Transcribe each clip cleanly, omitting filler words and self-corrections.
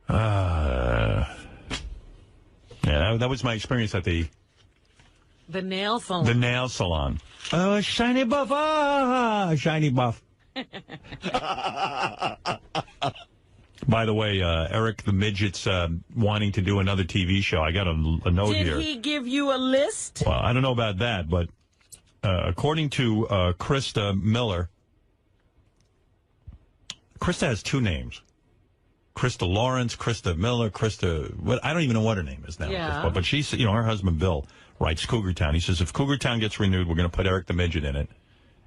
Yeah, that was my experience at the nail salon. The nail salon. Oh, shiny buff. Ah, shiny buff. By the way, Eric the Midget's wanting to do another TV show. I got a note here. Did he give you a list? Well, I don't know about that, but according to Krista Miller, Krista has two names. Krista Lawrence, Krista Miller, I don't even know what her name is now. Yeah. But she's, her husband Bill writes Cougar Town. He says, if Cougar Town gets renewed, we're going to put Eric the Midget in it.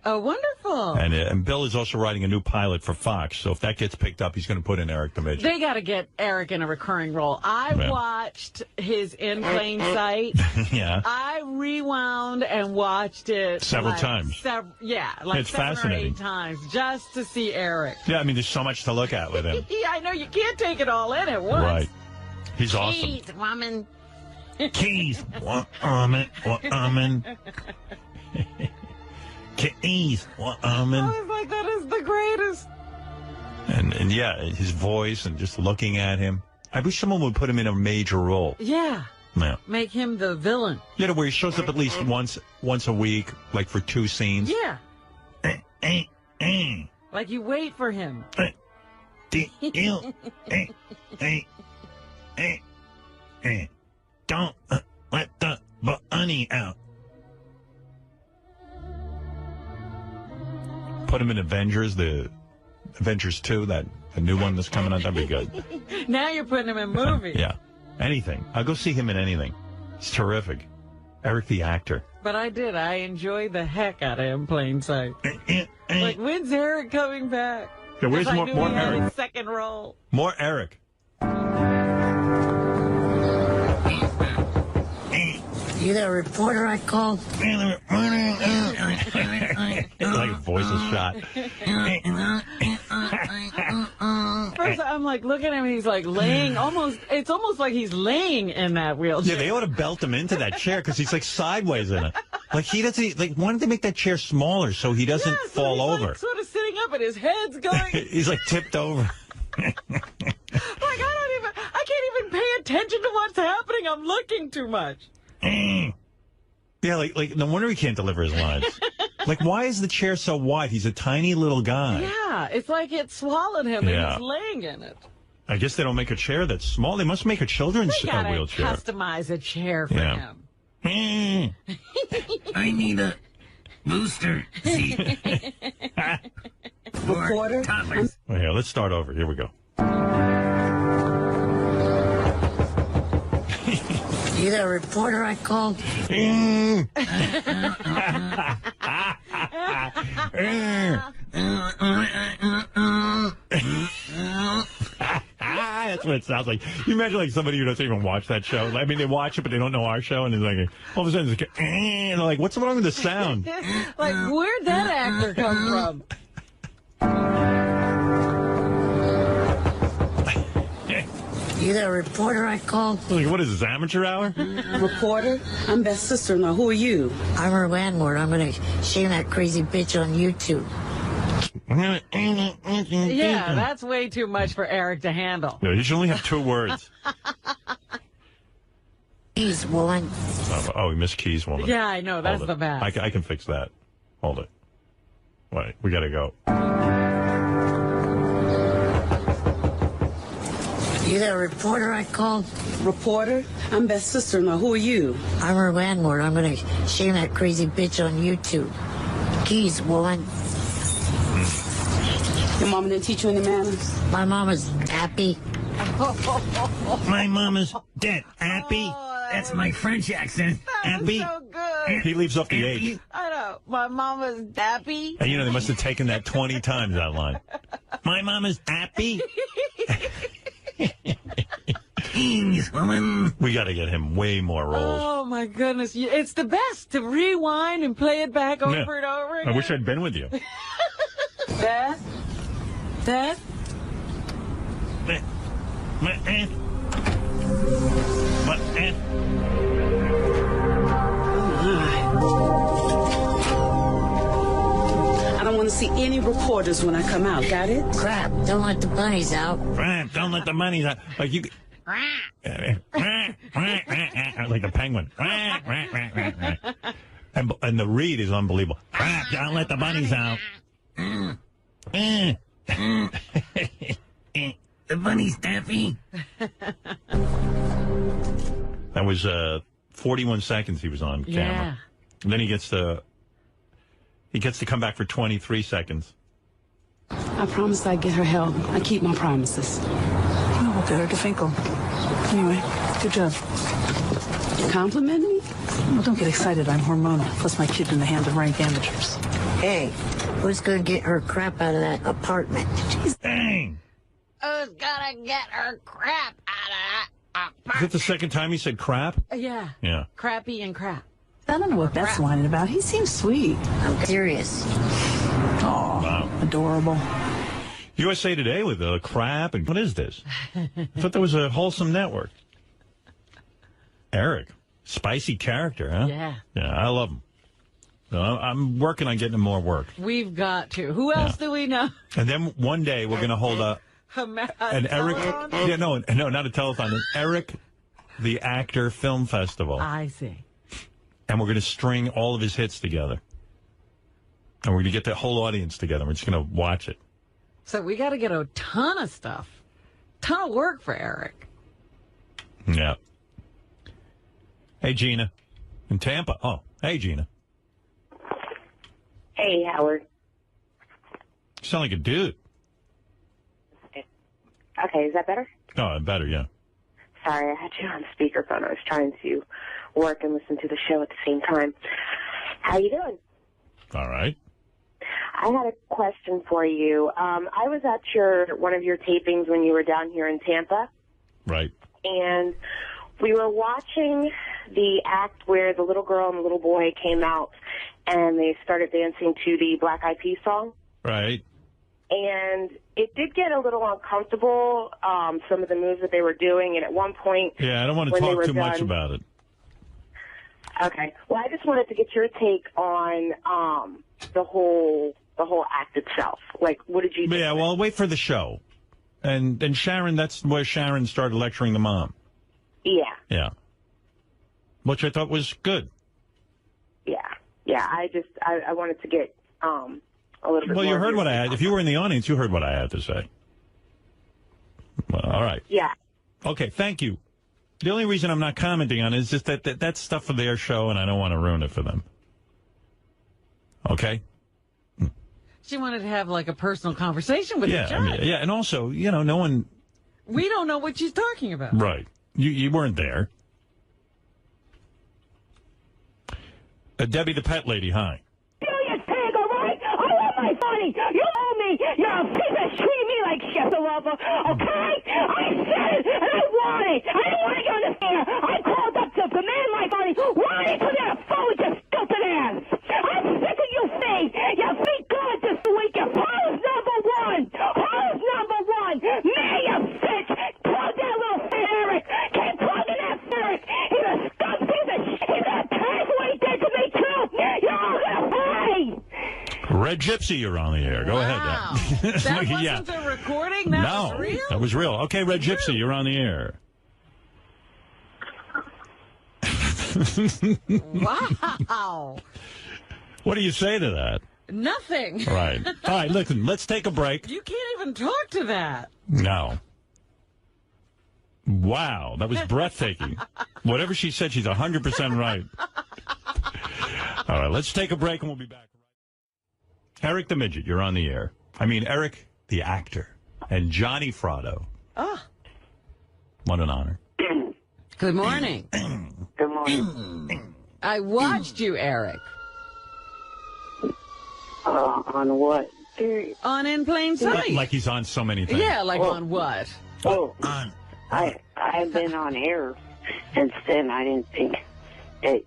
Oh, wonderful. And Bill is also writing a new pilot for Fox. So if that gets picked up, he's going to put in Eric the Midget. They got to get Eric in a recurring role. I watched his In Plain Sight. Yeah. I rewound and watched it several times. It's 7 fascinating. Or 8 times just to see Eric. Yeah, I mean, there's so much to look at with him. Yeah, I know. You can't take it all in at once. Right. He's awesome. Keys, woman. Keys, woman. Keys, woman. I was like, that is the greatest. And yeah, his voice and just looking at him. I wish someone would put him in a major role. Yeah. Yeah. Make him the villain. Yeah, where he shows up at least once a week, like for 2 scenes. Yeah. Like you wait for him. Don't let the bunny out. Put him in Avengers, the Avengers 2, the new one that's coming out. That'd be good. Now you're putting him in movies. Yeah. Anything. I'll go see him in anything. He's terrific. Eric the actor. But I enjoyed the heck out of In Plain Sight. Like, when's Eric coming back? Yeah, where's more Eric? His second role. More Eric. You the reporter I called? Like a voiceless shot. First, I'm like, look at him. He's like laying it's almost like he's laying in that wheelchair. Yeah, they ought to belt him into that chair because he's like sideways in it. Like he doesn't, why don't they make that chair smaller so he doesn't fall over? Like sort of sitting up and his head's going. He's like tipped over. I can't even pay attention to what's happening. I'm looking too much. Yeah, like no wonder he can't deliver his lines. Like, why is the chair so wide? He's a tiny little guy. Yeah, it's like it swallowed him and he's laying in it. I guess they don't make a chair that's small. They must make a children's wheelchair. Customize a chair for him. I need a booster seat. Reporter? Well, here, let's start over. Here we go. You the reporter I called? That's what it sounds like. You imagine like somebody who doesn't even watch that show. I mean, they watch it, but they don't know our show, and it's like all of a sudden, it's like, and they're like, "What's wrong with the sound?" Like, where'd that actor come from? You the reporter I called? Like, what is this, amateur hour? Reporter? I'm Beth's sister-in-law. Who are you? I'm her landlord. I'm going to shame that crazy bitch on YouTube. Yeah, that's way too much for Eric to handle. No, you should only have 2 words. Keys woman. Oh, we missed Keys woman. Yeah, I know. That's the best. I can fix that. Hold it. Wait, we got to go. You the reporter I called? Reporter? I'm Beth's sister-in-law. Who are you? I'm her landlord. I'm going to shame that crazy bitch on YouTube. Keys, woman. Your mama didn't teach you any manners? My mama's happy. My mama's dead. Happy? That's my French accent. Happy? So good. He leaves off the H. I know. My mama's dappy. And they must have taken that 20 times, that line. My mama's happy? Woman. We got to get him way more roles. Oh, my goodness. It's the best to rewind and play it back over and over again. I wish I'd been with you. Beth? Beth? My aunt. My aunt. I don't want to see any reporters when I come out. Got it? Crap, don't let the bunnies out. Crap, don't let the bunnies out. Like you... like the penguin. And the read is unbelievable. Crap, don't let the bunnies out. The bunny's taffy. That was 41 seconds he was on camera. Yeah. And then he gets to come back for 23 seconds. I promised I'd get her help. I keep my promises. Oh, well, good. To Finkel. Anyway, good job. Compliment me? Well, don't get excited. I'm hormonal. Plus, my kid's in the hands of rank amateurs. Hey, who's gonna get her crap out of that apartment? Jeez. Dang. Who's gonna get her crap out of that apartment? Is that the second time he said crap? Yeah. Yeah. Crappy and crap. I don't know what Beth's whining about. He seems sweet. I'm serious. Oh, wow. Adorable. USA Today with crap. And what is this? I thought there was a wholesome network. Eric. Spicy character, huh? Yeah. Yeah, I love him. I'm working on getting him more work. We've got to. Who else do we know? And then one day we're going to hold an Eric. Telethon? Yeah, no, not a telethon. An Eric, the Actor Film Festival. I see. And we're going to string all of his hits together. And we're going to get the whole audience together. We're just going to watch it. So we got to get a ton of stuff. Ton of work for Eric. Yeah. Hey, Gina. In Tampa. Oh, hey, Gina. Hey, Howard. You sound like a dude. Okay, is that better? Oh, better, yeah. Sorry, I had you on speakerphone. I was trying to work and listen to the show at the same time. How you doing? All right. I had a question for you. I was at one of your tapings when you were down here in Tampa. Right. And we were watching the act where the little girl and the little boy came out and they started dancing to the Black Eyed Peas song. Right. And it did get a little uncomfortable, some of the moves that they were doing. And at one point... Yeah, I don't want to talk too much about it. Okay. Well, I just wanted to get your take on the whole act itself. Like, what did you think? Yeah, well, wait for the show. And Sharon, that's where Sharon started lecturing the mom. Yeah. Yeah. Which I thought was good. Yeah. Yeah, I wanted to get a little bit Well, more you heard what I had. If you were in the audience, you heard what I had to say. Well, all right. Yeah. Okay, thank you. The only reason I'm not commenting on it is just that that's stuff for their show, and I don't want to ruin it for them. Okay? She wanted to have like a personal conversation with the judge. Yeah, and also, no one... We don't know what she's talking about. Right. You weren't there. Debbie the pet lady, hi. Serious pig, all right? I want my money. You owe me. You're a piece of treat me like shit, lover. Okay? I said it, and I want it. I don't want to go in the fair. I called up to demand my money. Why did you put that phone with your stupid ass? I'm sick of you, Faye. You beat God this week. Your Paul's number one. Paul's number one. Me, you bitch. Plug that little fat Eric. Keep plugging that Eric. He's a scum piece of shit. He's gonna pay for what he did to me, too. You're all gonna pay. Red Gypsy, you're on the air. Go ahead. That wasn't a recording? That was real? That was real. Okay, Red Gypsy, you're on the air. Wow. What do you say to that? Nothing. Right. All right, listen, let's take a break. You can't even talk to that. No. Wow, that was breathtaking. Whatever she said, she's 100% right. All right, let's take a break and we'll be back. Eric the Midget, you're on the air. I mean, Eric the Actor and Johnny Fratto. Ah. What an honor. Good morning. Good morning. I watched you, Eric. On what? On In Plain Sight. Like he's on so many things. Yeah, like on what? Oh, I've been on air since then. I didn't think that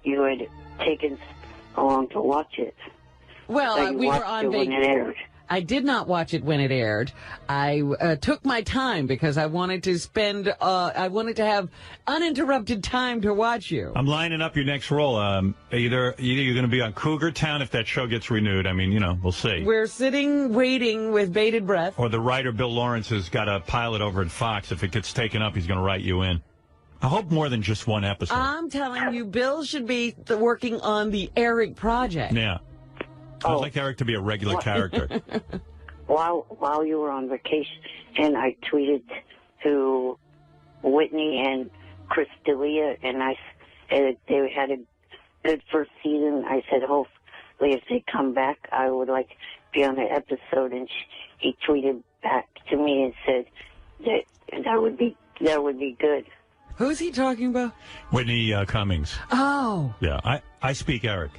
you had taken so long to watch it. Well, So you we were watched on it when it aired. I did not watch it when it aired. I took my time because I wanted to I wanted to have uninterrupted time to watch you. I'm lining up your next role. Either you're going to be on Cougar Town if that show gets renewed. I mean, we'll see. We're sitting, waiting with bated breath. Or the writer, Bill Lawrence, has got a pilot over at Fox. If it gets taken up, he's going to write you in. I hope more than just one episode. I'm telling you, Bill should be working on the Eric project. Yeah. I'd like Eric to be a regular character. While you were on vacation, and I tweeted to Whitney and Chris D'Elia, and I said they had a good first season. I said, hopefully if they come back, I would like to be on the episode. And he tweeted back to me and said that would be good. Who's he talking about? Whitney Cummings. Oh. Yeah, I speak Eric.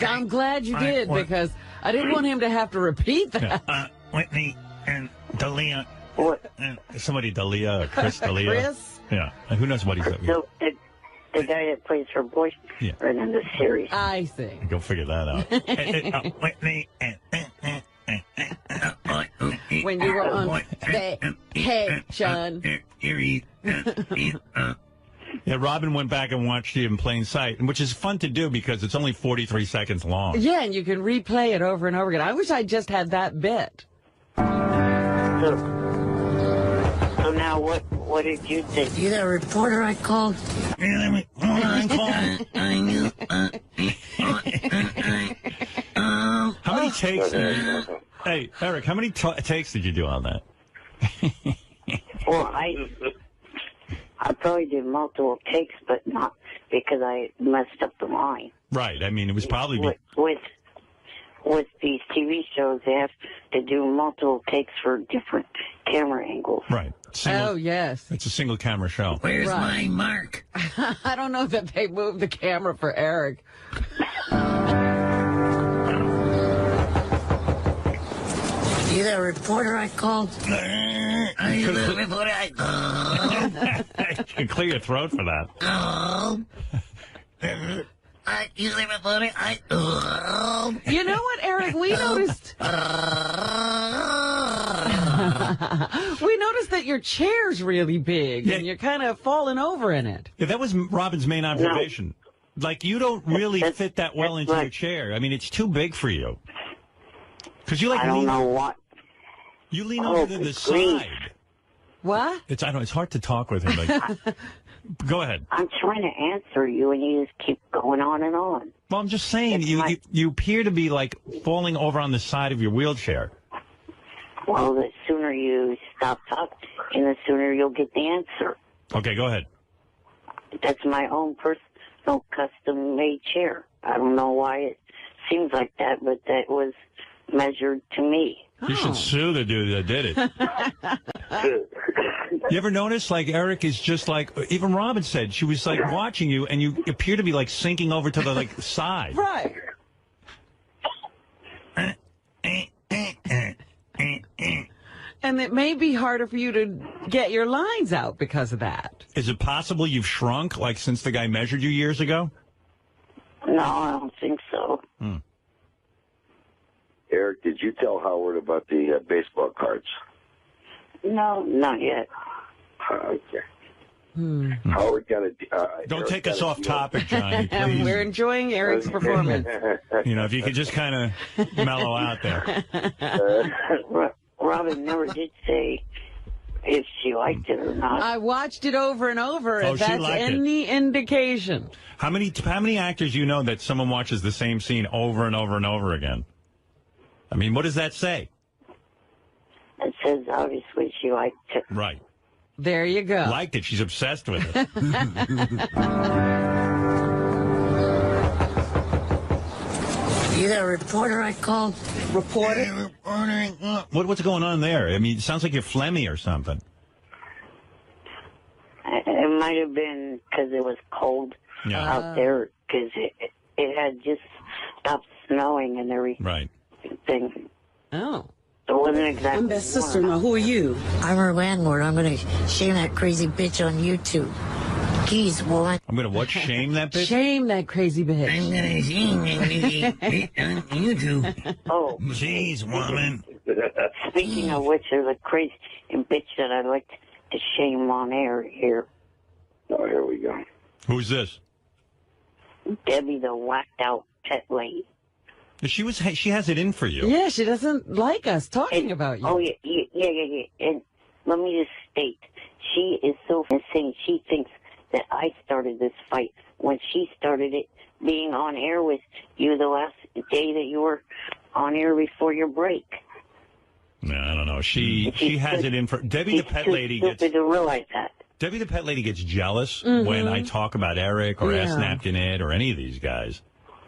I'm glad you did, because I didn't want him to have to repeat that. Yeah. Whitney and D'Elia. What? Somebody D'Elia or Chris D'Elia. Chris? Yeah. Who knows what he's doing? The guy that plays her boyfriend in the series. I see. Go figure that out. Whitney and... When you were on vacation. Yeah, Robin went back and watched it in plain sight, which is fun to do because it's only 43 seconds long. Yeah, and you can replay it over and over again. I wish I just had that bit. So now what did you think? You that reporter I called? How many takes did you... Hey, Eric, how many takes did you do on that? Well, I probably did multiple takes, but not because I messed up the line. Right. I mean, it was probably... With these TV shows, they have to do multiple takes for different camera angles. Right. Oh, yes. It's a single camera show. Where's my mark? I don't know that they moved the camera for Eric. You that reporter I called? Are you the reporter I called? You can clear your throat for that. You the reporter I called? You know what, Eric? We noticed... we noticed that your chair's really big, and you're kind of falling over in it. Yeah, that was Robin's main observation. No. Like, you don't really fit that well into your chair. I mean, it's too big for you. Because you I don't know what. You lean over to the side. What? It's hard to talk with him. Like, go ahead. I'm trying to answer you, and you just keep going on and on. Well, I'm just saying, you appear to be, like, falling over on the side of your wheelchair. Well, the sooner you stop talking, the sooner you'll get the answer. Okay, go ahead. That's my own personal custom-made chair. I don't know why it seems like that, but that was measured to me. You should sue the dude that did it. You ever notice, like, Eric is just like, even Robin said, she was, like, watching you, and you appear to be, like, sinking over to the, like, side. Right. And it may be harder for you to get your lines out because of that. Is it possible you've shrunk, like, since the guy measured you years ago? No, I don't think so. Eric, did you tell Howard about the baseball cards? No, not yet. Okay. Howard got a... Don't Eric take us off topic, Johnny, please. We're enjoying Eric's performance. You know, if you could just kind of mellow out there. Robin never did say if she liked it or not. I watched it over and over, Oh, if she that's liked any indication. How many actors do you know that someone watches the same scene over and over and over again? I mean, what does that say? It says obviously she liked it. Right. There you go. Liked it. She's obsessed with it. You that reporter I called? Reporter? What's going on there? I mean, it sounds like you're phlegmy or something. It might have been because it was cold out there, because it had just stopped snowing and everything. Right. Oh. It wasn't exactly. I'm Beth's sister. Now, who are you? I'm her landlord. I'm going to shame that crazy bitch on YouTube. Geez, woman. I'm going to what? Shame that bitch? Shame that crazy bitch. I'm gonna shame you too. Oh, Jeez, woman. speaking of which, there's a crazy bitch that I'd like to shame on air here. Oh, here we go. Who's this? Debbie, the whacked out pet lady. She has it in for you. Yeah, she doesn't like us talking about you. Oh, yeah. And let me just state, she is so insane. She thinks that I started this fight when she started it being on air with you the last day that you were on air before your break. No, I don't know. She has it in for Debbie, the pet lady. She's stupid to realize that. Debbie, the pet lady, gets jealous when I talk about Eric or Ass Napkin Ed or any of these guys.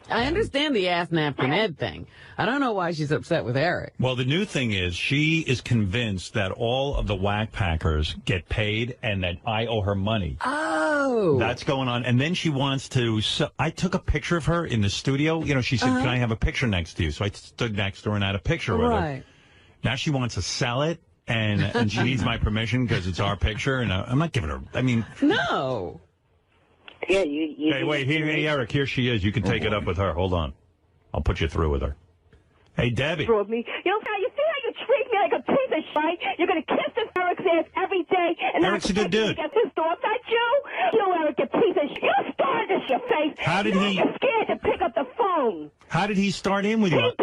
I understand the ass napkin Ed thing. I don't know why she's upset with Eric. Well, the new thing is she is convinced that all of the whack packers get paid and that I owe her money. Oh. That's going on. And then she wants to... So I took a picture of her in the studio. You know, she said, can I have a picture next to you? So I stood next to her and had a picture with her. Now she wants to sell it, and she needs my permission because it's our picture. And I'm not giving her... I mean... No. Yeah, you Hey, wait. Hey, Eric, here she is. You can take it up with her. Hold on. I'll put you through with her. Hey, Debbie. You know, you see how you treat me like a piece of shit? You're going to kiss this Eric's ass every day. And Eric's a good dude. Get pissed off at you? You, Eric, you piece of shit. You started this, your face. How did he... You're scared to pick up the phone. How did he start in with you? Let me...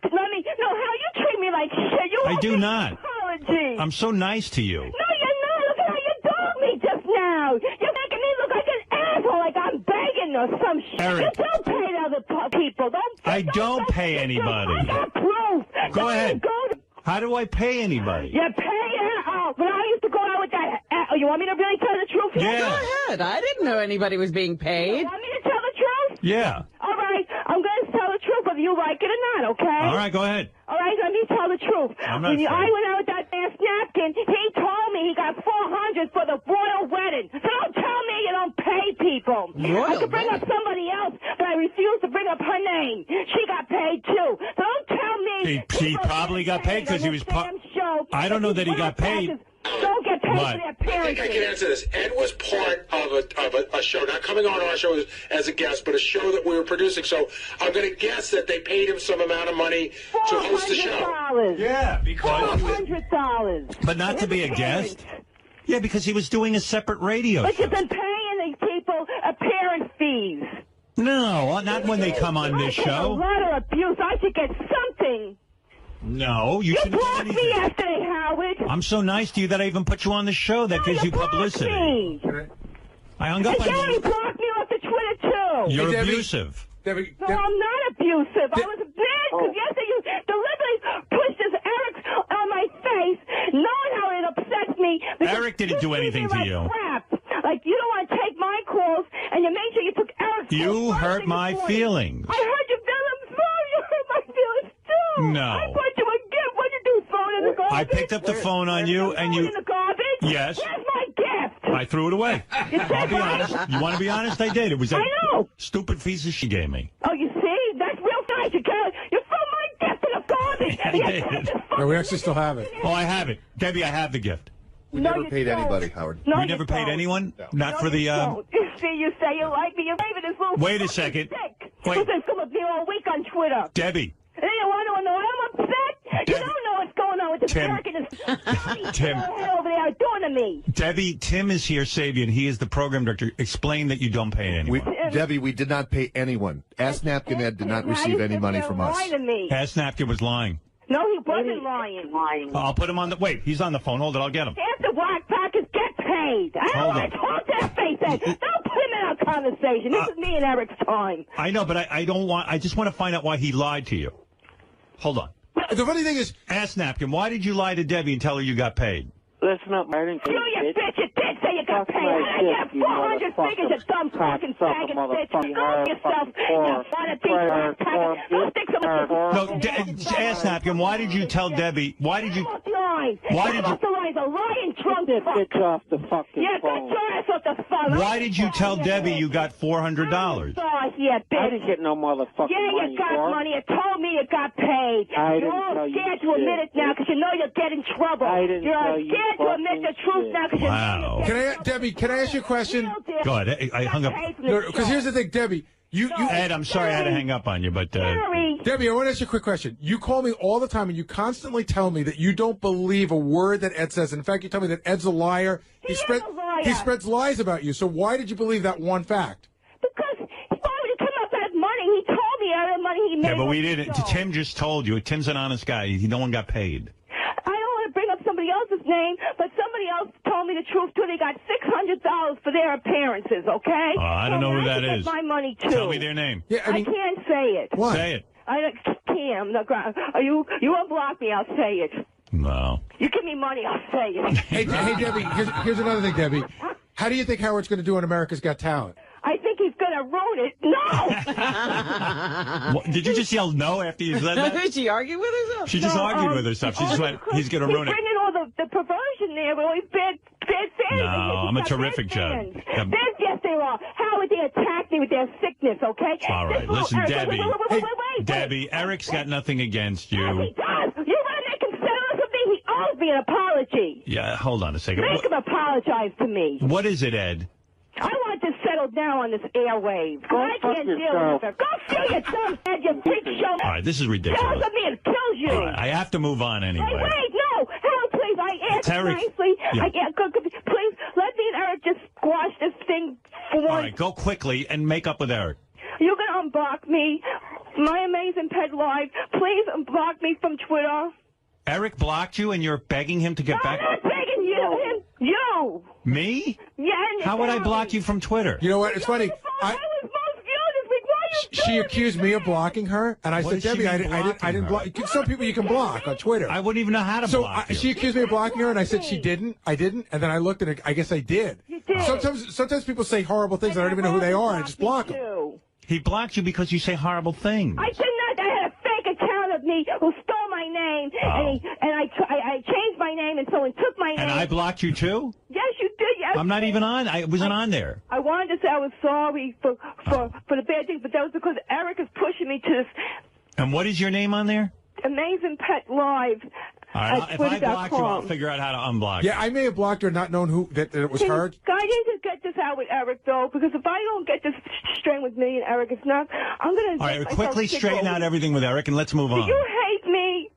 No, how you treat me like shit. You I do not. Apology. I'm so nice to you. No, you're not. Look at how you dogged me just now. You're making me look like an asshole, like I'm begging or some shit. Eric. You don't pay other people. I don't pay anybody. I got proof. Go ahead. How do I pay anybody? You pay her out. When I used to go out with that... you want me to really tell the truth? Yeah. Go ahead. I didn't know anybody was being paid. You want me to tell the truth? Yeah. All right. I'm going to tell the truth whether you like it or not, okay? All right, go ahead. All right, let me tell the truth. I'm not I went out with that ass napkin, he told me he got $400 for the royal wedding. So don't tell me you don't pay people. I could bring up somebody else, but I refuse to bring up her name. She got paid too. So don't tell me. He probably got paid because he was I don't know that he got paid. Don't get paid for their parents. I think I can answer this. Ed was part of a show, not coming on our show as a guest, but a show that we were producing. So I'm going to guess that they paid him some amount of money to host the show. Yeah, because $400. But not to be a guest. Yeah, because he was doing a separate radio But show. you've been paying these people appearance fees. No, not when they come on this show. A lot of abuse. I should get something. No, you shouldn't do blocked anything. me yesterday, Howard. I'm so nice to you that I even put you on the show. That gives you publicity. Me. I hung up And on Gary you. blocked me off the Twitter, too. You're Hey, Debbie. abusive. Debbie, No, I'm not abusive. I was mad because yesterday you deliberately pushed this Eric on my face, knowing how it upsets me. Eric didn't do anything to you. Crap. Like, you don't want to take my calls, and you made sure you took Eric's calls. You hurt my feelings. I heard your feelings. You hurt my feelings, too. No. I bought you a gift. What'd you do, throw it in the garbage? I picked up the phone on you, and Throw it you... in the garbage? Yes. Where's my gift? I threw it away. I'll be honest. You want to be honest? I did. It was that stupid piece she gave me. Oh, you see? That's real nice. You threw my gift in the garbage. I did. No, we actually still have it. Oh, I have it. Debbie, I have the gift. We never paid anybody, Howard. No, we never paid anyone? No. Not for the... You see, you say you like me. You're saving this little... Wait a second. Wait. Who's been coming here all week on Twitter. Debbie. And then you want to know I'm upset? You don't know what's going on with this Tim. American... Tim. over there doing to me. Debbie, Tim is here, Sabian. He is the program director. Explain that you don't pay anyone. Debbie, we did not pay anyone. Ask Napkin Ed did not receive any money from us. Ass Napkin was lying. No, he wasn't lying. I'll put him on the... Wait, he's on the phone. Hold it. I'll get him. Half the black packers get paid. I don't want to talk to that face. Don't put him in our conversation. This is me and Eric's time. I know, but I don't want... I just want to find out why he lied to you. Hold on. The funny thing is... Ass Napkin, why did you lie to Debbie and tell her you got paid? Listen up, Martin. You bitch, you did say you got paid. I got 400 figures, you dumb fucking faggot bitch. Go yourself. You want to be black packer. Go stick some... No, Ass Napkin, why did you tell Debbie... Why did you... Why did you... lying, a lying drunk Get that fuck. bitch off the fucking Yeah, phone. get your ass off the phone. Why did you tell Debbie you got $400? Yeah, bitch. I didn't get no motherfucking Yeah, money. you got for it. money. You told me you got paid. I You're didn't all tell you scared to admit shit. it now because you know you'll get in trouble. I didn't You're tell you scared to admit the fucking truth shit. now because you know Wow. Can I, Debbie? Can I ask you a question? Go ahead. I hung up. Because here's the thing, Debbie. You, Ed, I'm sorry I had to hang up on you, but Debbie, I want to ask you a quick question. You call me all the time, and you constantly tell me that you don't believe a word that Ed says. In fact, you tell me that Ed's a liar. He spreads lies about you. So why did you believe that one fact? Because why would he come up with money? He told me all the money he made. yeah, but we was didn't. so. Tim just told you. Tim's an honest guy. No one got paid. I don't want to bring up somebody else's name, but somebody else told me the truth too. They got $600 for their appearances. Okay? I don't know who that is. is. My money too. Tell me their name. Yeah, I can't say it. Why? Say it. I can't. I'm not going. You unblock me. I'll say it. No. You give me money. I'll say it. Hey, Debbie. Here's another thing, Debbie. How do you think Howard's going to do on America's Got Talent? I think he's going to ruin it. No. What, did you just yell no after you said that? Did she argue with herself? She just argued with herself. She just went, he's going to ruin it. He's bringing all the perversion there. All these bad fans. No, I'm a terrific judge. Yes, they are. How would they attack me with their sickness, okay? All right, listen, Debbie. Wait. Debbie, Eric's got nothing against you. He does. You want to make him settle with me? He owes me an apology. Yeah, hold on a second. Make him apologize to me. What is it, Ed? I want to settle down on this airwave. I can't deal with it. Go see your dumb head, you freak show. All right, this is Tell ridiculous. me it kills you. All right, I have to move on anyway. Wait, no. Howard, please, I asked Eric. nicely. Yeah. Please, let me and Eric just squash this thing for All once. right, go quickly and make up with Eric. You're going to unblock me. My Amazing Pet Live. Please unblock me from Twitter. Eric blocked you and you're begging him to get back? I'm not begging you. Him. You. Me? Yeah. How would I block you from Twitter? You know what? It's funny. She accused me of blocking her, and I What said, did she Debbie, mean I didn't block. blocking Some people you can block on Twitter. I wouldn't even know how to block you. She accused me of blocking her, and I said she didn't. I didn't, and then I looked at it. I guess I did. You did. Sometimes people say horrible things, and I don't even know who they are, and I just block them. He blocked you because you say horrible things. I did not. I had a fake account of me who stole my name, and I changed my name, and someone took my name. And I blocked you too? Yes, you did. Yes. I'm not even on. I wasn't on there. I wanted to say I was sorry for the bad things, but that was because Eric is pushing me to this And what is your name on there? Amazing Pet Live. All right, if I block you, I'll figure out how to unblock you. Yeah, I may have blocked her, not known that it was her. I need to get this out with Eric, though, because if I don't get this straight with me and Eric, it's not. I'm going to. All right, quickly straighten out everything with Eric, and let's move on. Do you hate me?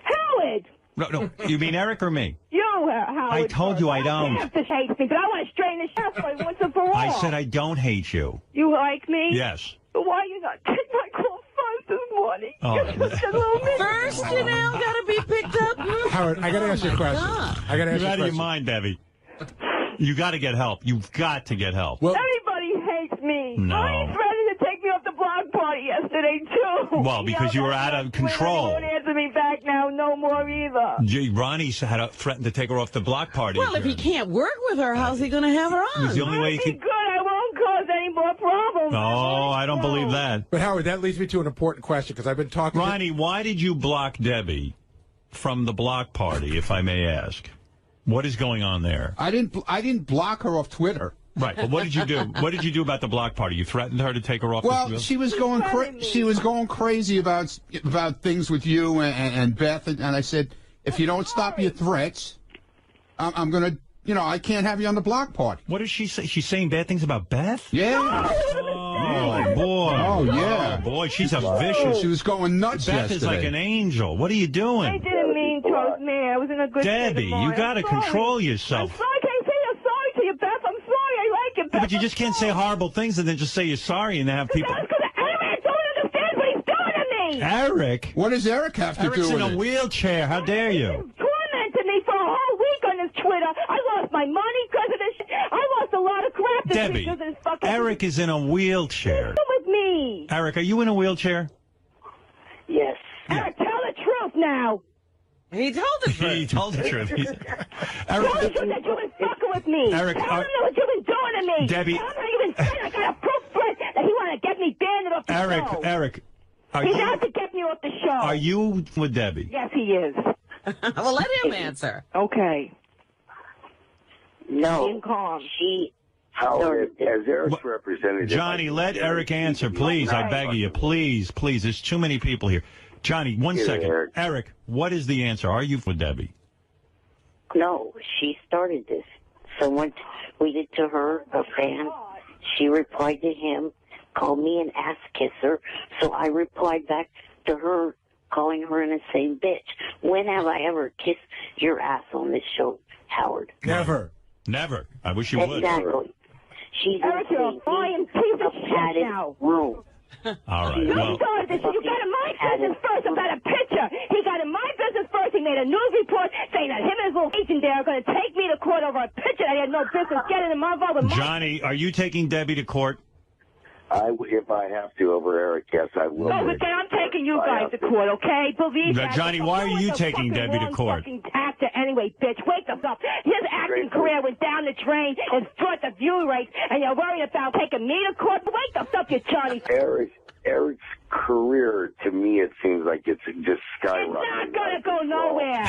Howard! No, you mean Eric or me? You, Howard. I told you I don't. You have to hate me, but I want to straighten this out for you once and for all. I said I don't hate you. You like me? Yes. But why you not take my call first this morning? Oh. Just a little minute. First, Janelle got to be picked up. Howard, I got to ask you a question. I got to ask You're you a out of your question. mind, Debbie. You got to get help. You've got to get help. Well, Everybody hates me. No. Ronnie threatened to take me off the block party yesterday, too. Well, because you were out of control. He won't answer me back now no more either. Ronnie had threatened to take her off the block party. Well, if he can't work with her, how's he going to have her It was on? the only way he Be could. good. I won't cause any more problems. Oh, I don't believe that. but Howard, that leads me to an important question because I've been talking. Ronnie, why did you block Debbie from the block party, if I may ask? What is going on there? I didn't block her off Twitter. Right, but what did you do? What did you do about the block party? You threatened her to take her off Well, the she was going crazy about things with you and Beth, and I said, if you don't stop your threats, I'm gonna, I can't have you on the block party. What does she say? She's saying bad things about Beth? Yeah. Oh, boy. Oh, yeah. Oh, boy, she's a vicious. She was going nuts Beth is like an angel. What are you I doing? didn't mean to. I was in a good Debbie, state of you mind. got to I'm sorry. control I'm yourself. sorry. Can I say I'm sorry to you, Beth? I'm sorry. I like it, Beth. But you just can't say horrible things and then just say you're sorry and then have people. Because Eric don't understand what he's doing to me. Eric? What does Eric have to Eric's do in with a it? wheelchair. How dare you? Tormented me for a whole week on his Twitter. I lost my money because of this shit. I lost a lot of crap this Debbie, week because of this fucking. Eric is in a wheelchair. Come with me. Eric, are you in a wheelchair? Yes. Eric, tell the truth now. He told the truth. He told the truth. Tell the truth that you've been fucking with me. Eric, tell him what you've been doing to me. Debbie. Tell him how you've been saying I got a proof for it that he want to get me banned off the show. Eric, He's out to get me off the show. are you with Debbie? Yes, he is. Well, let him answer. Okay. No, being calm. she Howard, as Eric's representative... Johnny, let Eric answer, please. I beg of you. Please, please. There's too many people here. Johnny, one second. Eric, what is the answer? Are you for Debbie? No, she started this. Someone tweeted to her, a fan. She replied to him, called me an ass kisser. So I replied back to her, calling her an insane bitch. When have I ever kissed your ass on this show, Howard? Never. Never. I wish you would. Exactly. She's Eric, you're a lying piece of shit now. Room. All right. You Well, started this. You got in my business first about a picture. He got in my business first. He made a news report saying that him and his little agent there are going to take me to court over a picture that he had no business getting in my involved with. Johnny, are you taking Debbie to court? If I have to over Eric, yes, I will. No, but then I'm taking you guys to court, okay? Believe Now, that. Johnny, why are you taking Debbie to court? Fucking actor anyway, bitch. Wake us up. His acting career went down the drain and brought the view rates, and you're worried about taking me to court? Wake us up, you Johnny. Eric's career, to me, it seems like it's just skyrocketing. It's not going to go nowhere.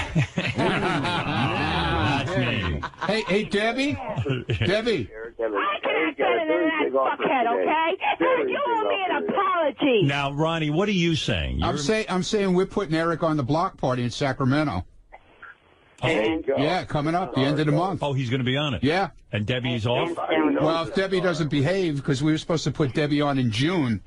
That's me. Hey, Debbie? Debbie. I can act better than that fuckhead, okay? And you owe me an apology. Now, Ronnie, what are you saying? I'm saying we're putting Eric on the block party in Sacramento. Yeah, coming up the end of the month. Oh, he's going to be on it. Yeah. And Debbie's off? Well, if Debbie doesn't behave, because we were supposed to put Debbie on in June,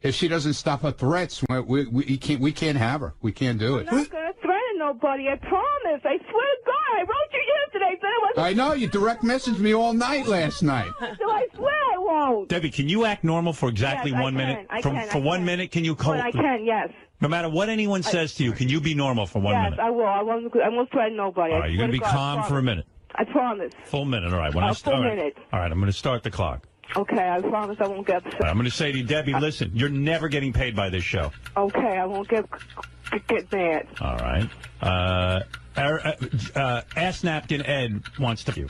if she doesn't stop her threats, we can't have her. We can't do it. I'm not going to threaten nobody. I promise. I swear to God. I wrote you yesterday. Said I wasn't. I know. You direct messaged me all night last night. So I swear I won't. Debbie, can you act normal for exactly 1 minute? For 1 minute, can you call? But I can, yes. No matter what anyone says to you, can you be normal for 1 minute? Yes, I will. I won't threaten nobody. All right, you're going to be calm for a minute. I promise. Full minute. All right. Full minute. All right, I'm going to start the clock. Okay, I promise I won't get upset. All right, I'm going to say to you, Debbie, listen, you're never getting paid by this show. Okay, I won't get mad. All right. Ass Napkin Ed wants to you.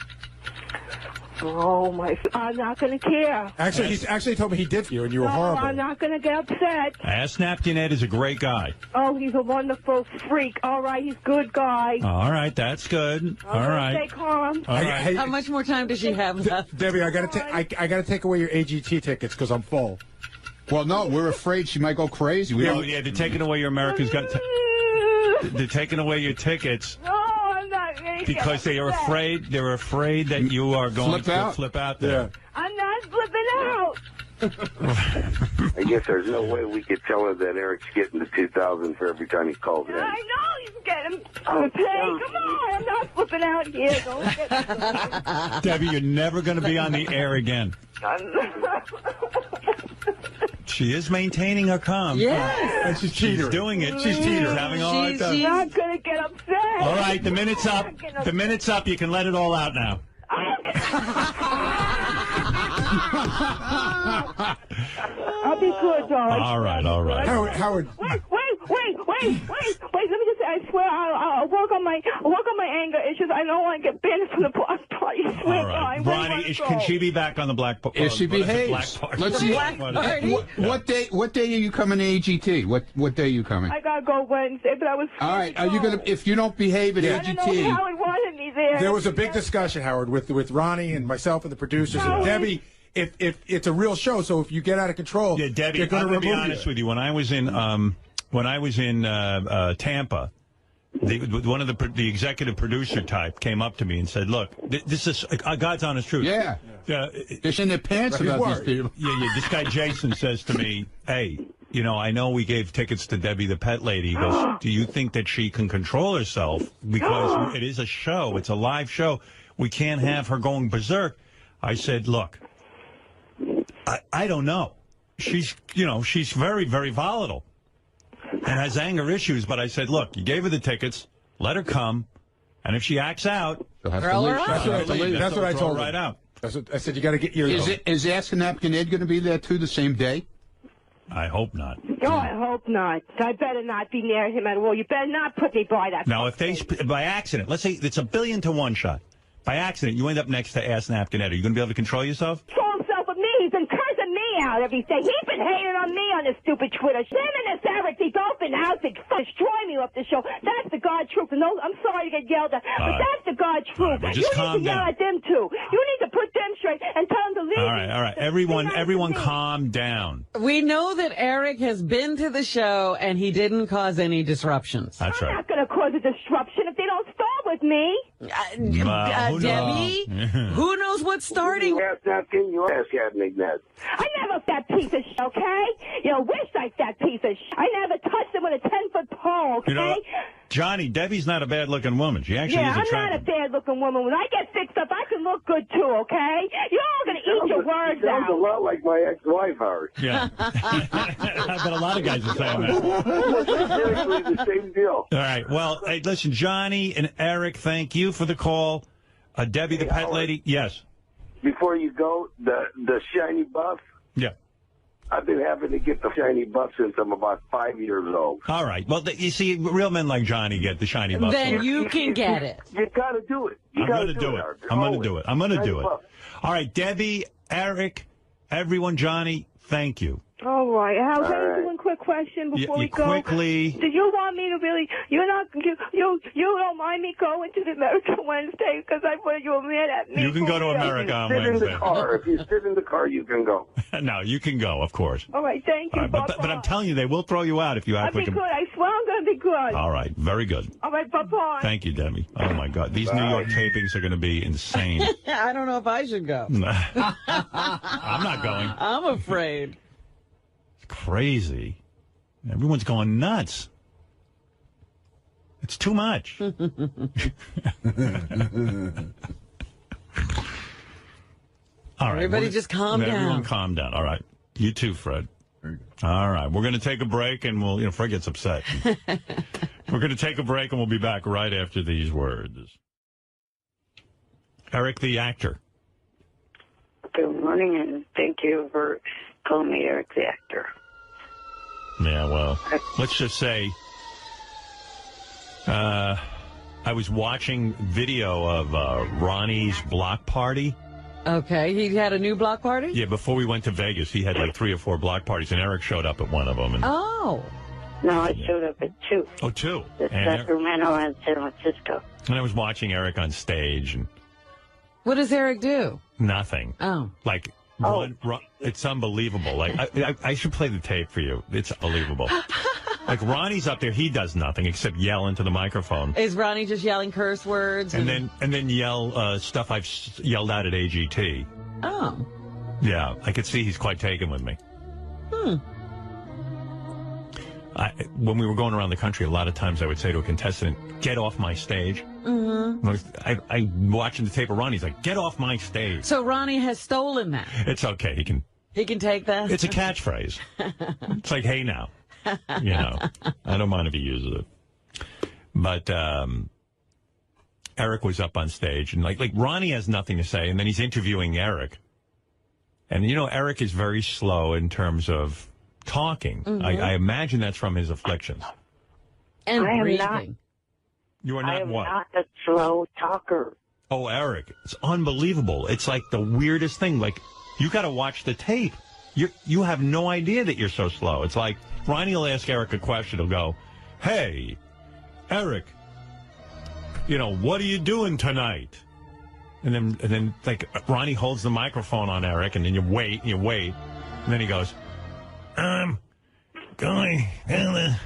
Oh, I'm not going to care. Actually, he's actually told me he did for you, and you were horrible. I'm not going to get upset. Ass Napkin Ed is a great guy. Oh, he's a wonderful freak. All right, he's a good guy. All right, that's good. All right. Stay calm. All right. How much more time does she have left? Debbie, I gotta take away your AGT tickets because I'm full. Well, no, we're afraid she might go crazy. They're taking away your America's Got. They're taking away your tickets. No, I'm not going to because they are afraid. They're afraid that you are going to flip out there. Yeah. I'm not flipping out. I guess there's no way we could tell her that Eric's getting the $2,000 for every time he calls in. I know he's getting paid. Come on, I'm not flipping out here. Don't get Debbie, you're never going to be on the air again. She is maintaining her calm. Yes. And she's cheating. She's doing it. She's cheating. She's having a hard time. I'm not going to get upset. All right, the minute's up. The minute's up. You can let it all out now. I'll be good, darling. All right, all right. Howard. Wait. Let me just say, I swear I'll work on my anger issues. I don't want to get banned from the block party. All right. Ronnie, can she be back on the black party? If she behaves. Let's see. What day are you coming to AGT? What day are you coming? I gotta go Wednesday, but I was. All right. Are you gonna? If you don't behave at AGT, I don't know how it wanted me there. There was a big discussion, Howard, with Ronnie and myself and the producers and Debbie. If it's a real show, so if you get out of control, yeah, Debbie, they're going to remove be honest with you. When I was in Tampa, one of the executive producer type came up to me and said, "Look, this is God's honest truth." Yeah, they're in their pants about these people. Yeah. This guy Jason says to me, "Hey, I know we gave tickets to Debbie the pet lady." He goes, "Do you think that she can control herself? Because it is a show. It's a live show. We can't have her going berserk." I said, "Look, I don't know. She's very, very volatile and has anger issues." But I said, "Look, you gave her the tickets. Let her come. And if she acts out, girl her out." That's what I told her. Right out. I said, you got to get your... Is Ask Napkin Ed going to be there, too, the same day? I hope not. No, I hope not. I better not be near him at all. You better not put me by that. Now, if they, by accident, let's say it's 1,000,000,000 to 1 shot. By accident, you end up next to Ass Napkin Ed. Are you going to be able to control yourself? Control himself with me. He's been cursing me out. out every day. He's been hating on me on this stupid Twitter. Him and this Eric, they both been out to destroy me off the show. That's the God truth. And those, I'm sorry to get yelled at, but that's the God truth. Well, you need to yell at them, too. You need to put them straight and tell them to leave. All right. Everyone calm down. We know that Eric has been to the show and he didn't cause any disruptions. That's I'm right. not going to cause a disruption if they don't start with me. Debbie, who knows what's starting? You ass napkin, you ass Ignat. I never fat piece of shit, okay? You wish I fat piece of shit. I never touched them with a 10-foot pole, okay? You know, Johnny, Debbie's not a bad-looking woman. She actually is attractive. I'm not a bad-looking woman. When I get fixed up, I can look good, too, okay? You're all going to eat your words Sounds out. a lot like my ex-wife, Howard. Yeah. I bet a lot of guys are saying that. Seriously, the same deal. All right. Well, hey, listen, Johnny and Eric, thank you for the call. Debbie, the pet lady, yes. Before you go, the shiny buff. Yeah. I've been having to get the shiny buff since I'm about 5 years old. All right. Well, you see, real men like Johnny get the shiny buff. Then you can get it. You got to do it. I'm going to do it. I'm going to do it. I'm going to do it. All right, Debbie, Eric, everyone, Johnny, thank you. All right. Hal, can I do one quick question before we go? Quickly. Do you want me to really? You don't mind me going to the America Wednesday because I thought you were mad at me. You can go to America on Wednesday. Sit in the car. If you sit in the car, you can go. No, you can go, of course. All right. Thank you. Right, but I'm telling you, they will throw you out if you I'll act be like a... good. I swear I'm going to be good. All right. Very good. All right. Bye-bye. Thank you, Debbie. Oh, my God. These New York tapings are going to be insane. I don't know if I should go. I'm not going. I'm afraid. Crazy. Everyone's going nuts. It's too much. All right. Everybody just calm down. Everyone calm down. All right. You too, Fred. All right. We're going to take a break and we'll, Fred gets upset. We're going to take a break and we'll be back right after these words. Eric, the actor. Good morning, and thank you for calling me Eric, the actor. Yeah, well, let's just say I was watching video of Ronnie's block party. Okay, he had a new block party? Yeah, before we went to Vegas, he had like 3 or 4 block parties, and Eric showed up at one of them. And, oh. No, I showed up at 2. Oh, 2. The Sacramento and San Francisco. And I was watching Eric on stage. And what does Eric do? Nothing. Oh. Like... it's unbelievable. Like I should play the tape for you. It's unbelievable. Like Ronnie's up there, he does nothing except yell into the microphone. Is Ronnie just yelling curse words? And then yell stuff I've yelled out at AGT. Oh. Yeah, I could see he's quite taken with me. When we were going around the country, a lot of times I would say to a contestant, "Get off my stage." Mm-hmm. I'm watching the tape of Ronnie's like, "Get off my stage." So Ronnie has stolen that. It's okay. He can take that? It's a catchphrase. It's like, "Hey now." I don't mind if he uses it. But Eric was up on stage, and like Ronnie has nothing to say, and then he's interviewing Eric. And, Eric is very slow in terms of talking. Mm-hmm. I imagine that's from his afflictions. And I am breathing. not. You are not I am what? not a slow talker. Oh, Eric, it's unbelievable. It's like the weirdest thing. Like, you got to watch the tape. You have no idea that you're so slow. It's like Ronnie will ask Eric a question. He'll go, "Hey, Eric, what are you doing tonight?" And then like Ronnie holds the microphone on Eric, and then you wait, and then he goes, "I'm going down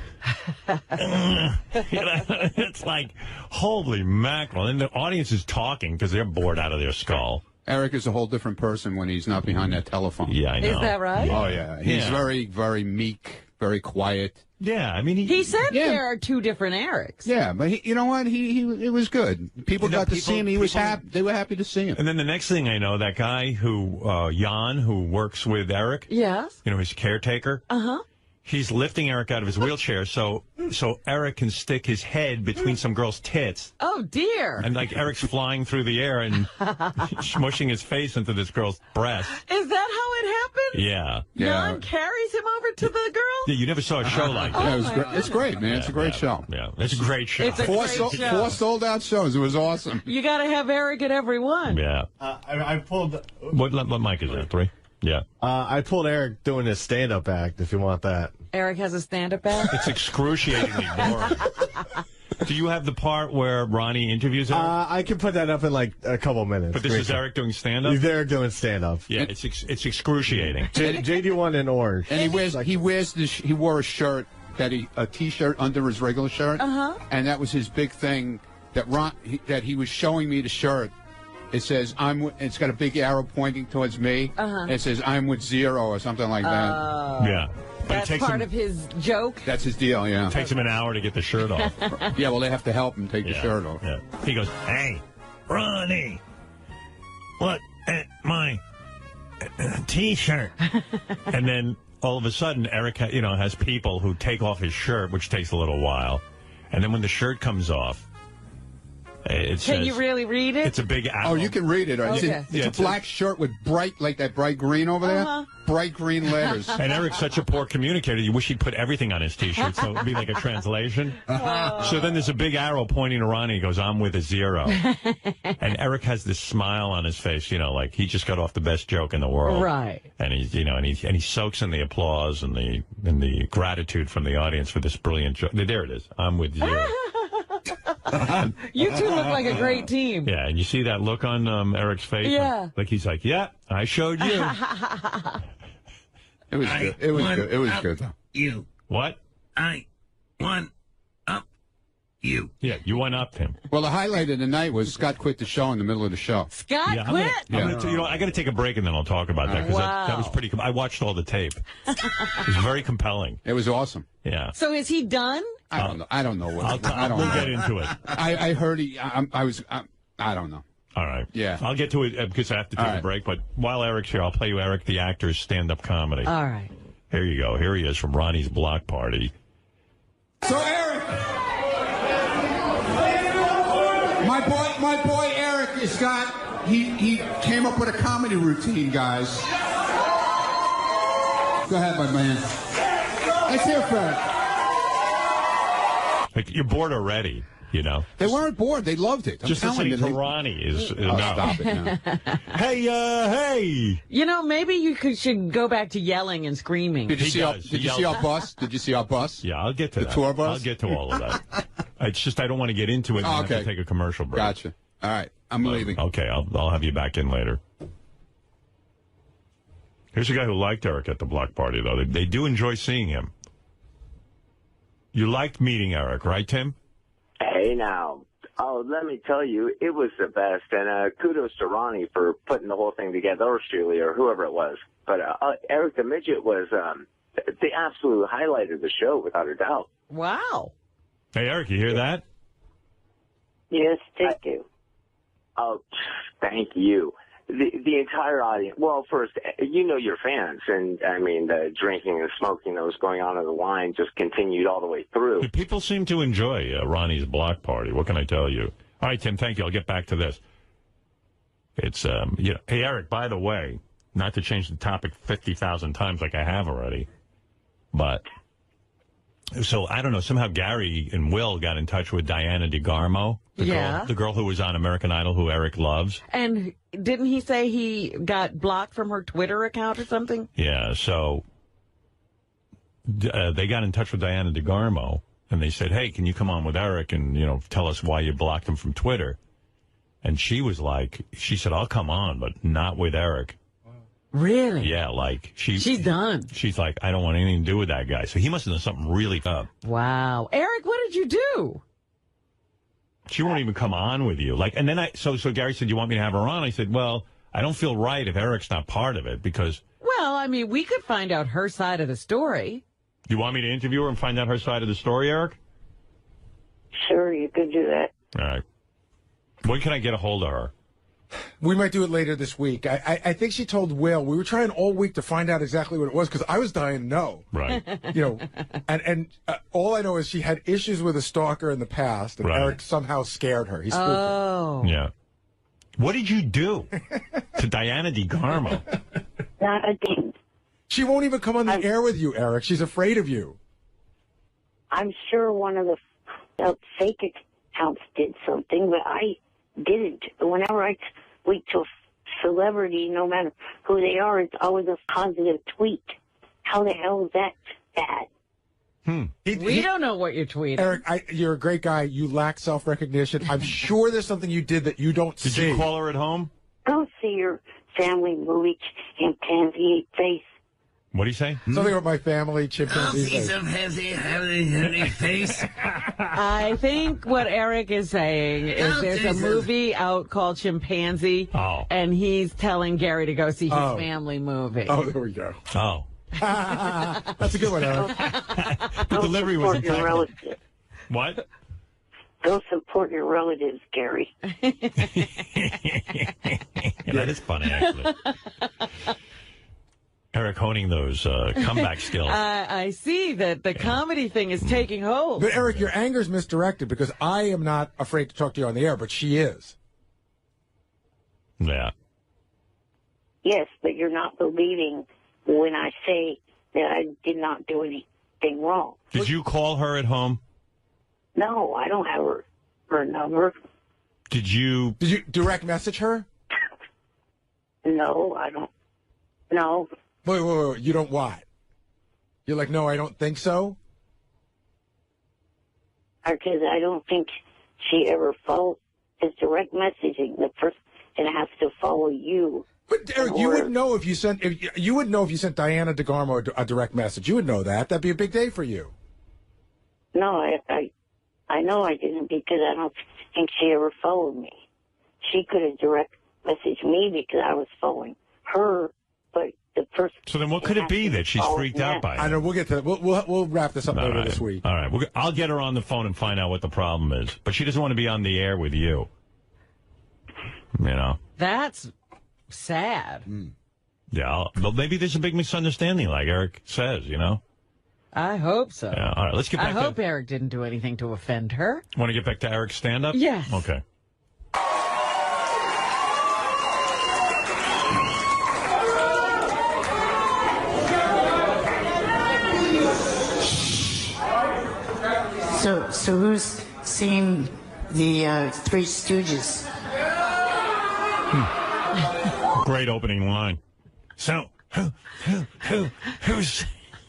it's like, holy mackerel. And the audience is talking because they're bored out of their skull. Eric is a whole different person when he's not behind that telephone. Yeah, I know. Is that right? Oh, yeah. He's very, very meek, very quiet. Yeah, I mean... He said there are 2 different Erics. Yeah, but you know what? It was good. People got to see him. He was happy. They were happy to see him. And then the next thing I know, that guy who, Jan, who works with Eric... Yes. His caretaker... Uh-huh. He's lifting Eric out of his wheelchair so Eric can stick his head between some girl's tits. Oh, dear. And, like, Eric's flying through the air and smushing his face into this girl's breast. Is that how it happened? Yeah. Jan carries him over to the girl? Yeah, you never saw a show like that. Yeah, it was great. It's great, man. It's a great show. Yeah, it's a great show. It's a great show. 4 sold-out shows. It was awesome. You got to have Eric at every one. Yeah. I pulled... What mic is that, 3? Yeah. I pulled Eric doing his stand-up act, if you want that. Eric has a stand-up act? It's excruciatingly boring. Do you have the part where Ronnie interviews Eric? I can put that up in like a couple minutes. But this is Eric doing stand-up? He's Eric doing stand-up. Yeah, it's excruciating. JD won in orange. And he wore a shirt a T-shirt under his regular shirt, and that was his big thing. That he was showing me the shirt. It says it's got a big arrow pointing towards me. And it says I'm with Zero or something like that. Yeah. That's part of his joke? That's his deal, yeah. It takes him an hour to get the shirt off. Yeah, well, they have to help him take the shirt off. Yeah. He goes, hey, Ronnie, look at my T-shirt. And then all of a sudden, Eric has people who take off his shirt, which takes a little while. And then when the shirt comes off, it says... Can you really read it? It's a big arrow. Oh, you can read it. Okay. It's a black shirt with that bright green over there. Bright green letters. And Eric's such a poor communicator, you wish he'd put everything on his T-shirt so it would be like a translation. So then there's a big arrow pointing to Ronnie. He goes, I'm with a zero. And Eric has this smile on his face, like he just got off the best joke in the world. Right. And he's, and he soaks in the applause and the gratitude from the audience for this brilliant joke. There it is. I'm with zero. You two look like a great team. Yeah, and you see that look on Eric's face? Yeah. Like he's like, yeah, I showed you. It was good. It was good. It was good, though. You. What? I won up you. Yeah, you went up him. Well, the highlight of the night was Scott quit the show in the middle of the show. Scott quit? I got to take a break and then I'll talk about that because that was pretty. I watched all the tape. It was very compelling. It was awesome. Yeah. So is he done? I don't know. I don't know what. We'll get into it. I heard I don't know. All right. Yeah. I'll get to it because I have to take a break. But while Eric's here, I'll play you Eric the actor's stand-up comedy. All right. Here you go. Here he is from Ronnie's block party. So Eric, my boy Eric has got he came up with a comedy routine, guys. Go ahead, my man. Let's hear first. Like, you're bored already. They weren't bored. They loved it. Just listening to Ronnie is enough. Stop it now. Hey. Maybe you should go back to yelling and screaming. Did you see our bus? Did you see our bus? Yeah, I'll get to the tour bus. I'll get to all of that. It's just I don't want to get into it and have to take a commercial break. Gotcha. All right. I'm leaving. Okay, I'll have you back in later. Here's a guy who liked Eric at the block party, though. They do enjoy seeing him. You liked meeting Eric, right, Tim? Hey, now. Oh, let me tell you, it was the best. And kudos to Ronnie for putting the whole thing together, or Steely, or whoever it was. But Eric the Midget was the absolute highlight of the show, without a doubt. Wow. Hey, Eric, you hear that? Yes, thank you. Oh, thank you. The entire audience. Well, first, your fans, and I mean the drinking and smoking that was going on in the line just continued all the way through. People seem to enjoy Ronnie's block party. What can I tell you? All right, Tim, thank you. I'll get back to this. It's hey, Eric. By the way, not to change the topic 50,000 times like I have already, but so I don't know. Somehow Gary and Will got in touch with Diana DeGarmo, the girl who was on American Idol, who Eric loves. And didn't he say he got blocked from her Twitter account or something? Yeah, so they got in touch with Diana DeGarmo, and they said, hey, can you come on with Eric and, tell us why you blocked him from Twitter? And she was like, she said, I'll come on, but not with Eric. Really? Yeah, like she's done. She's like, I don't want anything to do with that guy. So he must have done something really tough. Wow. Eric, what did you do? She won't even come on with you. And then so Gary said, you want me to have her on? I said, well, I don't feel right if Eric's not part of it because. Well, I mean, we could find out her side of the story. You want me to interview her and find out her side of the story, Eric? Sure, you could do that. All right. When can I get a hold of her? We might do it later this week. I think she told Will. We were trying all week to find out exactly what it was because I was dying to know. Right. And all I know is she had issues with a stalker in the past, and Eric somehow scared her. He spooked her. Yeah. What did you do to Diana DeGarmo? Not a thing. She won't even come on the air with you, Eric. She's afraid of you. I'm sure one of the fake accounts did something, but I didn't. Whenever I speak to celebrity, no matter who they are, it's always a positive tweet. How the hell is that bad? We don't know what you're tweeting. Eric, you're a great guy. You lack self-recognition. I'm sure there's something you did that you don't see. Did you call her at home? Go see your family movie, Chimpanzee Face. What do you say? Something about my family, chimpanzee face. I think what Eric is saying is there's a movie out called Chimpanzee, and he's telling Gary to go see his family movie. Oh, there we go. Oh. That's a good one, Eric. The delivery was your relatives. What? Go support your relatives, Gary. That is funny, actually. Eric honing those comeback skills. I see that the comedy thing is taking hold. But, Eric, your anger's misdirected because I am not afraid to talk to you on the air, but she is. Yeah. Yes, but you're not believing when I say that I did not do anything wrong. Did you call her at home? No, I don't have her number. Did you direct message her? No, I don't. No. Wait. You don't what? You're like, no, I don't think so? Because I don't think she ever followed his direct messaging. The person has to follow you. But Eric, you would know if you sent Diana DeGarmo a direct message. You would know that. That'd be a big day for you. No, I know I didn't because I don't think she ever followed me. She could have direct messaged me because I was following her, but the person. So then what could it be that she's freaked out by? I know. We'll get to that. We'll wrap this up later this week. All right. I'll get her on the phone and find out what the problem is. But she doesn't want to be on the air with you. You know. That's sad. Yeah. Well, maybe there's a big misunderstanding, like Eric says, you know. I hope so. Yeah. All right. Let's get back I hope Eric didn't do anything to offend her. Want to get back to Eric's stand-up? Yes. Okay. So who's seen the Three Stooges? Great opening line. So, who's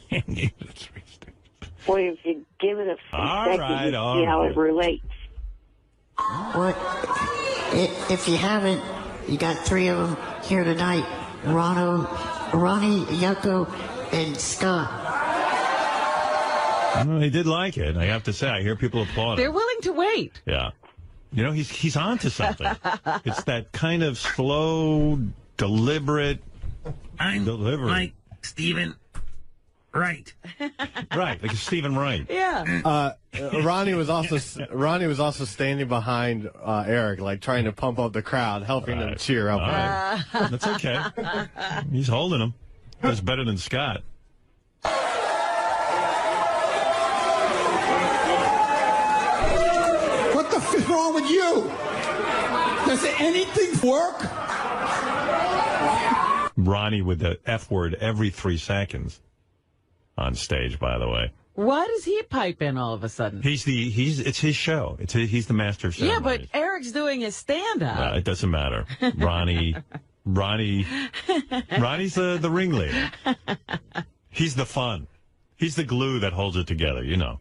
singing the Three Stooges? Well, if you give it a few seconds, all see how right. it relates. What? If you haven't, you got three of them here tonight. Ronnie, Yucko, and Scott. Well, he did like it. I have to say, I hear people applauding. They're willing to wait. Yeah. You know, he's on to something. It's that kind of slow, deliberate delivery. Like Stephen Wright. Right, like Stephen Wright. Yeah. Ronnie was also standing behind Eric, like trying to pump up the crowd, helping them cheer up. Right. That's okay. He's holding him. That's better than Scott. What the f is wrong with you? Does anything work? Ronnie with the F word every 3 seconds on stage, by the way. Why does he pipe in all of a sudden? It's his show. He's the master of ceremonies. Yeah, but Eric's doing his stand-up. It doesn't matter. Ronnie's the ringleader. He's the fun. He's the glue that holds it together, you know.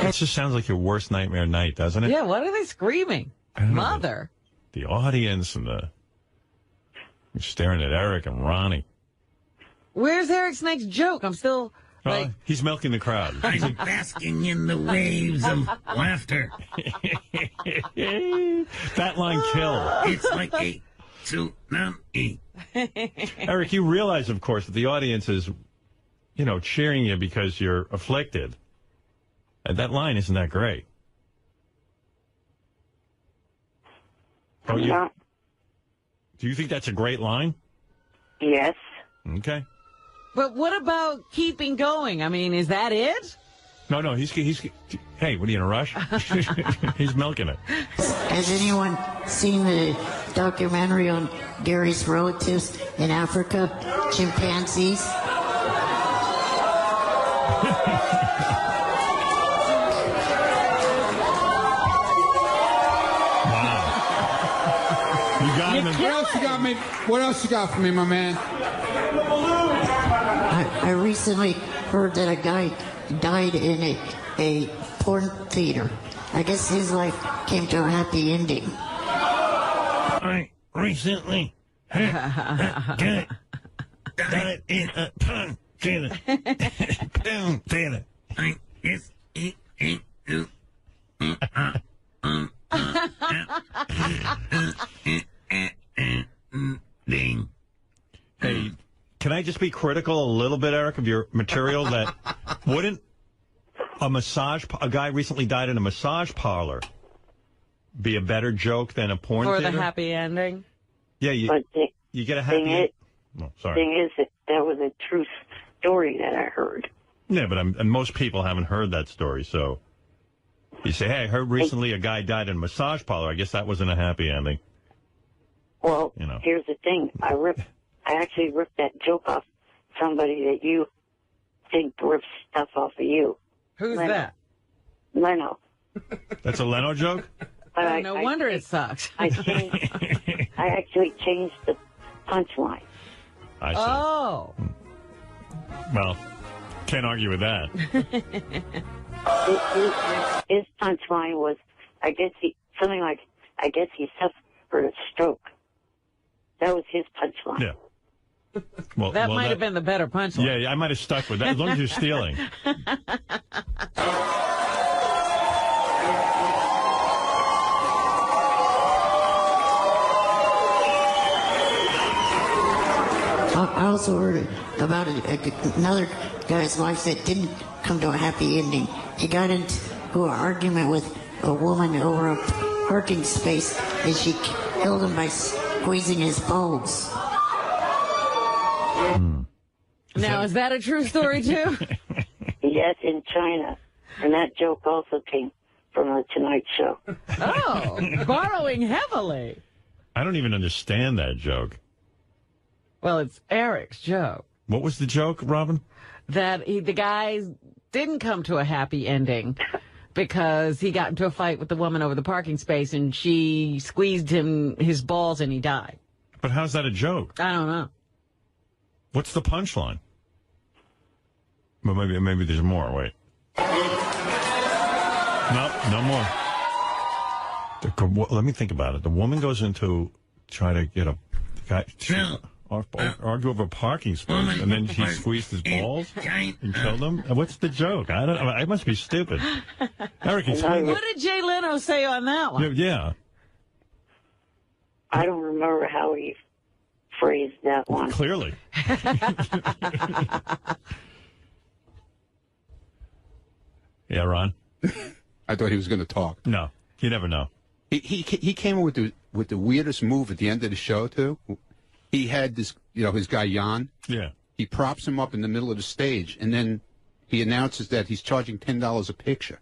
It just sounds like your worst nightmare night, doesn't it? Yeah, what are they screaming? Mother. The audience and you're staring at Eric and Ronnie. Where's Eric's next joke? I'm still he's milking the crowd. I'm basking in the waves of laughter. That line killed. It's like a tsunami. Eric, you realize, of course, that the audience is, cheering you because you're afflicted. And that line isn't that great. Yeah. Do you think that's a great line? Yes. Okay. But what about keeping going? I mean, is that it? No, he's hey, what are you in a rush? He's milking it. Has anyone seen the documentary on Gary's relatives in Africa, chimpanzees? got him. What else you got me? What else you got for me, my man? I recently heard that a guy died in a porn theater. I guess his life came to a happy ending. I recently heard a guy died in a porn theater. Porn theater. I guess he Hey, can I just be critical a little bit, Eric, of your material? That wouldn't a guy recently died in a massage parlor be a better joke than a porn For theater? the happy ending? Yeah, you get a happy ending. Oh, sorry. Thing is, that was a true story that I heard. Yeah, but and most people haven't heard that story, so you say, hey, I heard recently a guy died in a massage parlor. I guess that wasn't a happy ending. Well, here's the thing. I actually ripped that joke off somebody that you think rips stuff off of you. Who's that? Leno. That's a Leno joke? But no wonder it sucks. I actually changed the punchline. I see. Oh. Well, can't argue with that. His punchline was, I guess he suffered a stroke. That was his punchline. Yeah. Well, that might have been the better punchline. Yeah, I might have stuck with that, as long as you're stealing. I also heard about another guy's life that didn't come to a happy ending. He got into an argument with a woman over a parking space, and she killed him by squeezing his balls. Now, is that a true story, too? Yes, in China. And that joke also came from The Tonight Show. Oh, borrowing heavily. I don't even understand that joke. Well, it's Eric's joke. What was the joke, Robin? That the guy didn't come to a happy ending because he got into a fight with the woman over the parking space and she squeezed his balls and he died. But how's that a joke? I don't know. What's the punchline? Well, maybe there's more. Wait. No more. Let me think about it. The woman goes into try to get a guy argue over a parking space, and then she squeezed his balls and killed him. What's the joke? I don't know. I must be stupid. Eric, explain. What did Jay Leno say on that one? Yeah. I don't remember how he phrased that one. Clearly. Yeah, Ron? I thought he was going to talk. No, you never know. He came in with the weirdest move at the end of the show, too. He had this, his guy Jan. Yeah. He props him up in the middle of the stage, and then he announces that he's charging $10 a picture.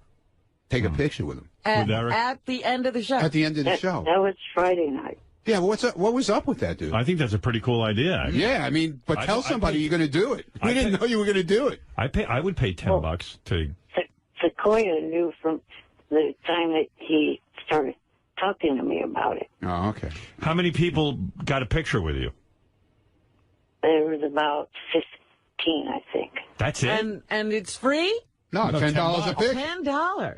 Take a picture with him. At the end of the show. At the end of the show. That was Friday night. Yeah, what was up with that, dude? I think that's a pretty cool idea. Yeah, but tell somebody you're going to do it. We didn't know you were going to do it. I would pay $10 to... Sequoia knew from the time that he started talking to me about it. Oh, okay. How many people got a picture with you? There was about 15, I think. That's it? And it's free? No, $10 a picture. $10.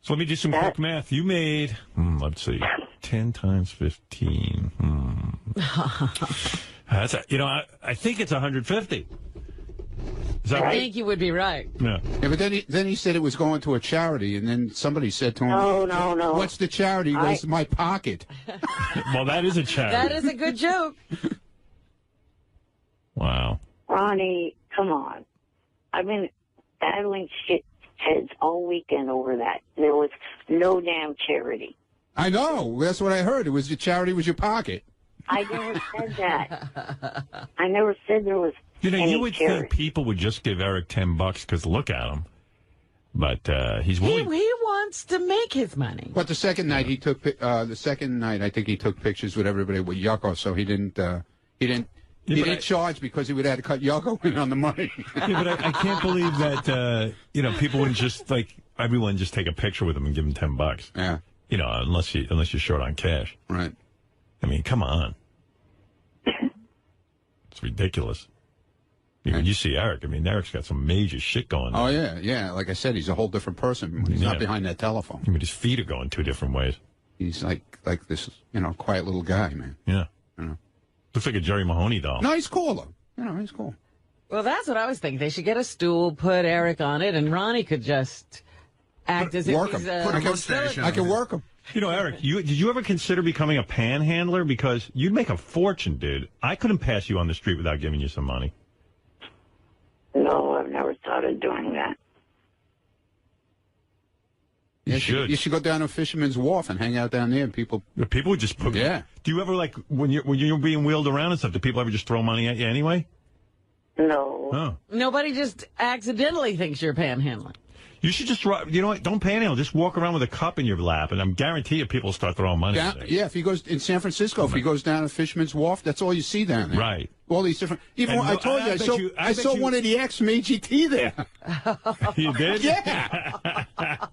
So let me do some quick math. You made, let's see, 10 times 15. That's I think it's 150. Is that right? I think you would be right. Yeah. But then he said it was going to a charity, and then somebody said to him, No. What's the charity? He goes, my pocket. Well, that is a charity. That is a good joke. Wow. Ronnie, come on. I've been battling shit heads all weekend over that. There was no damn charity. I know. That's what I heard. It was the charity was your pocket. I never said that. I never said there was any you would charity. think people would just give Eric $10 because look at him. But he's willing. He wants to make his money. But the second night I think he took pictures with everybody with Yucko, so he didn't charge because he would have to cut Yucko in on the money. Yeah, but I can't believe that people wouldn't just everyone just take a picture with him and give him $10. Yeah. Unless you're short on cash. Right. I mean, come on. It's ridiculous. You see Eric. I mean, Eric's got some major shit going on. Oh, yeah. Like I said, he's a whole different person when he's not behind that telephone. I mean, his feet are going two different ways. He's like this, quiet little guy, man. Yeah. You know. Looks like a Jerry Mahoney doll. No, he's cool, though. He's cool. Well, that's what I was thinking. They should get a stool, put Eric on it, and Ronnie could just act as if he's I can work him. Eric, did you ever consider becoming a panhandler? Because you'd make a fortune, dude. I couldn't pass you on the street without giving you some money. No, I've never thought of doing that. You should. You should go down to Fisherman's Wharf and hang out down there. People would just put. Yeah. Do you ever when you're being wheeled around and stuff? Do people ever just throw money at you anyway? No. Oh. Nobody just accidentally thinks you're panhandling. You should just, you know what, don't panhandle. Just walk around with a cup in your lap, and I'm guarantee you people will start throwing money at you. Yeah, if he goes in San Francisco, if he goes down to Fisherman's Wharf, that's all you see down there. Right. All these different. Even I told you, I saw one of the acts from AGT there. You did? Yeah.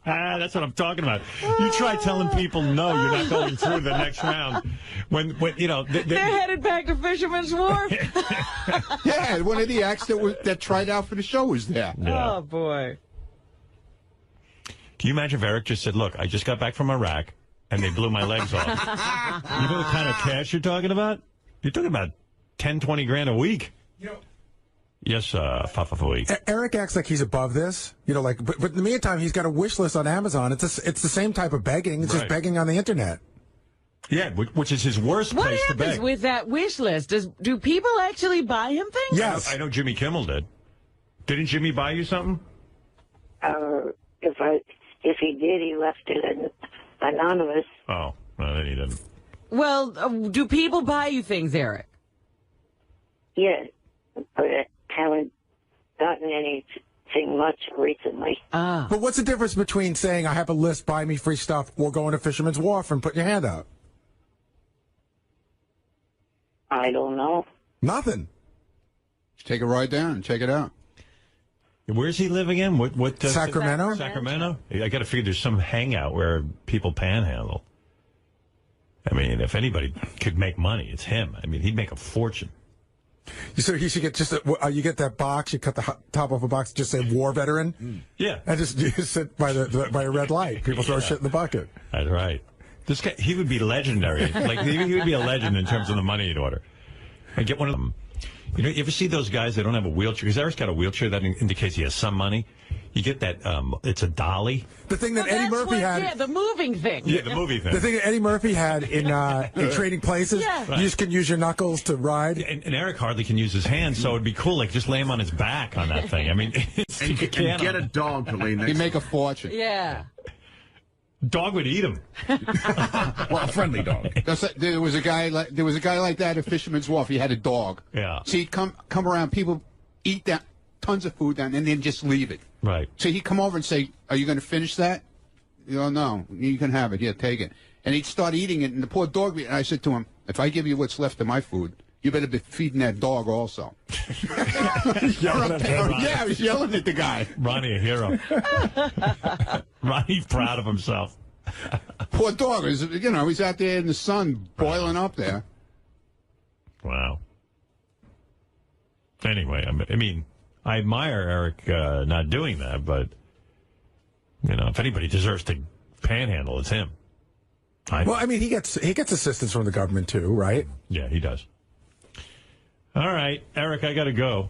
That's what I'm talking about. You try telling people no, you're not going through the next round. When they're headed back to Fisherman's Wharf. Yeah, one of the acts that tried out for the show was there. Yeah. Oh boy. Can you imagine if Eric just said, "Look, I just got back from Iraq, and they blew my legs off." You know the kind of cash you're talking about? You're talking about 10, 20 grand a week. Yes, $5 a week. Eric acts like he's above this, but in the meantime, he's got a wish list on Amazon. It's the same type of begging. It's just begging on the internet. Yeah, which is his worst place to beg. What happens with that wish list? Do people actually buy him things? Yes. I know Jimmy Kimmel did. Didn't Jimmy buy you something? If he did, he left it anonymous. Oh, no, then he didn't. Well, do people buy you things, Eric? Yeah, but I haven't gotten anything much recently. But what's the difference between saying, I have a list, buy me free stuff, or going to Fisherman's Wharf and putting your hand out? I don't know. Nothing. Take a ride down and check it out. Where's he live again? What? Sacramento? Sacramento? I got to figure there's some hangout where people panhandle. I mean, if anybody could make money, it's him. I mean, he'd make a fortune. So he should get you get that box, you cut the top off a box, just say war veteran. Yeah. And just sit by a red light. People throw shit in the bucket. That's right. This guy, he would be legendary. Like, he would be a legend in terms of the money he'd order. I get one of them. You ever see those guys that don't have a wheelchair? Because Eric's got a wheelchair that indicates he has some money. You get that, it's a dolly. The thing that Eddie Murphy had. Yeah, the moving thing. Yeah, the movie thing. The thing that Eddie Murphy had in Trading Places. Yeah. You just can use your knuckles to ride. And Eric hardly can use his hands, so it'd be cool, like, just lay him on his back on that thing. I mean, and get a dog to lean next. He'd make a fortune. Yeah. Dog would eat him. Well, a friendly dog. There was a guy like that at Fisherman's Wharf. He had a dog. Yeah. So he'd come around. People eat that tons of food down, and then just leave it. Right. So he'd come over and say, "Are you going to finish that?" No, you can have it. Yeah, take it. And he'd start eating it, and the poor dog. And I said to him, "If I give you what's left of my food, you better be feeding that dog also." Yeah, I was yelling at the guy. Ronnie, a hero. Ronnie's proud of himself. Poor dog. He's out there in the sun, boiling up there. Wow. Anyway, I mean, I admire Eric not doing that, but, if anybody deserves to panhandle, it's him. Well, I mean, he gets assistance from the government, too, right? Yeah, he does. All right, Eric, I got to go.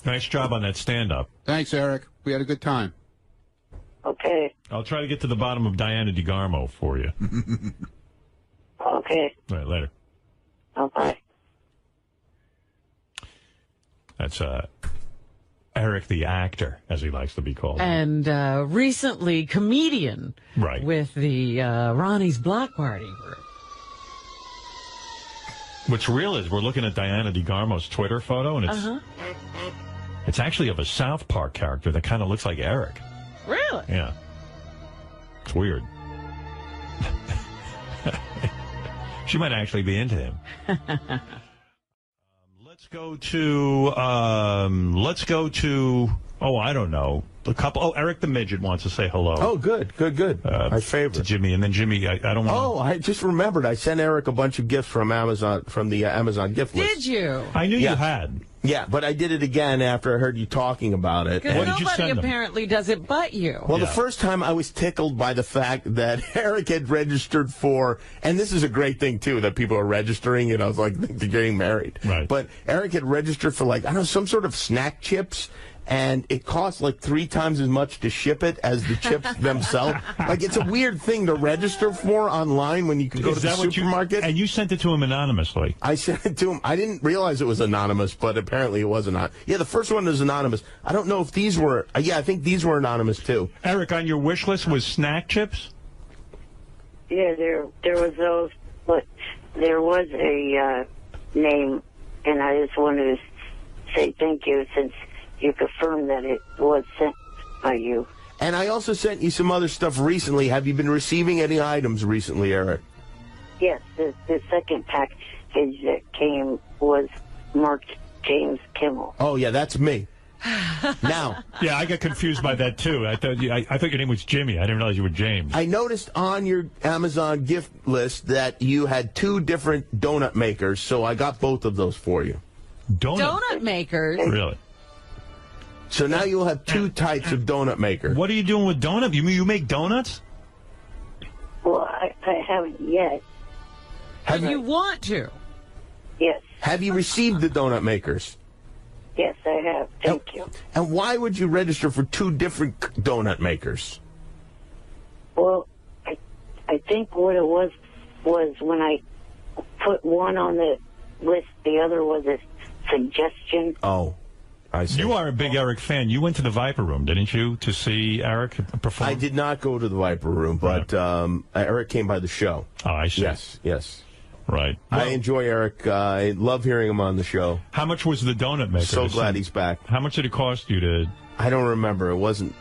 Nice job on that stand-up. Thanks, Eric. We had a good time. Okay. I'll try to get to the bottom of Diana DeGarmo for you. Okay. All right, later. Okay. That's Eric the actor, as he likes to be called. And recently comedian. Right. With the Ronnie's Block Party group. What's real is we're looking at Diana DeGarmo's Twitter photo, and it's actually of a South Park character that kind of looks like Eric. Really? Yeah. It's weird. She might actually be into him. Let's go to Oh, I don't know. A couple. Oh, Eric the Midget wants to say hello. Oh, good. My favorite. To Jimmy, and then Jimmy, I don't want. Oh, I just remembered. I sent Eric a bunch of gifts from Amazon, from the Amazon gift list. Did you? I knew you had. Yeah, but I did it again after I heard you talking about it. Because nobody apparently does it but you. Well, the first time I was tickled by the fact that Eric had registered for, and this is a great thing, too, that people are registering, and I was like, they're getting married. Right. But Eric had registered for, like, I don't know, some sort of snack chips, and it costs like 3 times as much to ship it as the chips themselves. Like, it's a weird thing to register for online when you can go to the supermarket. And you sent it to him anonymously. I sent it to him. I didn't realize it was anonymous, but apparently it was anonymous. Yeah, the first one was anonymous. I don't know if these were... yeah, I think these were anonymous, too. Eric, on your wish list was snack chips? Yeah, there was those, but there was a name, and I just wanted to say thank you since you confirmed that it was sent by you. And I also sent you some other stuff recently. Have you been receiving any items recently, Eric? Yes, the second package that came was marked James Kimmel. Oh, yeah, that's me. Now. Yeah, I got confused by that, too. I thought your name was Jimmy. I didn't realize you were James. I noticed on your Amazon gift list that you had 2 different donut makers, so I got both of those for you. Donut makers? Really? So now you'll have 2 types of donut maker. What are you doing with donuts? You make donuts? Well, I haven't yet. Have you want to? Yes. Have you received the donut makers? Yes, I have. Thank you. And why would you register for 2 different donut makers? Well, I think what it was when I put one on the list, the other was a suggestion. Oh, I see. You are a big Eric fan. You went to the Viper Room, didn't you, to see Eric perform? I did not go to the Viper Room, but Eric came by the show. Oh, I see. Yes. Right. Well, I enjoy Eric. I love hearing him on the show. How much was the donut maker? So glad he's back. How much did it cost you to... I don't remember. It wasn't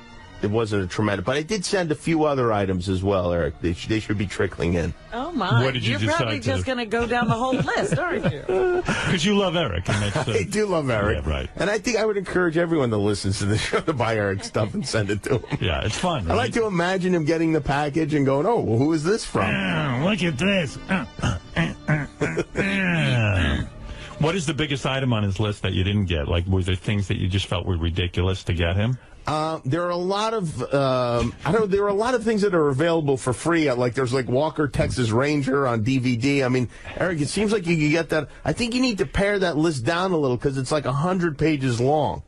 a tremendous... But I did send a few other items as well, Eric. They should be trickling in. Oh, my. What did you You're probably just going to go down the whole list, aren't you? Because you love Eric. And that's, I do love Eric. Yeah, right. And I think I would encourage everyone that listens to the show to buy Eric stuff and send it to him. Yeah, it's fun. Right? I like to imagine him getting the package and going, oh, well, who is this from? Look at this. What is the biggest item on his list that you didn't get? Like, were there things that you just felt were ridiculous to get him? There are a lot of there are a lot of things that are available for free. Like there's like Walker Texas Ranger on DVD. I mean, Eric, it seems like you could get that. I think you need to pare that list down a little because it's like 100 pages long.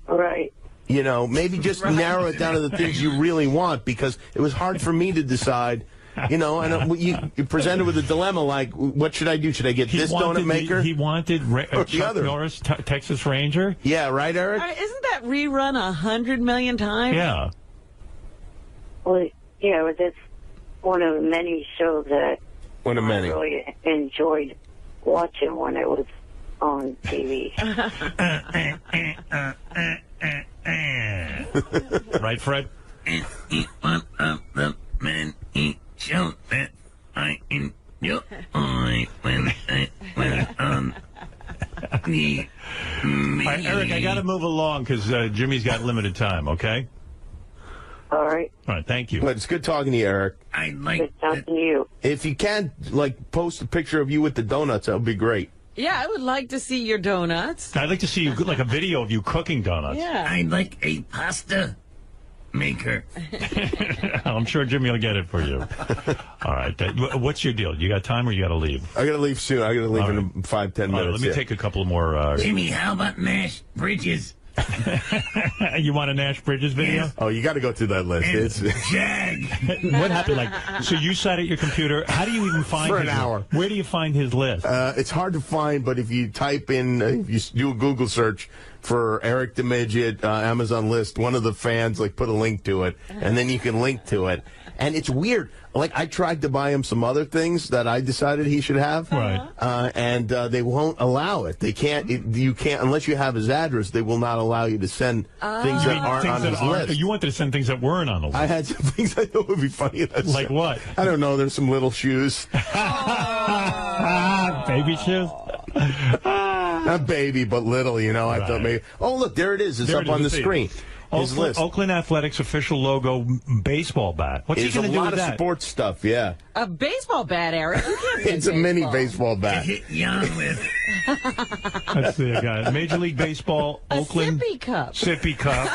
Right. You know, maybe just narrow it down to the things you really want because it was hard for me to decide. You know, and you presented with a dilemma like, what should I do? Should I get this donut maker? He wanted Chuck Norris Texas Ranger. Yeah, right, Eric? Isn't that rerun 100 million times? Yeah. Well, yeah, but that's one of many shows that I really enjoyed watching when it was on TV. Right, Fred? One of the many shows that I enjoy when I went on the All right, Eric, I got to move along because Jimmy's got limited time, okay? All right. All right, thank you. But it's good talking to you, Eric. I like good talking to you. If you can, like, post a picture of you with the donuts, that would be great. Yeah, I would like to see your donuts. I'd like to see you, like a video of you cooking donuts. Yeah. I like a pasta maker. I'm sure Jimmy will get it for you. All right. What's your deal? You got time or you got to leave? I got to leave soon. I got to leave in 5-10 minutes. Right, let me take a couple more. Jimmy, how about Nash Bridges? You want a Nash Bridges video? Oh, you got to go through that list. It's Jag. What happened? Like, so you sat at your computer. How do you even find for his an hour? Where do you find his list? It's hard to find, but if you type in, if you do a Google search for Eric the Midget Amazon list, one of the fans like put a link to it, and then you can link to it. And it's weird. Like, I tried to buy him some other things that I decided he should have. Right. And they won't allow it. They can't, you can't, unless you have his address, they will not allow you to send things that aren't on his list. You wanted to send things that weren't on the list. I had some things I thought would be funny. Like what? I don't know. There's some little shoes. Baby shoes? Not baby, but little, you know. I thought maybe. Oh, look, there it is. It's up on the screen. His list. Oakland Athletics official logo baseball bat. What's he going to do with that? It's a lot of sports stuff, yeah. A baseball bat, Eric. You can't It's a mini baseball bat. Hit young with. Let's see, guys. Major League Baseball, Oakland. Sippy cup. Sippy cup.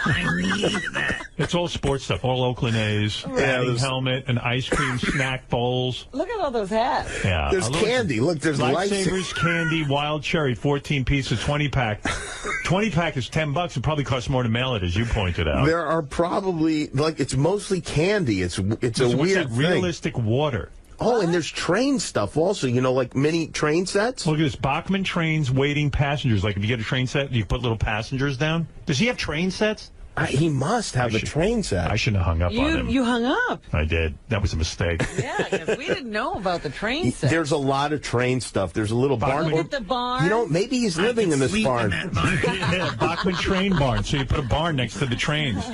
I need that. It's all sports stuff. All Oakland A's. Batting helmet and ice cream snack bowls. Look at all those hats. Yeah. There's candy. Look, there's Lifesavers candy, wild cherry, 14 pieces, 20 pack. 20 pack is $10. It probably costs more to mail it, as you pointed out. There are probably, like, it's mostly candy. It's a weird thing. Realistic water. Oh, and there's train stuff also, you know, like mini train sets. Look at this. Bachman trains waiting passengers. Like, if you get a train set, you put little passengers down. Does he have train sets? He must have a train set. I shouldn't have hung up on him. You hung up. I did. That was a mistake. Yeah, because we didn't know about the train set. There's a lot of train stuff. There's a little barn. Look at the barn. You know, maybe he's living in this barn. Yeah, Bachman train barn. So you put a barn next to the trains.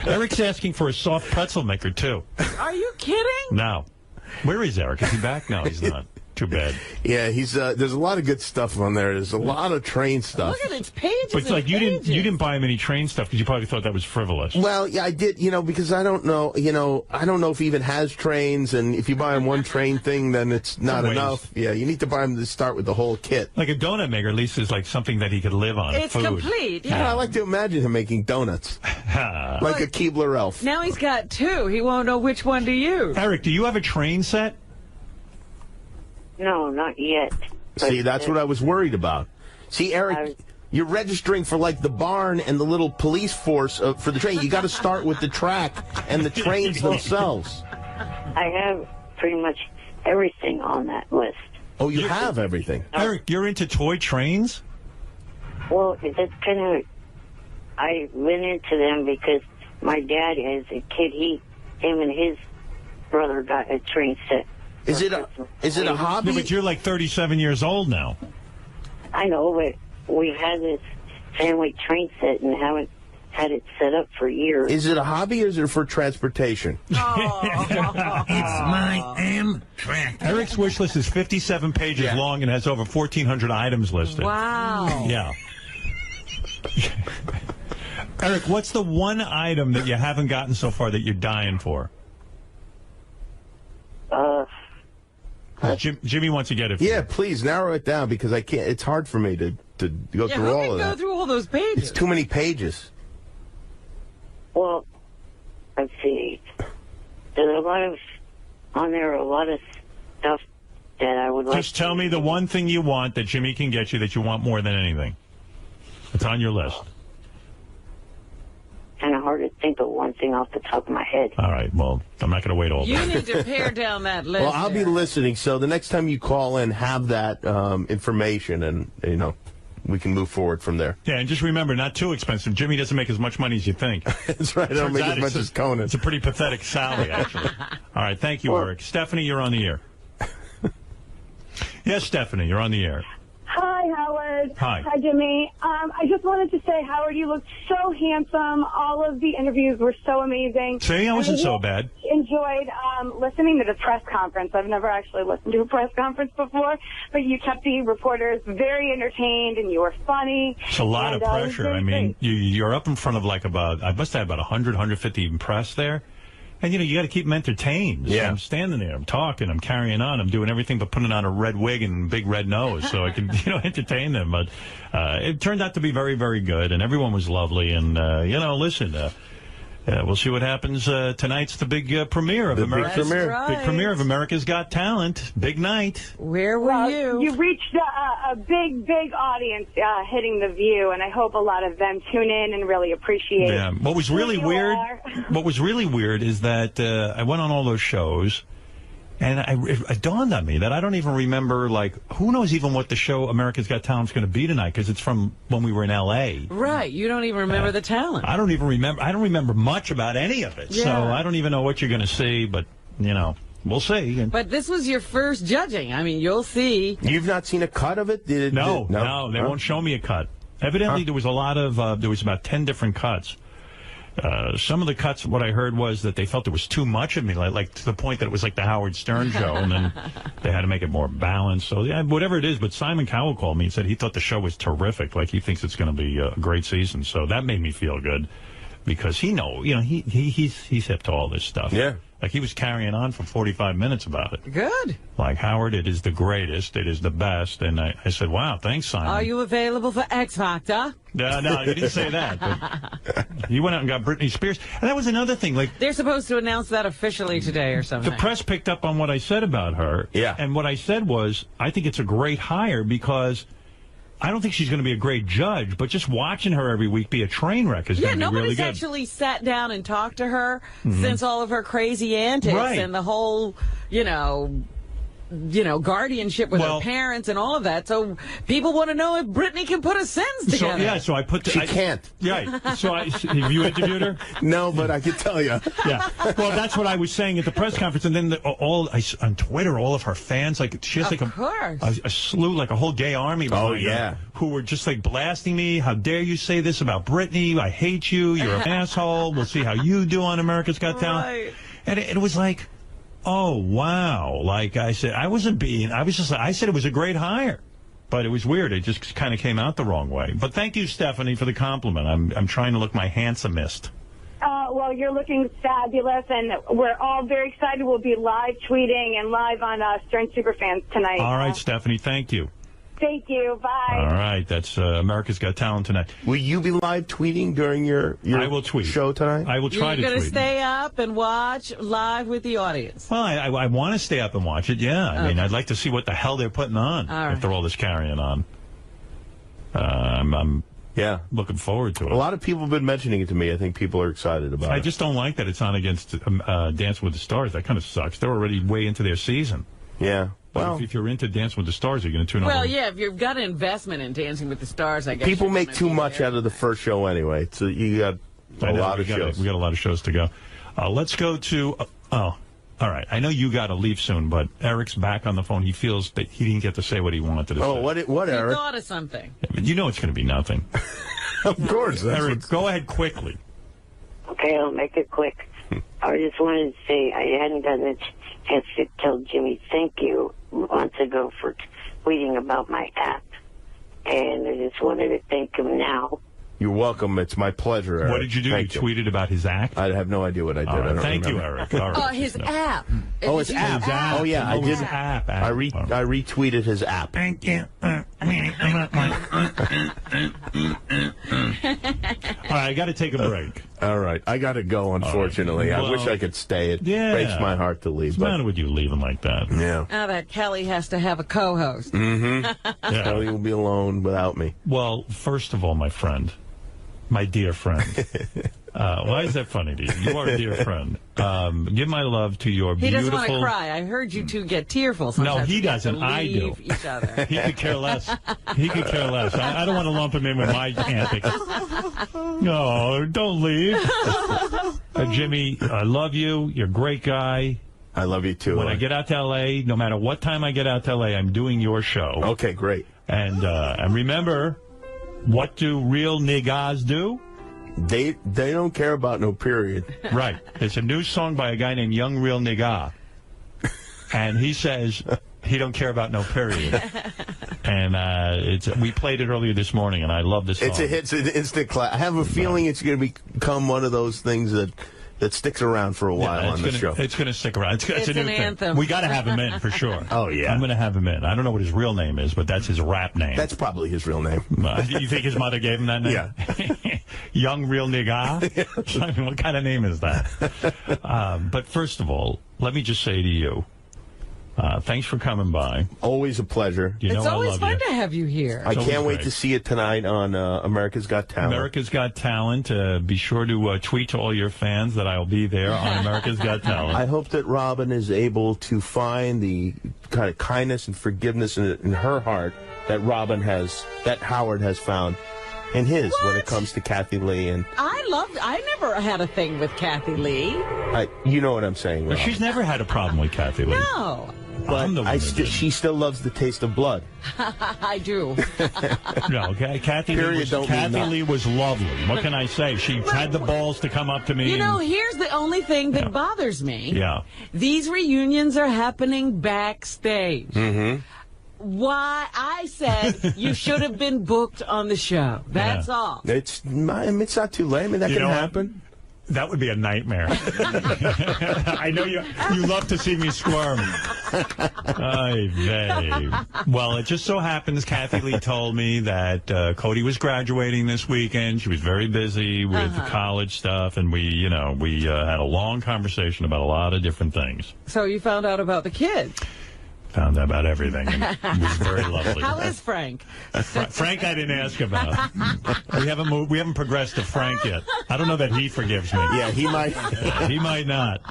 Eric's asking for a soft pretzel maker, too. Are you kidding? No. Where is Eric? Is he back? No, he's not. Too bad. Yeah, he's. There's a lot of good stuff on there. There's a lot of train stuff. Look at its pages. But it's like you didn't buy him any train stuff because you probably thought that was frivolous. Well, yeah, I did. You know, because I don't know. You know, I don't know if he even has trains, and if you buy him one train thing, then it's not enough. Yeah, you need to buy him to start with the whole kit. Like a donut maker, at least is like something that he could live on. It's food. complete. Yeah, I like to imagine him making donuts, like a Keebler elf. Now he's got two. He won't know which one to use. Eric, do you have a train set? No, not yet. See, that's what I was worried about. See, Eric, you're registering for, like, the barn and the little police force for the train. You got to start with the track and the trains themselves. I have pretty much everything on that list. Oh, you have everything. Eric, you're into toy trains? Well, that's kind of... I went into them because my dad, as a kid, him and his brother got a train set. Is it a hobby? No, but you're like 37 years old now. I know, but we've had this family train set and haven't had it set up for years. Is it a hobby or is it for transportation? It's my Amtrak. Eric's wish list is 57 pages long and has over 1,400 items listed. Wow. Yeah. Eric, what's the one item that you haven't gotten so far that you're dying for? Jimmy wants to get it. Yeah, please narrow it down because I can't. It's hard for me to go through all of that. Go through all those pages. It's too many pages. Well, let's see. There's a lot of stuff that I would like. Just tell me the one thing you want that Jimmy can get you that you want more than anything. It's on your list. Kind of hard to think of one thing off the top of my head. All right, well, I'm not going to wait all day. You need to pare down that list. Well, I'll be listening, so the next time you call in, have that information, and, you know, we can move forward from there. Yeah, and just remember, not too expensive. Jimmy doesn't make as much money as you think. That's right. I don't make as much as Conan. It's a pretty pathetic salary, actually. All right, thank you, Eric. Stephanie, you're on the air. Yes, Stephanie, you're on the air. Hi, Howard. Hi. Hi, Jimmy. I just wanted to say, Howard, you looked so handsome. All of the interviews were so amazing. See, I wasn't so bad. Enjoyed listening to the press conference. I've never actually listened to a press conference before, but you kept the reporters very entertained, and you were funny. It's a lot of pressure. I mean, you're up in front of like I must have about 100, 150 press there. And, you know, you got to keep them entertained. Yeah. So I'm standing there, I'm talking, I'm carrying on, I'm doing everything but putting on a red wig and big red nose so I can, you know, entertain them. But it turned out to be very, very good, and everyone was lovely. And, you know, listen, we'll see what happens. Tonight's the big premiere of America's big premiere of America's Got Talent. Big night. Where were you? You reached a big, big audience hitting The View, and I hope a lot of them tune in and really appreciate Yeah. What was really weird? What was really weird is that I went on all those shows, and it dawned on me that I don't even remember, like, who knows even what the show America's Got Talent is going to be tonight, because it's from when we were in L.A. Right. You don't even remember the talent. I don't even remember. I don't remember much about any of it. Yeah. So I don't even know what you're going to see, but, you know, we'll see. But this was your first judging. I mean, you'll see. You've not seen a cut of it? No, they won't show me a cut. Evidently, there was a lot of, there was about 10 different cuts. Some of the cuts, what I heard was that they felt there was too much of me, like to the point that it was like the Howard Stern show, and then they had to make it more balanced. So yeah, whatever it is, but Simon Cowell called me and said he thought the show was terrific. Like he thinks it's going to be a great season. So that made me feel good because he's hip to all this stuff. Yeah. Like he was carrying on for 45 minutes about it. Good. Like, Howard, it is the greatest. It is the best. And I said, wow, thanks, Simon. Are you available for X Factor? No, you didn't say that. But you went out and got Britney Spears. And that was another thing. Like, they're supposed to announce that officially today or something. The press picked up on what I said about her. Yeah. And what I said was, I think it's a great hire because I don't think she's going to be a great judge, but just watching her every week be a train wreck is going to be really nobody's good. actually sat down and talked to her since all of her crazy antics and the whole, guardianship with her parents and all of that. So people want to know if Britney can put a sentence together. So I put... She can't. Right. So have you interviewed her? No, but I can tell you. Yeah. Well, that's what I was saying at the press conference. And then on Twitter, all of her fans, like she has a slew, like a whole gay army behind her, who were just like blasting me. How dare you say this about Britney? I hate you. You're an asshole. We'll see how you do on America's Got Talent. Right. And it was like... Oh, wow. Like I said, I said it was a great hire. But it was weird. It just kind of came out the wrong way. But thank you, Stephanie, for the compliment. I'm trying to look my handsomest. Well, you're looking fabulous, and we're all very excited. We'll be live tweeting and live on Stern Superfans tonight. All right, Stephanie, thank you. Thank you. Bye. All right, that's America's Got Talent tonight. Will you be live tweeting during your I will tweet. show tonight? I will try to tweet. You're going to stay up and watch live with the audience? Well, I want to stay up and watch it, yeah. I mean, I'd like to see what the hell they're putting on after all this carrying on. I'm looking forward to it. A lot of people have been mentioning it to me. I think people are excited about it. I just don't like that it's on against Dancing with the Stars. That kind of sucks. They're already way into their season. Yeah. Well, if you're into Dancing with the Stars, you're going to tune on. Well, yeah, if you've got an investment in Dancing with the Stars, I guess. People make too much out of the first show anyway, so you got a lot of shows. We got a lot of shows to go. Let's go to... all right. I know you got to leave soon, but Eric's back on the phone. He feels that he didn't get to say what he wanted to say. Oh, what, Eric? He thought of something. You know it's going to be nothing. Of course. Eric, go ahead quickly. Okay, I'll make it quick. I just wanted to say I hadn't gotten a chance to tell Jimmy thank you months ago for tweeting about my app, and I just wanted to thank him now. You're welcome. It's my pleasure, Eric. What did you do? Thank you tweeted about his act? I have no idea what I did. Right, I don't thank remember. you, Eric. All right. His app. Oh, his app. Oh, yeah, I did. His app. I retweeted his app. Thank you. All right, I got to take a break. All right, I got to go, unfortunately. Right. I wish I could stay. It breaks my heart to leave. What's the matter with you leaving like that? Yeah. Now that Kelly has to have a co-host. Mm-hmm. Kelly will be alone without me. Well, first of all, my friend, my dear friend. Why is that funny to you? You are a dear friend. Give my love to your He beautiful... doesn't want to cry. I heard you two get tearful sometimes. No, he doesn't. I do. Each other. He could care less. He could care less. I don't want to lump him in with my antics. No, don't leave. Jimmy, I love you. You're a great guy. I love you, too. When I get out to L.A., no matter what time I get out to L.A., I'm doing your show. Okay, great. And remember, what do real niggas do? They don't care about no period. Right. It's a new song by a guy named Young Real Nigga. And he says he don't care about no period. And we played it earlier this morning, and I love this song. It's an instant class. I have a feeling it's going to become one of those things that sticks around for a while on the show. It's going to stick around. It's a new anthem. thing. We got to have him in for sure. Oh, yeah. I'm going to have him in. I don't know what his real name is, but that's his rap name. That's probably his real name. You think his mother gave him that name? Yeah. Young Real Nigga? I mean, what kind of name is that? But first of all, let me just say to you, thanks for coming by. Always a pleasure. You know it's always I love fun you. to have you here. I can't wait to see it tonight on America's Got Talent. America's Got Talent. Be sure to tweet to all your fans that I'll be there on America's Got Talent. I hope that Robin is able to find the kind of kindness and forgiveness in her heart that Howard has found in his when it comes to Kathy Lee. And I never had a thing with Kathy Lee. you know what I'm saying, Robin. She's never had a problem with Kathy Lee. No. but she still loves the taste of blood. I do. No, okay. Kathy Lee was lovely. What can I say? She had the balls to come up to me. You know, here's the only thing that bothers me. Yeah. These reunions are happening backstage. Mm-hmm. Why? I said you should have been booked on the show. That's all. It's not too late. I mean, that can happen. That would be a nightmare. I know you love to see me squirm. Ay, vey. Well, it just so happens Kathy Lee told me that Cody was graduating this weekend. She was very busy with college stuff, and we had a long conversation about a lot of different things. So you found out about the kids? Found out about everything. And it was very lovely. How is Frank? Frank, I didn't ask about. We haven't progressed to Frank yet. I don't know that he forgives me. Yeah, he might. He might not.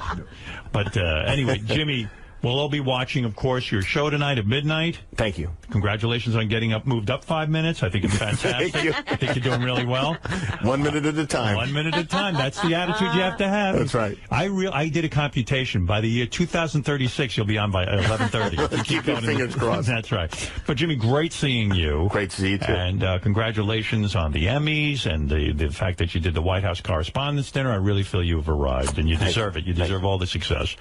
But anyway, Jimmy, we'll all be watching, of course, your show tonight at midnight. Thank you. Congratulations on moved up 5 minutes. I think it's fantastic. Thank you. I think you're doing really well. 1 minute at a time. 1 minute at a time. That's the attitude you have to have. That's right. I did a computation. By the year 2036, you'll be on by 11:30. Keep your fingers crossed. That's right. But Jimmy, great seeing you. Great to see you too. And congratulations on the Emmys and the fact that you did the White House Correspondents' Dinner. I really feel you have arrived, and you deserve it. You deserve all the success.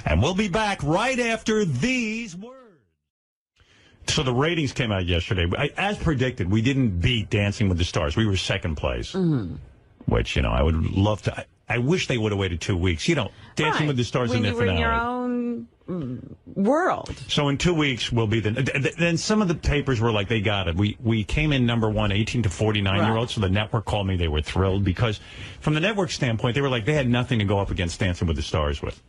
And we'll be back right after these words. So the ratings came out yesterday. As predicted, we didn't beat Dancing with the Stars. We were second place, which, I would love to. I wish they would have waited 2 weeks. Dancing with the Stars in their finale. When you were in your own world. So in 2 weeks, we'll be then some of the papers were like, they got it. We came in number one, 18 to 49-year-olds, so the network called me. They were thrilled because from the network standpoint, they were like, they had nothing to go up against Dancing with the Stars with.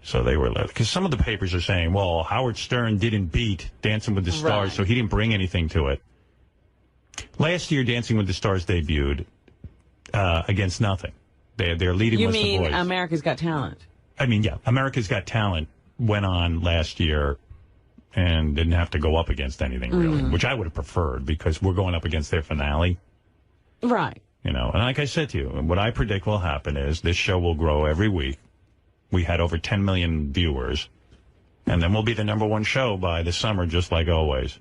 So they were like, because some of the papers are saying, well, Howard Stern didn't beat Dancing with the Stars, so he didn't bring anything to it. Last year, Dancing with the Stars debuted against nothing. Their leading was The Voice. You mean America's Got Talent? I mean, yeah, America's Got Talent went on last year and didn't have to go up against anything, really, which I would have preferred because we're going up against their finale. Right. And like I said to you, what I predict will happen is this show will grow every week. We had over 10 million viewers, and then we'll be the number one show by the summer, just like always.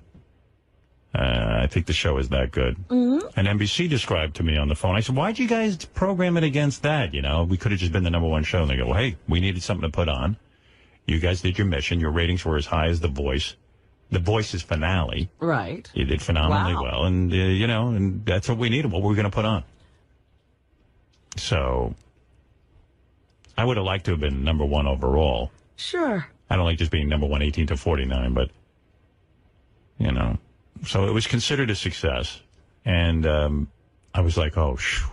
I think the show is that good. And NBC described to me on the phone. I said, why'd you guys program it against that? We could have just been the number one show. And they go, well, hey, we needed something to put on. You guys did your mission. Your ratings were as high as The Voice. The Voice's finale. Right. You did phenomenally well. And, and that's what we needed, what we were going to put on. So I would have liked to have been number one overall. Sure. I don't like just being number one, 18 to 49, but, So it was considered a success. And I was like, oh, shoo.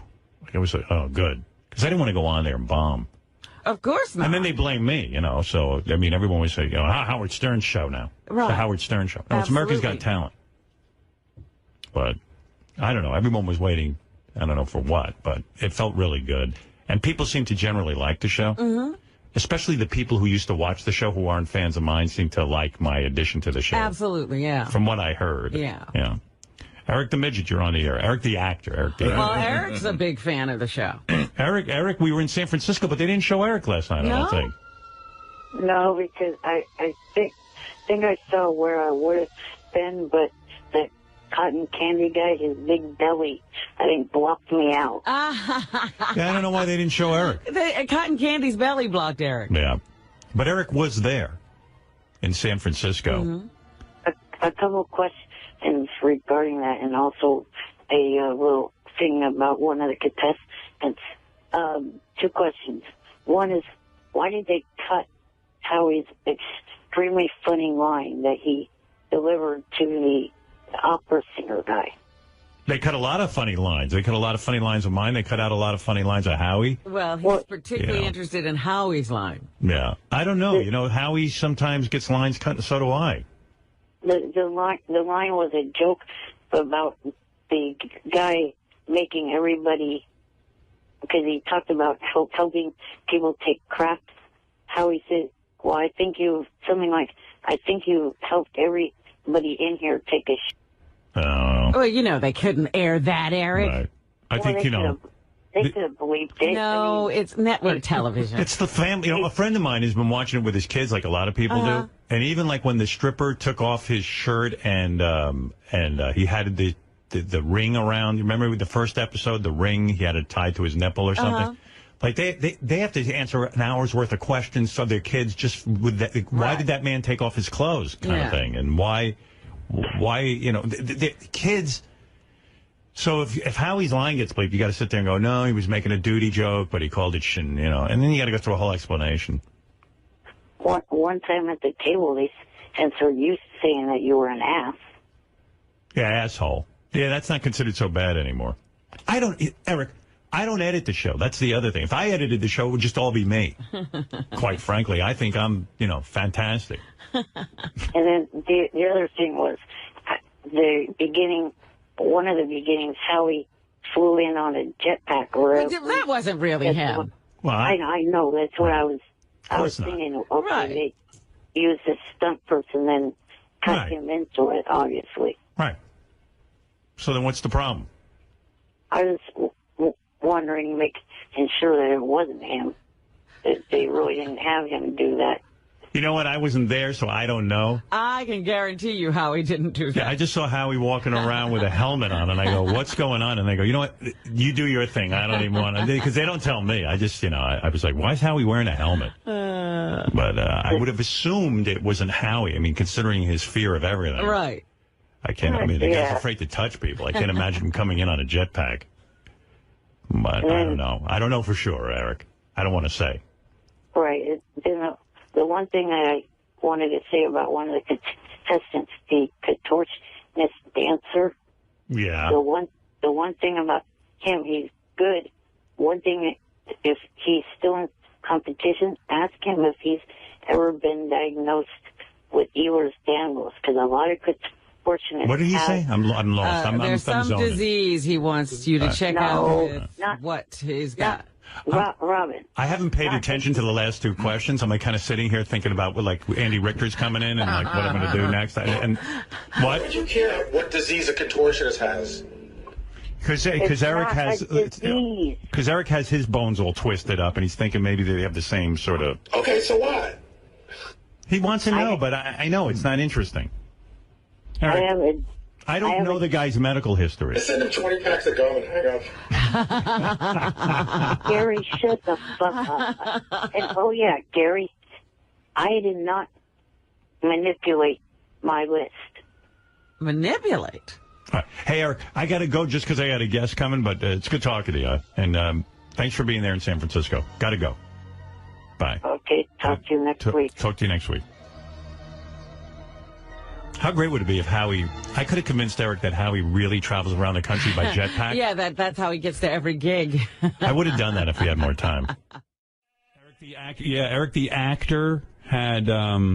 It was like, oh, good. Because I didn't want to go on there and bomb. Of course not. And then they blame me, So, I mean, everyone would say, Howard Stern's show now. Right. The Howard Stern show. No, it's America's Got Talent. But I don't know. Everyone was waiting, I don't know for what, but it felt really good. And people seem to generally like the show. Especially the people who used to watch the show who aren't fans of mine seem to like my addition to the show. Absolutely, yeah. From what I heard. Yeah. Eric the Midget, you're on the air. Eric the actor. Well, Eric's a big fan of the show. Eric, we were in San Francisco, but they didn't show Eric last night, I don't think. No, because I think I saw where I would have been, but the cotton candy guy, his big belly, I think blocked me out. I don't know why they didn't show Eric. Cotton Candy's belly blocked Eric. Yeah. But Eric was there in San Francisco. A couple questions regarding that, and also a little thing about one of the contestants. 2 questions. One is, why did they cut Howie's extremely funny line that he delivered to the opera singer guy? They cut a lot of funny lines. They cut a lot of funny lines of mine. They cut out a lot of funny lines of Howie. Well, he's particularly interested in Howie's line. Yeah. I don't know. Howie sometimes gets lines cut, and so do I. The line was a joke about the guy making everybody, because he talked about helping people take craps. Howie said, well, I think you helped everybody in here take a Oh. Well, they couldn't air that, Eric. Right. I think, They could have believed it. No, it's network television. It's the family. You know, a friend of mine has been watching it with his kids, like a lot of people do. And even like when the stripper took off his shirt and he had the ring around. You remember the first episode, the ring he had it tied to his nipple or something. Like they have to answer an hour's worth of questions to their kids just with that. Why did that man take off his clothes, kind of thing, and why you know the kids. So if Howie's line gets believed, you got to sit there and go, no, he was making a duty joke, but he called it shin, you know, and then you got to go through a whole explanation. One time at the table, they censored you saying that you were an ass. Yeah, asshole. Yeah, that's not considered so bad anymore. Eric, I don't edit the show. That's the other thing. If I edited the show, it would just all be me. Quite frankly, I think I'm, you know, fantastic. And then the other thing was the beginning. One of the beginnings, Howie flew in on a jetpack. That wasn't really him. Well, I know. That's what I was thinking. Okay, they used a stunt person, then cut him into it, obviously. Right. So then what's the problem? I was wondering, making sure that it wasn't him. That they really didn't have him do that. You know what? I wasn't there, so I don't know. I can guarantee you Howie didn't do that. Yeah, I just saw Howie walking around with a helmet on, and I go, what's going on? And they go, you know what? You do your thing. I don't even want to, because they don't tell me. I just, you know, I was like, why is Howie wearing a helmet? But I would have assumed it wasn't Howie. I mean, considering his fear of everything. Right. I mean, the guy's afraid to touch people. I can't imagine him coming in on a jetpack. But I don't know. I don't know for sure, Eric. I don't want to say. Right. The one thing that I wanted to say about one of the contestants, the contortionist dancer. Yeah. The one thing about him, he's good. One thing, if he's still in competition, ask him if he's ever been diagnosed with Ehlers-Danlos, because a lot of contortionists. What did he say? I'm lost. There's some disease he wants you to check out what he's got. Robin. I haven't paid attention to the last two questions. I'm like kind of sitting here thinking about like Andy Richter's coming in and like what I'm going to do next. And what? Why would you care what disease a contortionist has? Because Eric has his bones all twisted up, and he's thinking maybe they have the same sort of. Okay, so what? He wants to know, but I know it's not interesting. Eric, I don't know the guy's medical history. Send him 20 packs of gum and hang up. Gary, shut the fuck up. And, Gary, I did not manipulate my list. Manipulate? Right. Hey, Eric, I got to go just because I got a guest coming, but it's good talking to you. And thanks for being there in San Francisco. Got to go. Bye. Okay, talk to you next week. Talk to you next week. How great would it be if Howie... I could have convinced Eric that Howie really travels around the country by jetpack. Yeah, that's how he gets to every gig. I would have done that if he had more time. Eric the actor had another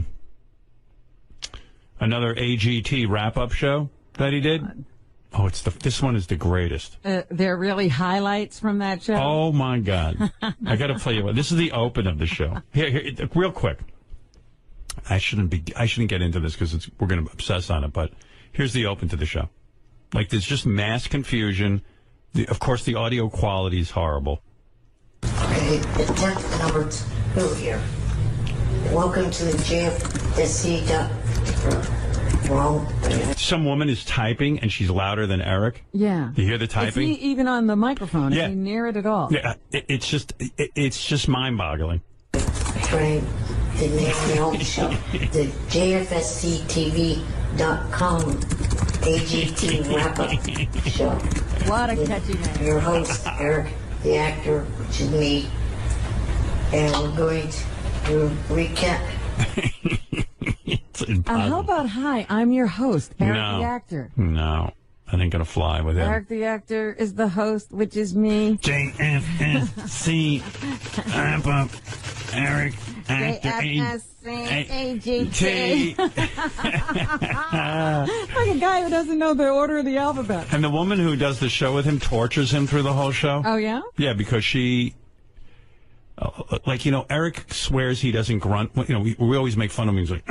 AGT wrap-up show that he did. Oh, this one is the greatest. There are really highlights from that show? Oh, my God. I got to play you one. This is the open of the show. Here, real quick. I shouldn't get into this because we're going to obsess on it, but here's the open to the show. Like, there's just mass confusion. Of course, the audio quality is horrible. Okay, attempt number 2 here. Welcome to the JFSC. Some woman is typing, and she's louder than Eric. Yeah. You hear the typing? Is he even on the microphone? Yeah. Is he near it at all? Yeah, it's just mind-boggling. Right. The Naomi Holmes Show. The JFSCTV.com AGT wrap-up show. What a catchy name. Your host, Eric, the actor, which is me. And we're going to recap. How about hi, I'm your host, Eric the actor. No, that ain't going to fly with him. Eric the actor is the host, which is me. JFSC wrap-up. Eric actor AGT. Like a guy who doesn't know the order of the alphabet. And the woman who does the show with him tortures him through the whole show. Oh, yeah? Yeah, because she... Eric swears he doesn't grunt. We always make fun of him. He's like...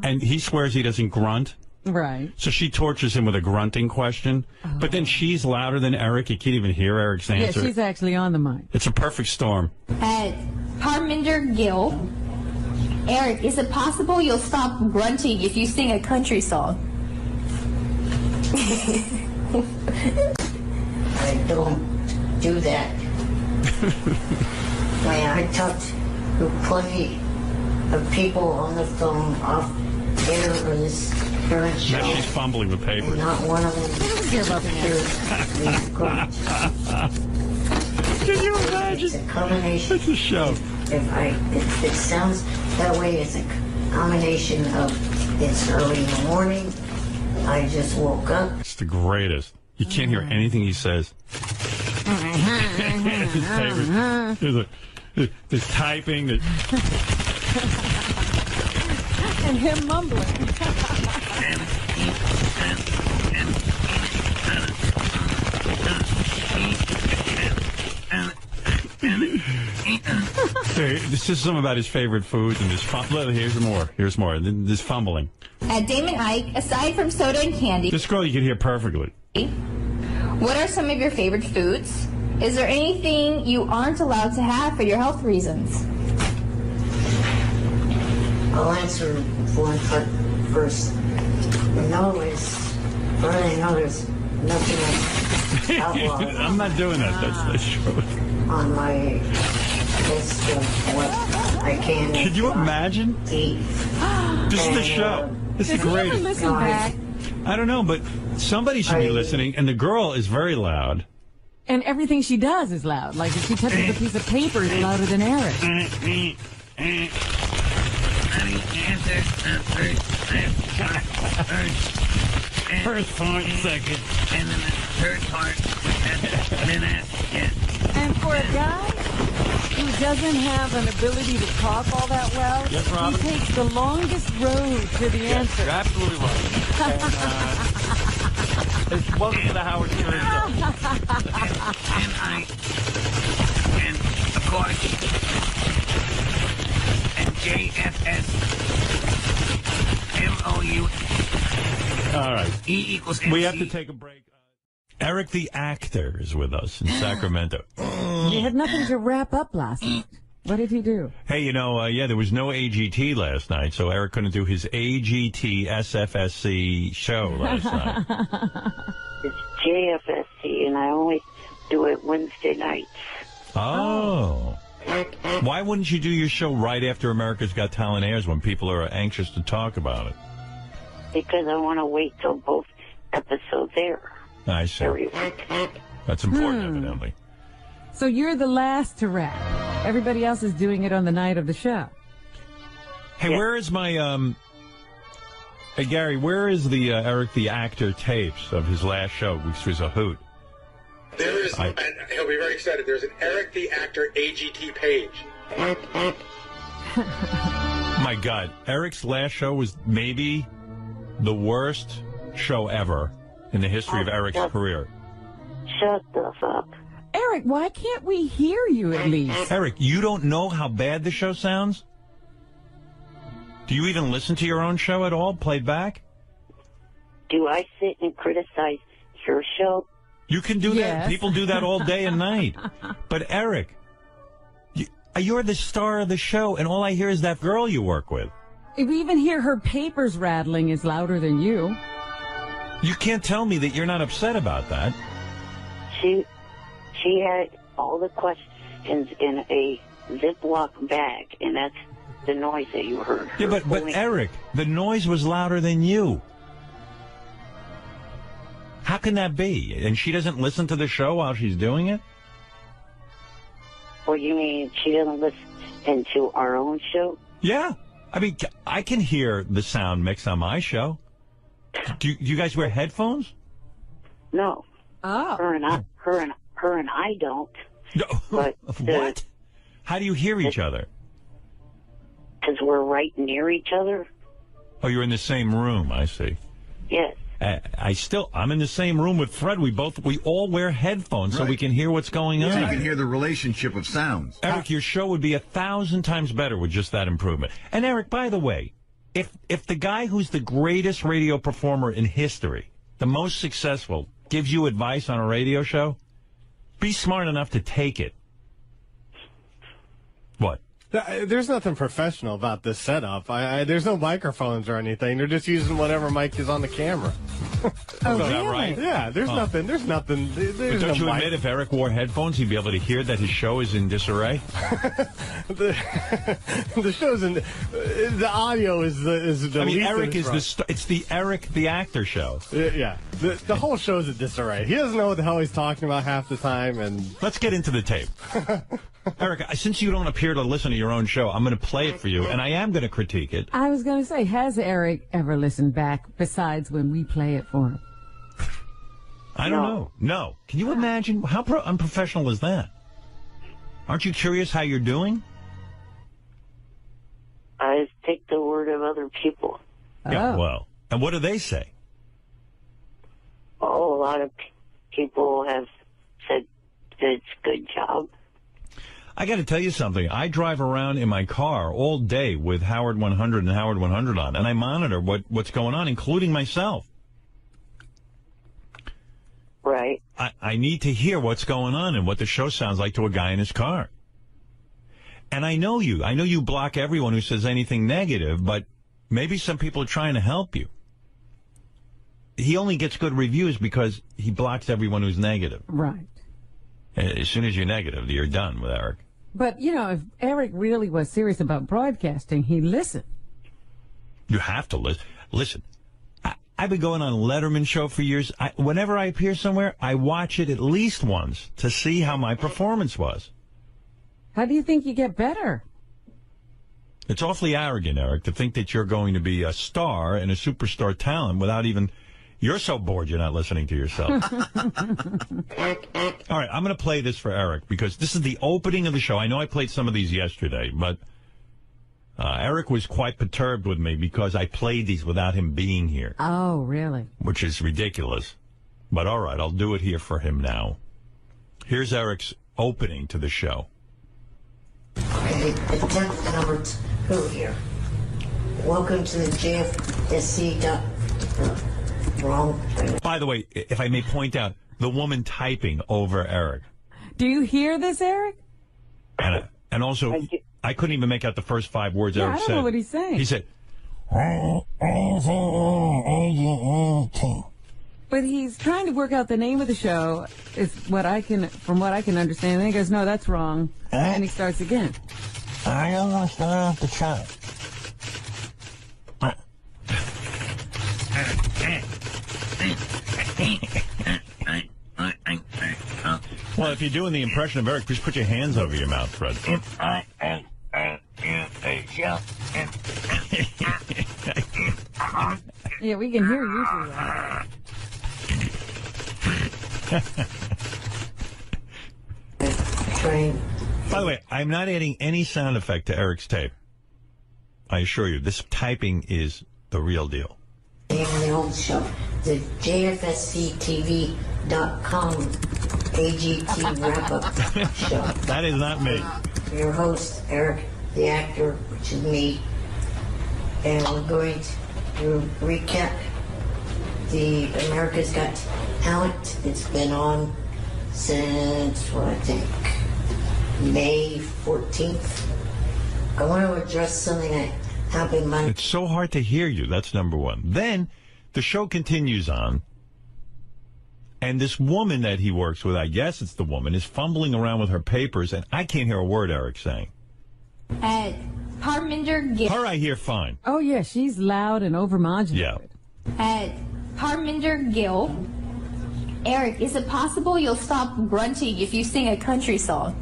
and he swears he doesn't grunt. Right. So she tortures him with a grunting question, but then she's louder than Eric. You can't even hear Eric's answer. Yeah, she's actually on the mic. It's a perfect storm. Parminder Gill. Eric, is it possible you'll stop grunting if you sing a country song? I don't do that. I talked to plenty of people on the phone off air for this current show. Now she's fumbling with papers. Not one of them. Can you imagine? It's a combination. It's a show. If it sounds that way, it's a combination of it's early in the morning. I just woke up. It's the greatest. You can't hear anything he says. His papers. There's typing. And him mumbling. This is something about his favorite foods and this. Here's more. Here's more. This fumbling. Damon Ike, aside from soda and candy, This girl you can hear perfectly. what are some of your favorite foods? Is there anything you aren't allowed to have for your health reasons? I'll answer one part first. No, as far as I know, there's nothing outlawed I'm not doing that. That's true. on my list of what I can. Can you imagine? Eat. This is the show. This is great. Listen back. I don't know, but somebody should be listening, and the girl is very loud. And everything she does is loud. Like if she touches a piece of paper, it's louder than Eric. First part, second, and then the third part, then that, yeah. And for a guy who doesn't have an ability to talk all that well, Yes, Robin? he takes the longest road to the answer. You're absolutely right. And, welcome to the Howard Stern Show. And of course, and JFS MOU. All right. E equals We have to take a break. Eric the actor is with us in Sacramento. He had nothing to wrap up last night. What did he do? Hey, there was no AGT last night, so Eric couldn't do his AGT SFSC show last night. It's JFSC, and I only do it Wednesday nights. Oh. Why wouldn't you do your show right after America's Got Talent airs when people are anxious to talk about it? Because I want to wait till both episodes air. I see. That's important, evidently. So you're the last to rap. Everybody else is doing it on the night of the show. Hey, where is my, hey, Gary, where is the Eric the actor tapes of his last show, which was a hoot? There is, and he'll be very excited, there's an Eric the Actor AGT page. My God, Eric's last show was maybe the worst show ever in the history of Eric's career. Shut the fuck. Eric, why can't we hear you at least? Eric, you don't know how bad the show sounds? Do you even listen to your own show at all, played back? Do I sit and criticize your show? You can do Yes. that. People do that all day and night. But Eric, you're the star of the show, and all I hear is that girl you work with. If we even hear her papers rattling is louder than you. You can't tell me that you're not upset about that. She had all the questions in a Ziploc bag, and that's the noise that you heard. Yeah, but Eric, the noise was louder than you. How can that be? And she doesn't listen to the show while she's doing it? What do you mean she doesn't listen to our own show? Yeah. I mean, I can hear the sound mix on my show. Do you guys wear headphones? No. Oh. Her and I don't. No. But what? How do you hear each other? Because we're right near each other. Oh, you're in the same room. I see. Yes. I'm in the same room with Fred. We all wear headphones so we can hear what's going on. So you can hear the relationship of sounds. Eric, your show would be 1,000 times better with just that improvement. And Eric, by the way, If the guy who's the greatest radio performer in history, the most successful, gives you advice on a radio show, be smart enough to take it. What? There's nothing professional about this setup. There's no microphones or anything. They're just using whatever mic is on the camera. Oh, is that right? Yeah, there's nothing. There's nothing. But There's don't you no admit if Eric wore headphones, he'd be able to hear that his show is in disarray? The show's in. The audio is the. I mean, least Eric of is its it's the Eric the actor show. Yeah, the whole show's in disarray. He doesn't know what the hell he's talking about half the time. And let's get into the tape. Eric, since you don't appear to listen to your own show, I'm going to play it for you, and I am going to critique it. I was going to say, has Eric ever listened back besides when we play it for him? I don't know. No. Can you imagine? How unprofessional is that? Aren't you curious how you're doing? I take the word of other people. Yeah, well. And what do they say? Oh, a lot of people have said that it's a good job. I got to tell you something. I drive around in my car all day with Howard 100 and Howard 100 on, and I monitor what's going on, including myself. Right. I need to hear what's going on and what the show sounds like to a guy in his car. And I know you. I know you block everyone who says anything negative, but maybe some people are trying to help you. He only gets good reviews because he blocks everyone who's negative. Right. As soon as you're negative, you're done with Eric. But, you know, if Eric really was serious about broadcasting, he'd listen. You have to listen. Listen, I've been going on a Letterman show for years. Whenever I appear somewhere, I watch it at least once to see how my performance was. How do you think you get better? It's awfully arrogant, Eric, to think that you're going to be a star and a superstar talent without even... You're so bored you're not listening to yourself. All right, I'm going to play this for Eric because this is the opening of the show. I know I played some of these yesterday, but Eric was quite perturbed with me because I played these without him being here. Oh, really? Which is ridiculous. But all right, I'll do it here for him now. Here's Eric's opening to the show. Okay, attempt number 2 here. Welcome to the JFSC. Wrong. By the way, if I may point out, the woman typing over Eric. Do you hear this, Eric? And also, I couldn't even make out the first 5 words Eric said. I don't know what he's saying. He said... But he's trying to work out the name of the show, is what I can, from what I can understand. And then he goes, no, that's wrong. And he starts again. I don't want to start off the show. Well, if you're doing the impression of Eric, just put your hands over your mouth, Fred. Yeah, we can hear you do that. By the way, I'm not adding any sound effect to Eric's tape. I assure you, this typing is the real deal. The old show, the JFSCTV.com AGT wrap-up show. That is not me. Your host, Eric, the actor, which is me, and we're going to recap the America's Got Talent. It's been on since, what I think, May 14th. I want to address something that happened Monday. It's so hard to hear you. That's number one. Then the show continues on, and this woman that he works with, I guess it's the woman, is fumbling around with her papers, and I can't hear a word Eric's saying. Parminder Gill. Her I hear fine. Oh, yeah, she's loud and overmodulated. Yeah. Parminder Gill. Eric, is it possible you'll stop grunting if you sing a country song?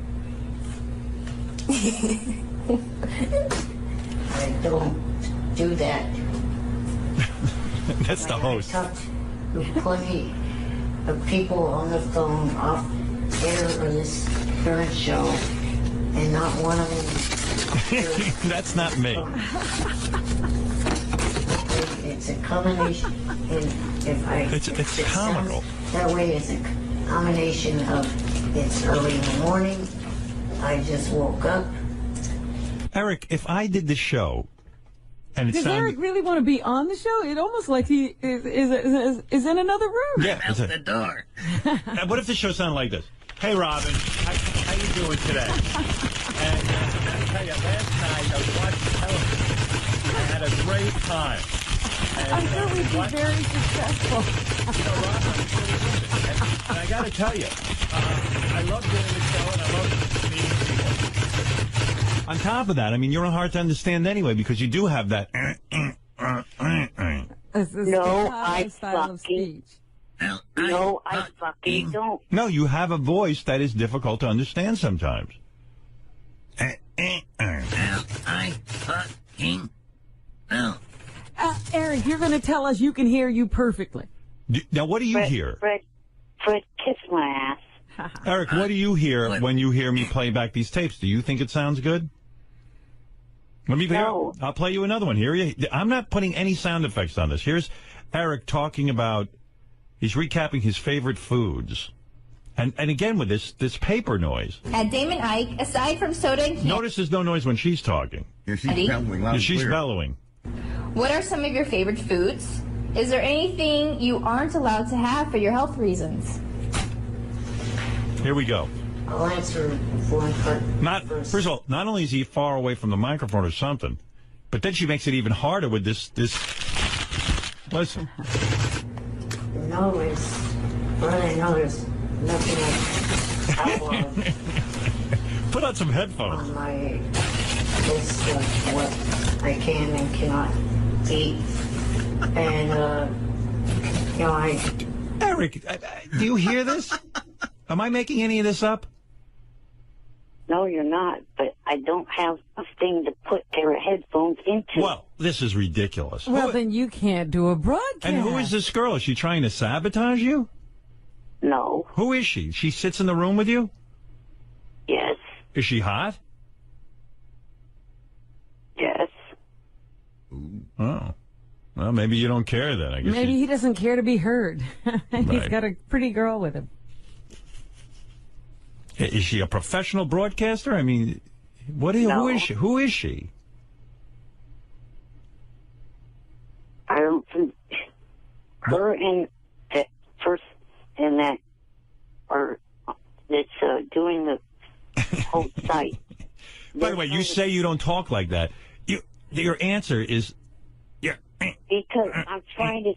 I don't do that. That's the host. I talked to plenty of people on the phone off air on this current show, and not one of them. That's not me. It's a combination. It's comical. That way, it's a combination of it's early in the morning. I just woke up. Eric, if I did the show And it Does Eric really want to be on the show? It almost like he is in another room. Yeah, out the door. What if the show sounded like this? Hey, Robin, how you doing today? And I gotta tell you, last night I was watching television. I had a great time. And, I'm sure we'd be very successful. You know, Robin, I'm sure we would be. And I got to tell you, I love doing the show and I love meeting people. On top of that, I mean, you're hard to understand anyway because you do have that. No, I fucking. No, I fucking don't. No, you have a voice that is difficult to understand sometimes. I fucking no. Eric, you're going to tell us you can hear you perfectly. Now, what do you hear? Fred, kiss my ass. Eric, what do you hear when you hear me play back these tapes? Do you think it sounds good? Let me No. I'll play you another one. I'm not putting any sound effects on this. Here's Eric talking about, he's recapping his favorite foods. And again with this paper noise. At Damon Ike, aside from soda and candy, Notice there's no noise when she's talking. Yeah, she's bellowing loud and She's clear. bellowing. what are some of your favorite foods? Is there anything you aren't allowed to have for your health reasons? Here we go. I'll answer one part. First of all, not only is he far away from the microphone or something, but then she makes it even harder with this. Listen. No, it's really no, there's nothing Put on some headphones. on my list of what I can and cannot eat. And, you know, Eric, do you hear this? Am I making any of this up? No, you're not, but I don't have a thing to put their headphones into. Well, this is ridiculous. Well, then you can't do a broadcast. And who is this girl? Is she trying to sabotage you? No. Who is she? She sits in the room with you? Yes. Is she hot? Yes. Oh. Well, maybe you don't care then. I guess. Maybe he doesn't care to be heard. He's Right. got a pretty girl with him. Is she a professional broadcaster? I mean, who is she? Who is she? I don't think her and that first and that are that's doing the whole site. By the way, you say you don't talk like that. Your answer is, Because I'm trying to,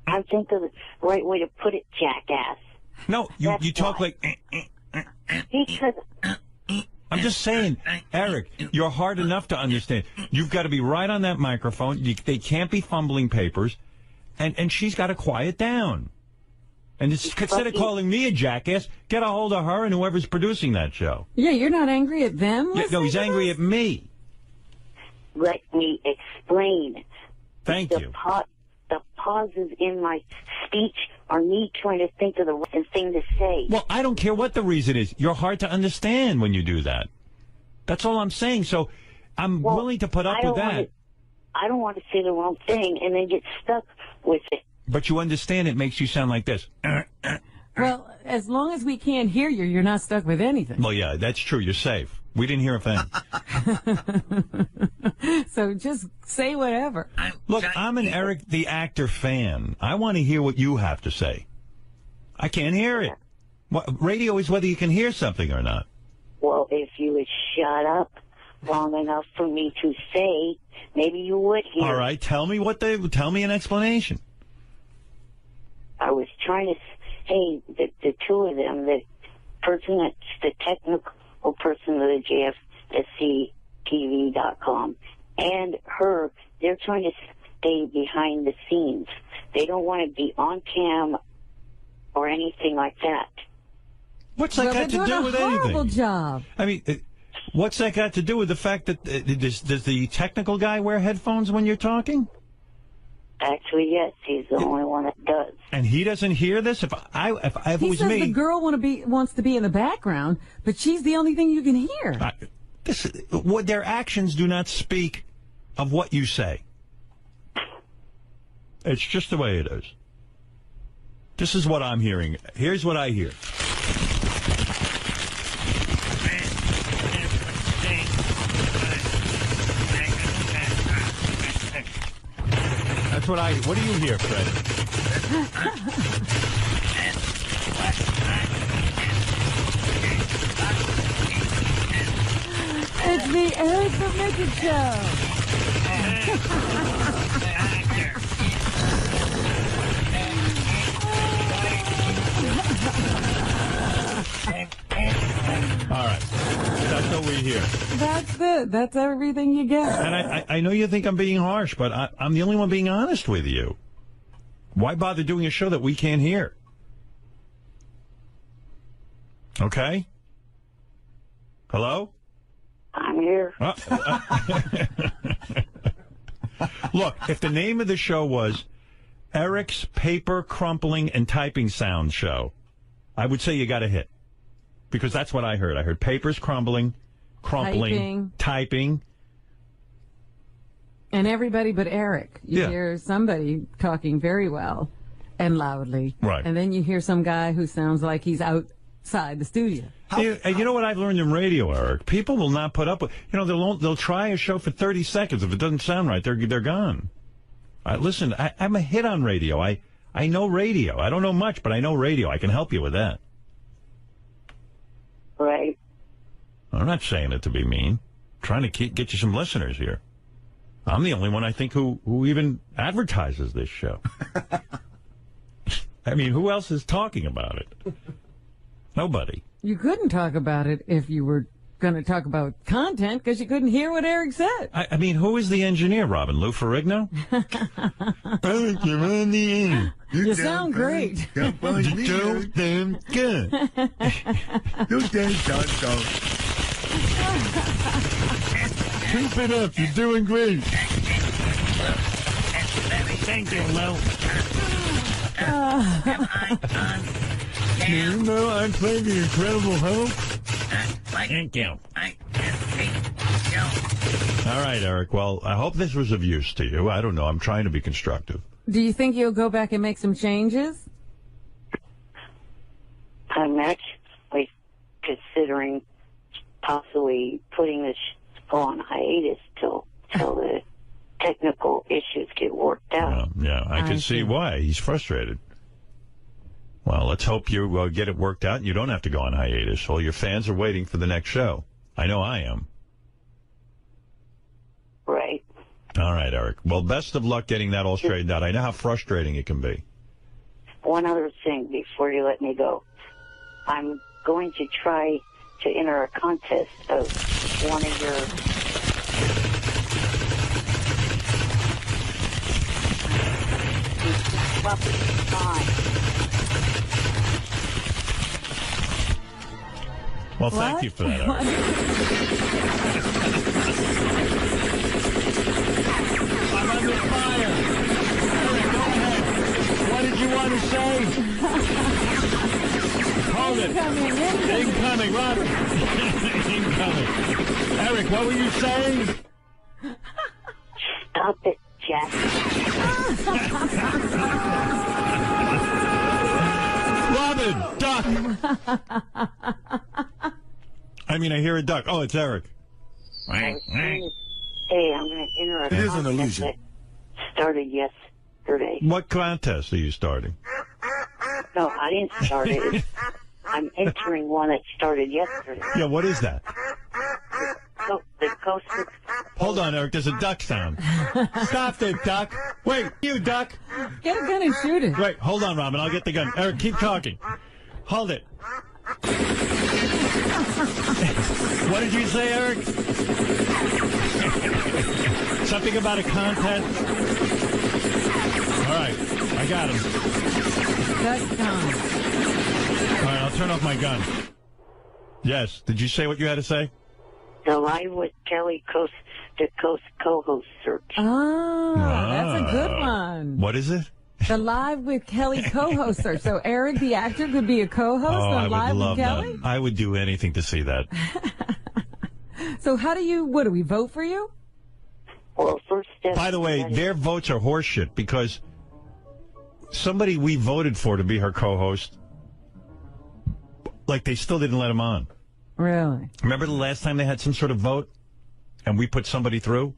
I think of the right way to put it, jackass. No, you talk like. Because I'm just saying, Eric, you're hard enough to understand. You've got to be right on that microphone. They can't be fumbling papers, and she's got to quiet down. And instead of calling me a jackass, get a hold of her and whoever's producing that show. Yeah, you're not angry at them? Yeah, no, he's angry at me. let me explain. Thank you. The pauses in my speech are me trying to think of the right thing to say. Well, I don't care what the reason is. You're hard to understand when you do that. That's all I'm saying. So I'm willing to put up with that. I don't want to say the wrong thing and then get stuck with it. But you understand it makes you sound like this. Well, as long as we can't hear you, you're not stuck with anything. Well, yeah, that's true. You're safe. We didn't hear a thing. So just say whatever. Look, I'm an Eric the Actor fan. I want to hear what you have to say. I can't hear it. Radio is whether you can hear something or not. Well, if you would shut up long enough for me to say, maybe you would hear. All right, tell me an explanation. I was trying to say that the two of them, the person that's the technical person of the JFSCTV.com and her, they're trying to stay behind the scenes. They don't want to be on cam or anything like that. What's that got to do with anything? Horrible job. I mean, what's that got to do with the fact that does the technical guy wear headphones when you're talking? Actually, yes, he's the only one that does. And he doesn't hear this? If it He was says me, the girl wants to be in the background, but she's the only thing you can hear. their actions do not speak of what you say. It's just the way it is. This is what I'm hearing. Here's what I hear. what I... What do you hear, Fred? It's the Eric the Midget Show. All right. That's what we hear. That's it. That's everything you get. And I know you think I'm being harsh, but I'm the only one being honest with you. Why bother doing a show that we can't hear? Okay? Hello? I'm here. Look, if the name of the show was Eric's Paper Crumpling and Typing Sound Show, I would say you got a hit. Because that's what I heard. I heard papers crumpling, typing. And everybody but Eric. You hear somebody talking very well and loudly. Right. And then you hear some guy who sounds like he's outside the studio. And you know what I've learned in radio, Eric? People will not put up with... You know, they'll try a show for 30 seconds. If it doesn't sound right, they're gone. Listen, I'm a hit on radio. I know radio. I don't know much, but I know radio. I can help you with that. Right. I'm not saying it to be mean. I'm trying to get you some listeners here. I'm the only one, I think, who even advertises this show. I mean, who else is talking about it? Nobody. You couldn't talk about it if you were going to talk about content because you couldn't hear what Eric said. I mean, who is the engineer, Robin? Lou Ferrigno? Eric, you're on the air. You sound great. You're so damn good. Keep it up. You're doing great. Thank you, Lou. You know I played the Incredible Hulk? Thank you. All right, Eric. Well, I hope this was of use to you. I don't know. I'm trying to be constructive. Do you think you'll go back and make some changes? I'm actually considering possibly putting this on hiatus till the technical issues get worked out. Yeah, I can see why. He's frustrated. Well, let's hope you get it worked out and you don't have to go on hiatus. All your fans are waiting for the next show. I know I am. Right. All right, Eric. Well, best of luck getting that all straightened out. I know how frustrating it can be. One other thing before you let me go. I'm going to try to enter a contest of one of your... Well, thank you for that, Eric. I'm under fire. Eric, go ahead. What did you want to say? Hold it. Incoming, Robert. Incoming. Eric, what were you saying? Stop it, Jack. Robin, duck. I mean, I hear a duck. Oh, it's Eric. Hey, I'm going to enter a It is an contest illusion. that started yesterday. What contest are you starting? No, I didn't start it. I'm entering one that started yesterday. Yeah, what is that? The coast. Hold on, Eric. There's a duck sound. Stop it, duck. Wait, you duck. Get a gun and shoot it. Wait, hold on, Robin. I'll get the gun. Eric, keep talking. Hold it. What did you say, Eric? Something about a contest? All right, I got him. That's time. All right, I'll turn off my gun. Yes, did you say what you had to say? The Live with Kelly Coast to Coast co-host search. Oh, that's a good one. What is it? The Live with Kelly co-host search. So Eric, the actor, could be a co-host I on Live would love with Kelly? that. I would do anything to see that. So what do we vote for you? Well, first step. By the way, their votes are horseshit because somebody we voted for to be her co-host, like they still didn't let him on. Really? Remember the last time they had some sort of vote and we put somebody through?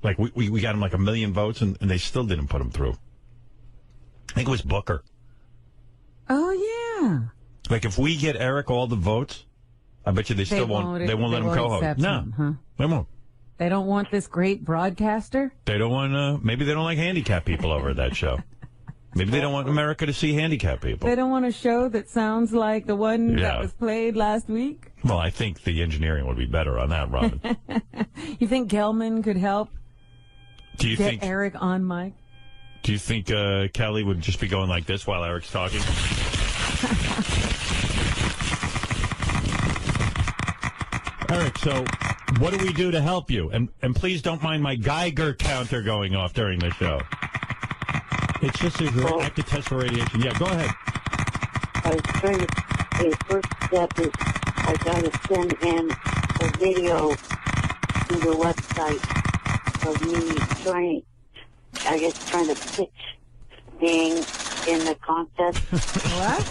Like, we got him like 1 million votes, and they still didn't put him through. I think it was Booker. Oh, yeah. Like, if we get Eric all the votes, I bet you they still won't let him co-host. No, they won't. They don't want this great broadcaster? They don't want, maybe they don't like handicapped people over at that show. Maybe they don't want America to see handicapped people. They don't want a show that sounds like the one that was played last week? Well, I think the engineering would be better on that, Robin. You think Gelman could help get Eric on mic? Do you think Kelly would just be going like this while Eric's talking? Eric, so what do we do to help you? And please don't mind my Geiger counter going off during the show. It's just a active test for radiation. Yeah, go ahead. I was trying to, the first step is I got to send in a video to the website of me trying to pitch being in the contest. What?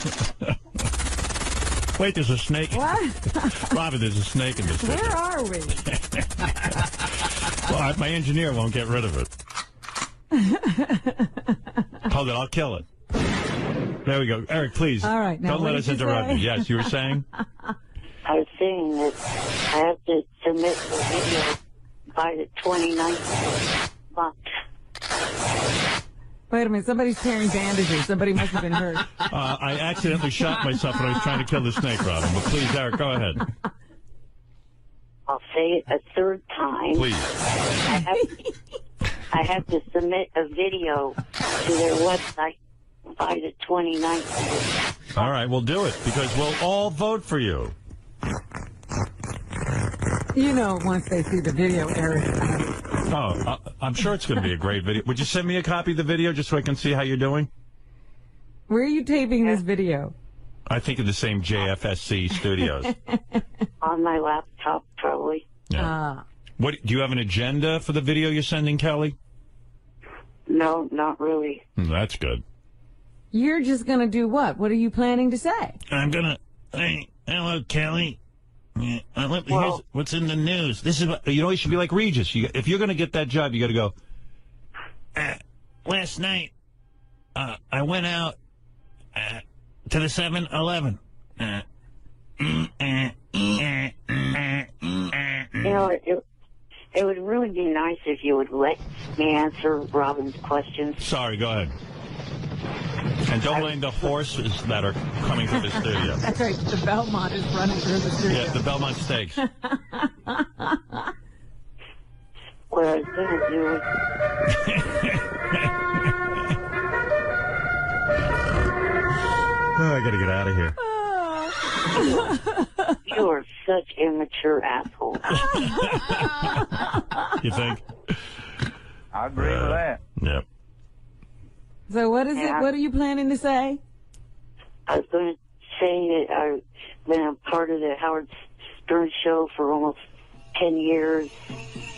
Wait, there's a snake. What? Robin, there's a snake in this picture. Where are we? Well, my engineer won't get rid of it. Hold it, I'll kill it. There we go. Eric, please. All right, now don't let us interrupt you. Yes, you were saying? I was saying that I have to submit a video by the 29th month. Wait a minute, somebody's tearing bandages. Somebody must have been hurt. I accidentally shot myself when I was trying to kill the snake, Robin. But please, Eric, go ahead. I'll say it a third time. Please. I have to submit a video to their website by the 29th. All right, we'll do it, because we'll all vote for you. You know, once they see the video, Eric. Oh, I'm sure it's going to be a great video. Would you send me a copy of the video just so I can see how you're doing? Where are you taping this video? I think in the same JFSC studios. On my laptop, probably. Yeah. What do you have an agenda for the video you're sending, Kelly? No, not really. That's good. You're just going to do what? What are you planning to say? I'm going to... Hey, hello, Kelly. Yeah, here's what's in the news. This is what, you should be like Regis. If you're going to get that job, you got to go. Last night, I went out to the 7-Eleven. It would really be nice if you would let me answer Robin's questions. Sorry, go ahead. And don't blame the horses that are coming through the studio. That's right. The Belmont is running through the studio. Yeah, the Belmont Steaks. What I was going to do is... I got to get out of here. You are such immature assholes. You think? I agree with that. Yep. So what is it? What are you planning to say? I was going to say that I've been a part of the Howard Stern show for almost 10 years,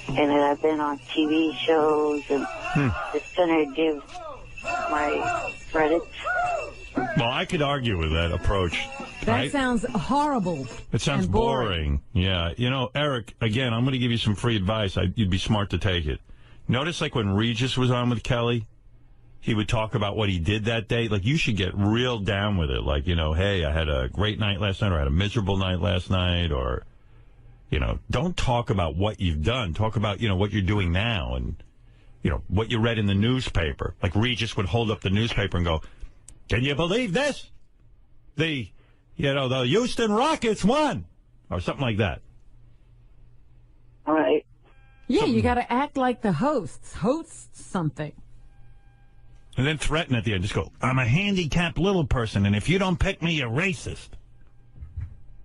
and that I've been on TV shows, and just going to give my credits. Well, I could argue with that approach. That sounds horrible. It sounds boring. Yeah. Eric, again, I'm going to give you some free advice. You'd be smart to take it. Notice, like, when Regis was on with Kelly, he would talk about what he did that day. Like, you should get real down with it. Like, hey, I had a great night last night, or I had a miserable night last night, or, don't talk about what you've done. Talk about, what you're doing now and, what you read in the newspaper. Like, Regis would hold up the newspaper and go, "Can you believe this? The Houston Rockets won," or something like that. All right. Yeah, you got to act like the hosts. Host something. And then threaten at the end. Just go, "I'm a handicapped little person, and if you don't pick me, you're racist."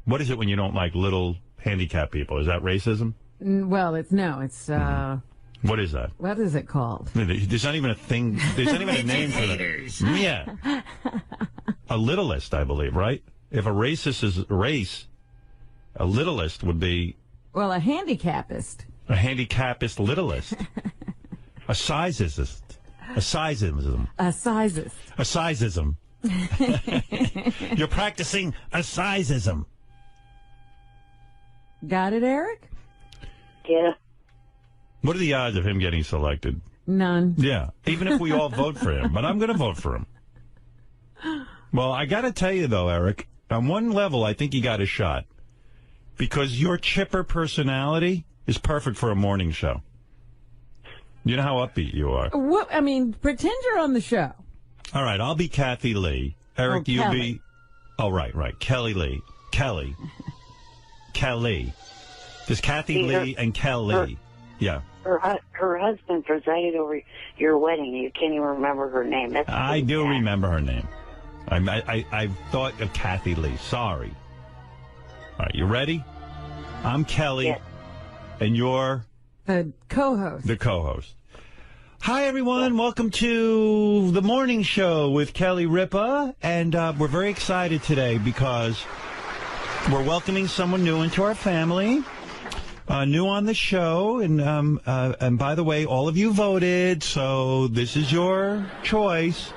What is it when you don't like little handicapped people? Is that racism? Well, it's What is that? What is it called? There's not even a thing. There's not even a name for that. Yeah. A littlest, I believe, right? If a racist is race, a littlest would be... Well, a handicapist. A handicapist littlest. A sizeist. A sizeism. A sizist. A sizeism. You're practicing a sizeism. Got it, Eric? Yeah. What are the odds of him getting selected? None. Yeah, even if we all vote for him. But I'm going to vote for him. Well, I got to tell you, though, Eric, on one level, I think you got a shot. Because your chipper personality is perfect for a morning show. You know how upbeat you are. What? I mean, pretend you're on the show. All right, I'll be Kathy Lee. Eric, you'll be... Oh, right. Kelly Lee. Kelly. There's Kathy Lee and Kelly. Yeah. Her husband presided over your wedding. You can't even remember her name. That's I do remember her name. I thought of Kathy Lee. Sorry. All right, you ready? I'm Kelly, yes. And you're... The co-host. The co-host. Hi, everyone. Welcome to the morning show with Kelly Ripa. And we're very excited today because we're welcoming someone new into our family, new on the show. And by the way, all of you voted, so this is your choice.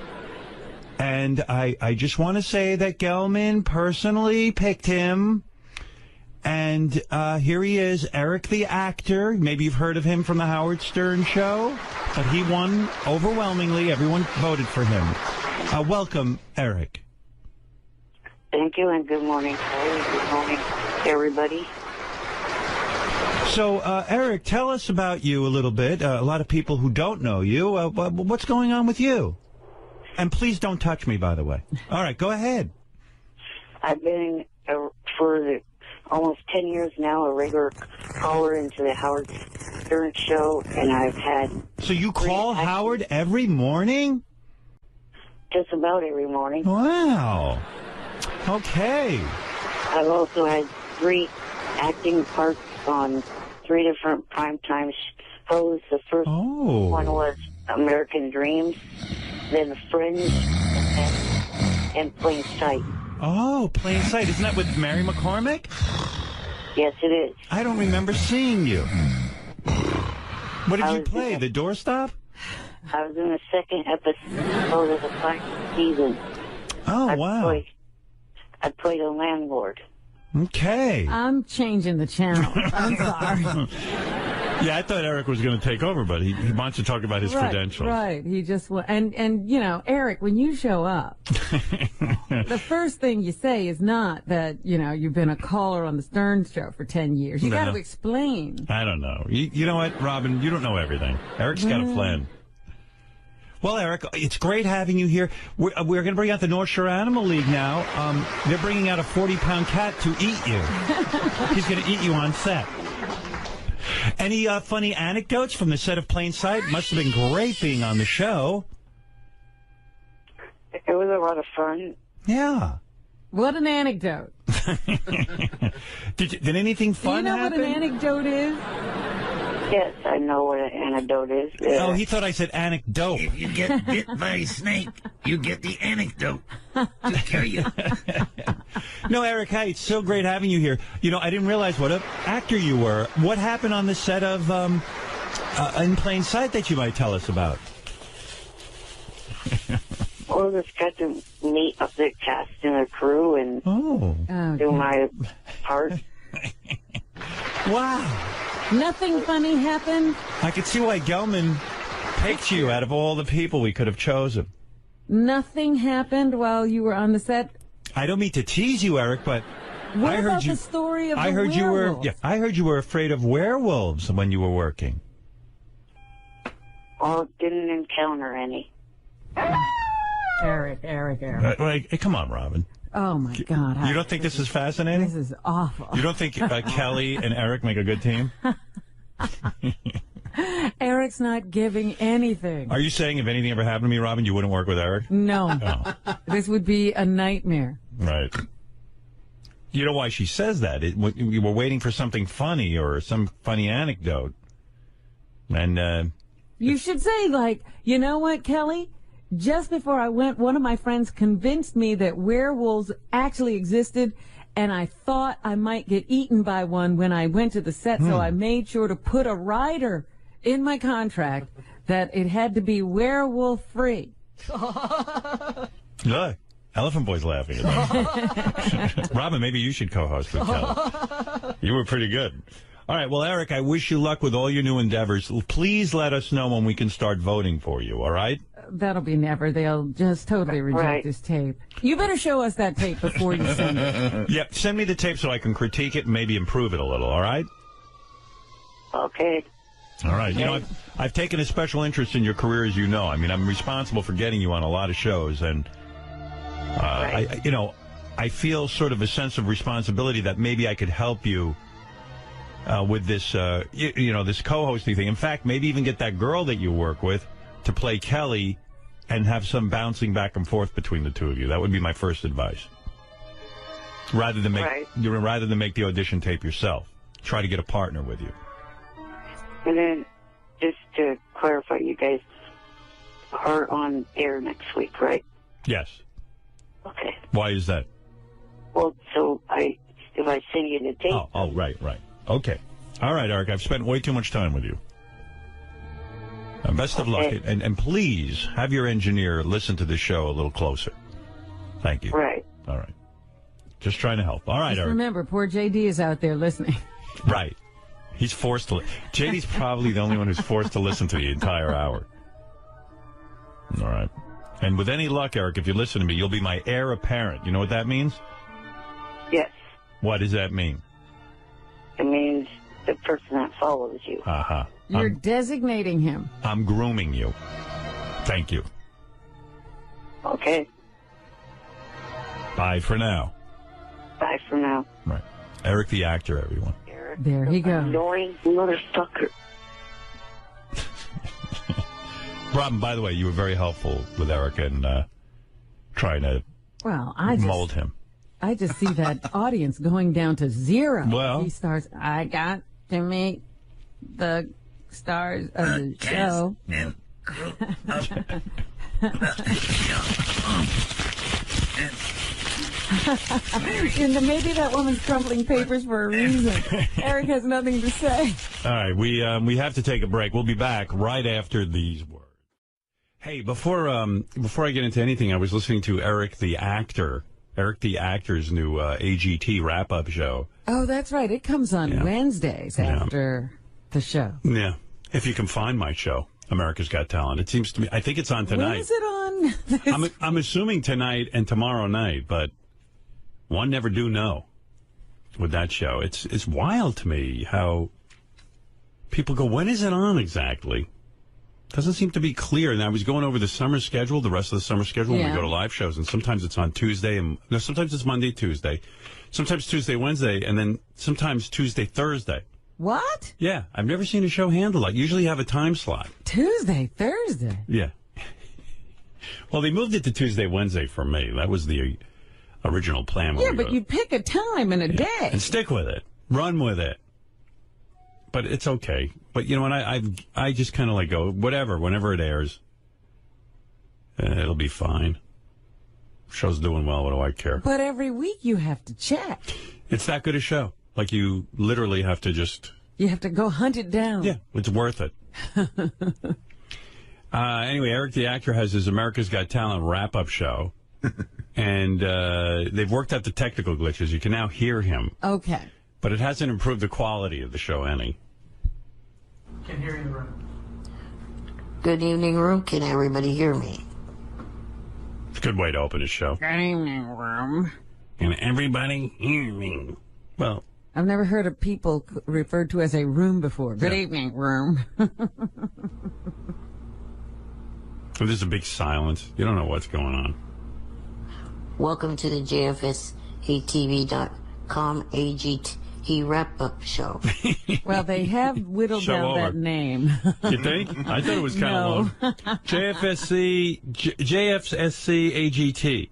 And I just want to say that Gelman personally picked him. And here he is, Eric the actor. Maybe you've heard of him from the Howard Stern show. But he won overwhelmingly. Everyone voted for him. Welcome, Eric. Thank you, and good morning, Kelly. Good morning, everybody. So, Eric, tell us about you a little bit. A lot of people who don't know you. What's going on with you? And please don't touch me, by the way. All right, go ahead. I've been, for almost 10 years now, a regular caller into the Howard Stern show, and I've had... So you call Howard every morning? Just about every morning. Wow. Okay. I've also had 3 acting parts on 3 different primetime shows. The first one was American Dreams, then Friends, and Plain Sight. Oh, Plain Sight. Isn't that with Mary McCormick? Yes, it is. I don't remember seeing you. What did you play? The doorstop? I was in the 2nd episode of the 5th season. Oh, wow. I played a landlord. Okay. I'm changing the channel. I'm sorry. Yeah, I thought Eric was going to take over, but he wants to talk about his credentials. Right. He just and you know, Eric, when you show up, the first thing you say is not that, you know, you've been a caller on the Stern show for 10 years. You got to explain. I don't know. You know what, Robin? You don't know everything. Eric's got a plan. Well, Eric, it's great having you here. We're going to bring out the North Shore Animal League now. They're bringing out a 40-pound cat to eat you. He's going to eat you on set. Any funny anecdotes from the set of Plain Sight? Must have been great being on the show. It was a lot of fun. Yeah. What an anecdote. Did anything fun happen? Do you know what an anecdote is? Yes, I know what an anecdote is. Oh, he thought I said anecdote. If you get bit by a snake, you get the anecdote to tell you. No, Eric, hey, it's so great having you here. You know, I didn't realize what an actor you were. What happened on the set of In Plain Sight that you might tell us about? Well, just got to meet up the cast and the crew and do my part. Wow. Nothing funny happened? I could see why Gelman picked you out of all the people we could have chosen. Nothing happened while you were on the set? I don't mean to tease you, Eric, but what I heard about you. The story of I the heard werewolves? I heard you were afraid of werewolves when you were working. Well, didn't encounter any. Eric. Hey, come on, Robin. Oh, my God. You don't think this is fascinating? This is awful. You don't think Kelly and Eric make a good team? Eric's not giving anything. Are you saying if anything ever happened to me, Robin, you wouldn't work with Eric? No. Oh. This would be a nightmare. Right. You know why she says that? You were waiting for something funny or some funny anecdote. And you should say, like, you know what, Kelly? Just before I went, one of my friends convinced me that werewolves actually existed, and I thought I might get eaten by one when I went to the set, so I made sure to put a rider in my contract that it had to be werewolf-free. Look, Elephant Boy's laughing at that. Robin, maybe you should co-host with Kelly. You were pretty good. All right, well, Eric, I wish you luck with all your new endeavors. Please let us know when we can start voting for you, all right? That'll be never. They'll just totally reject this tape. You better show us that tape before you send it. Yep, send me the tape so I can critique it and maybe improve it a little, all right? Okay. All right. You know, I've taken a special interest in your career, as you know. I mean, I'm responsible for getting you on a lot of shows, and, I feel sort of a sense of responsibility that maybe I could help you with this, this co-hosting thing. In fact, maybe even get that girl that you work with to play Kelly and have some bouncing back and forth between the two of you. That would be my first advice. Rather than make the audition tape yourself, try to get a partner with you. And then, just to clarify, you guys are on air next week, right? Yes. Okay. Why is that? Well, so if I send you the tape. Oh, right. Okay. All right, Eric, I've spent way too much time with you. Best of luck. And please have your engineer listen to the show a little closer. Thank you. Right. All right. Just trying to help. All right, Just Eric. remember, poor JD is out there listening. Right. He's forced to. JD's probably the only one who's forced to listen to the entire hour. All right. And with any luck, Eric, if you listen to me, you'll be my heir apparent. You know what that means? Yes. What does that mean? It means the person that follows you. Uh-huh. You're designating him. I'm grooming you. Thank you. Okay. Bye for now. Bye for now. Right. Eric the actor, everyone. There he goes. Annoying motherfucker. Rob, by the way, you were very helpful with Eric and trying to mold him. I just see that audience going down to zero. Well, he starts, I got to meet the stars of the show. And maybe that woman's crumpling papers for a reason. Eric has nothing to say. All right, we have to take a break. We'll be back right after these words. Hey, before I get into anything, I was listening to Eric the Actor's new AGT wrap-up show. Oh, that's right. It comes on Wednesdays after the show. Yeah, if you can find my show, America's Got Talent. It seems to me, I think it's on tonight. When is it on? I'm assuming tonight and tomorrow night, but one never do know with that show. It's wild to me how people go, when is it on exactly? Doesn't seem to be clear. And I was going over the summer schedule, the rest of the summer schedule, when we go to live shows, and sometimes it's on Tuesday, and sometimes it's Monday, Tuesday, sometimes Tuesday, Wednesday, and then sometimes Tuesday, Thursday. What? Yeah, I've never seen a show handle that. Usually you have a time slot. Tuesday, Thursday? Yeah. Well, they moved it to Tuesday, Wednesday for me. That was the original plan. Yeah, but you pick a time and a day. And stick with it. Run with it. But it's okay. But you know what? I just kind of like go, whatever, whenever it airs, it'll be fine. Show's doing well. What do I care? But every week you have to check. It's that good a show. Like you literally have to just... You have to go hunt it down. Yeah, it's worth it. Anyway, Eric the Actor has his America's Got Talent wrap-up show. And they've worked out the technical glitches. You can now hear him. Okay. But it hasn't improved the quality of the show any. Can hear you in the room. Good evening, room. Can everybody hear me? It's a good way to open a show. Good evening, room. Can everybody hear me? Well, I've never heard of people referred to as a room before. Good evening, room. There's a big silence. You don't know what's going on. Welcome to the JFSATV.com AGT wrap-up show. Well, they have whittled Show down over. that name. You think? I thought it was kind of long. JFSC AGT.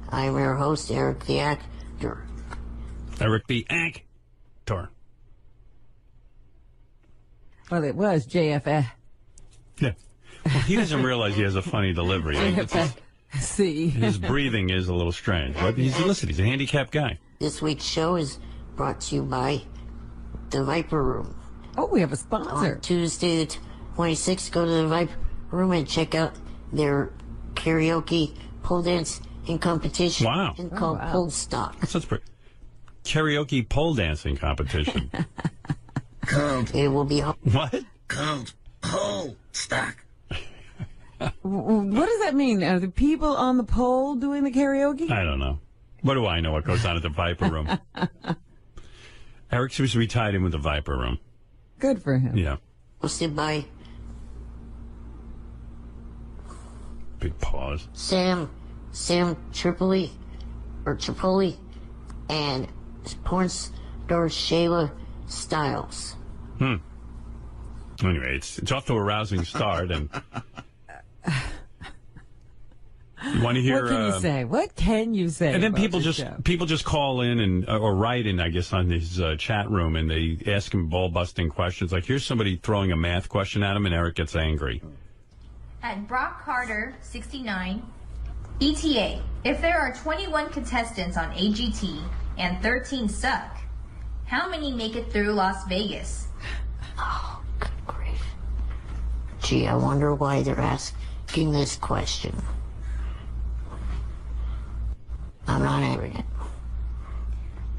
I'm your host, Eric the Actor. Eric the Actor. Well, it was JFS. Yeah. Well, he doesn't realize he has a funny delivery. See. His breathing is a little strange. But he's a handicapped guy. This week's show is brought to you by the Viper Room. Oh, we have a sponsor. On Tuesday the 26th, go to the Viper Room and check out their karaoke pole dance and competition. Wow. And called Pole Stock. That's pretty. karaoke pole dancing competition. Cold. It will be What? cold. Pole stock. What does that mean? Are the people on the pole doing the karaoke? I don't know. What do I know what goes on at the Viper Room? Eric seems to be tied in with the Viper Room. Good for him. Yeah. Hosted by Big pause. Sam Tripoli, and porn star Shayla Styles. Anyway, it's off to a rousing start, and you want to hear? What can you say? What can you say? And then about people this just show? call in and or write in, I guess, on his chat room, and they ask him ball busting questions. Like, here's somebody throwing a math question at him, and Eric gets angry. At Brock Carter, 69, ETA, if there are 21 contestants on AGT and 13 suck, how many make it through Las Vegas? Oh, good grief. Gee, I wonder why they're asking this question. I'm not answering it.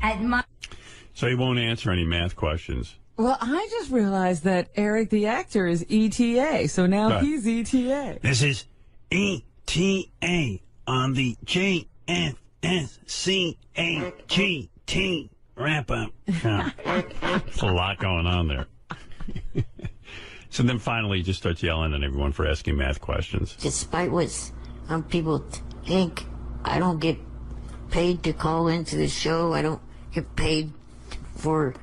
At my... So he won't answer any math questions. Well, I just realized that Eric the actor is ETA, so now Right. he's ETA. This is ETA on the JFSCAGT wrap-up. Yeah. There's a lot going on there. So then finally he just starts yelling at everyone for asking math questions. Despite what some people think, I don't get paid to call into the show. I don't get paid for,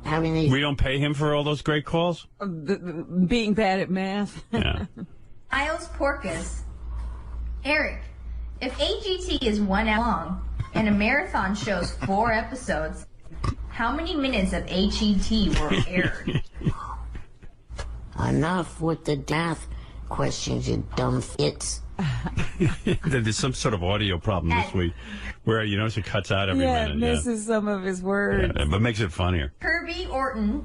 having these... We don't pay him for all those great calls? Being bad at math. Yeah. Isles Porcus. Eric, if AGT is 1 hour long and a marathon shows 4 episodes, how many minutes of AGT were aired? Enough with the math questions, you dumb fits. There's some sort of audio problem this week where, it cuts out every Yeah, minute. misses some of his words. Yeah, but makes it funnier. Kirby Orton,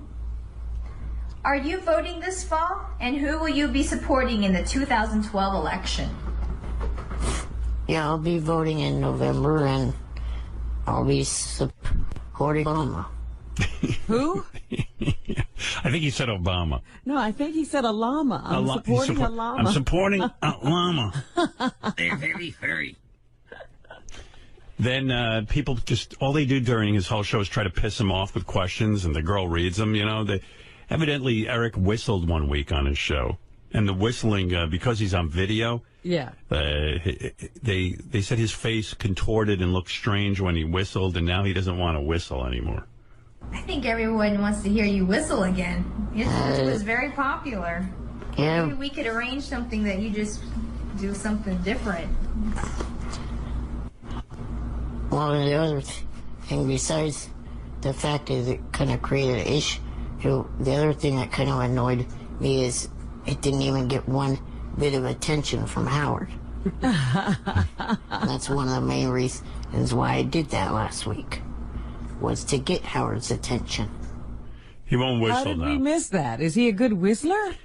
are you voting this fall? And who will you be supporting in the 2012 election? Yeah, I'll be voting in November, and I'll be supporting Obama. Who? I think he said Obama. No, I think he said a llama. I'm supporting a llama. I'm supporting a llama. They're very furry. Then people all they do during his whole show is try to piss him off with questions, and the girl reads them. Evidently, Eric whistled one week on his show, and the whistling, because he's on video, Yeah. they said his face contorted and looked strange when he whistled, and now he doesn't want to whistle anymore. I think everyone wants to hear you whistle again. It was very popular. Yeah. Maybe we could arrange something that you just do something different. Well, the other thing, besides the fact that it kind of created an issue, the other thing that kind of annoyed me is it didn't even get one bit of attention from Howard. That's one of the main reasons why I did that last week, was to get Howard's attention. He won't whistle How did now. we miss that? Is he a good whistler?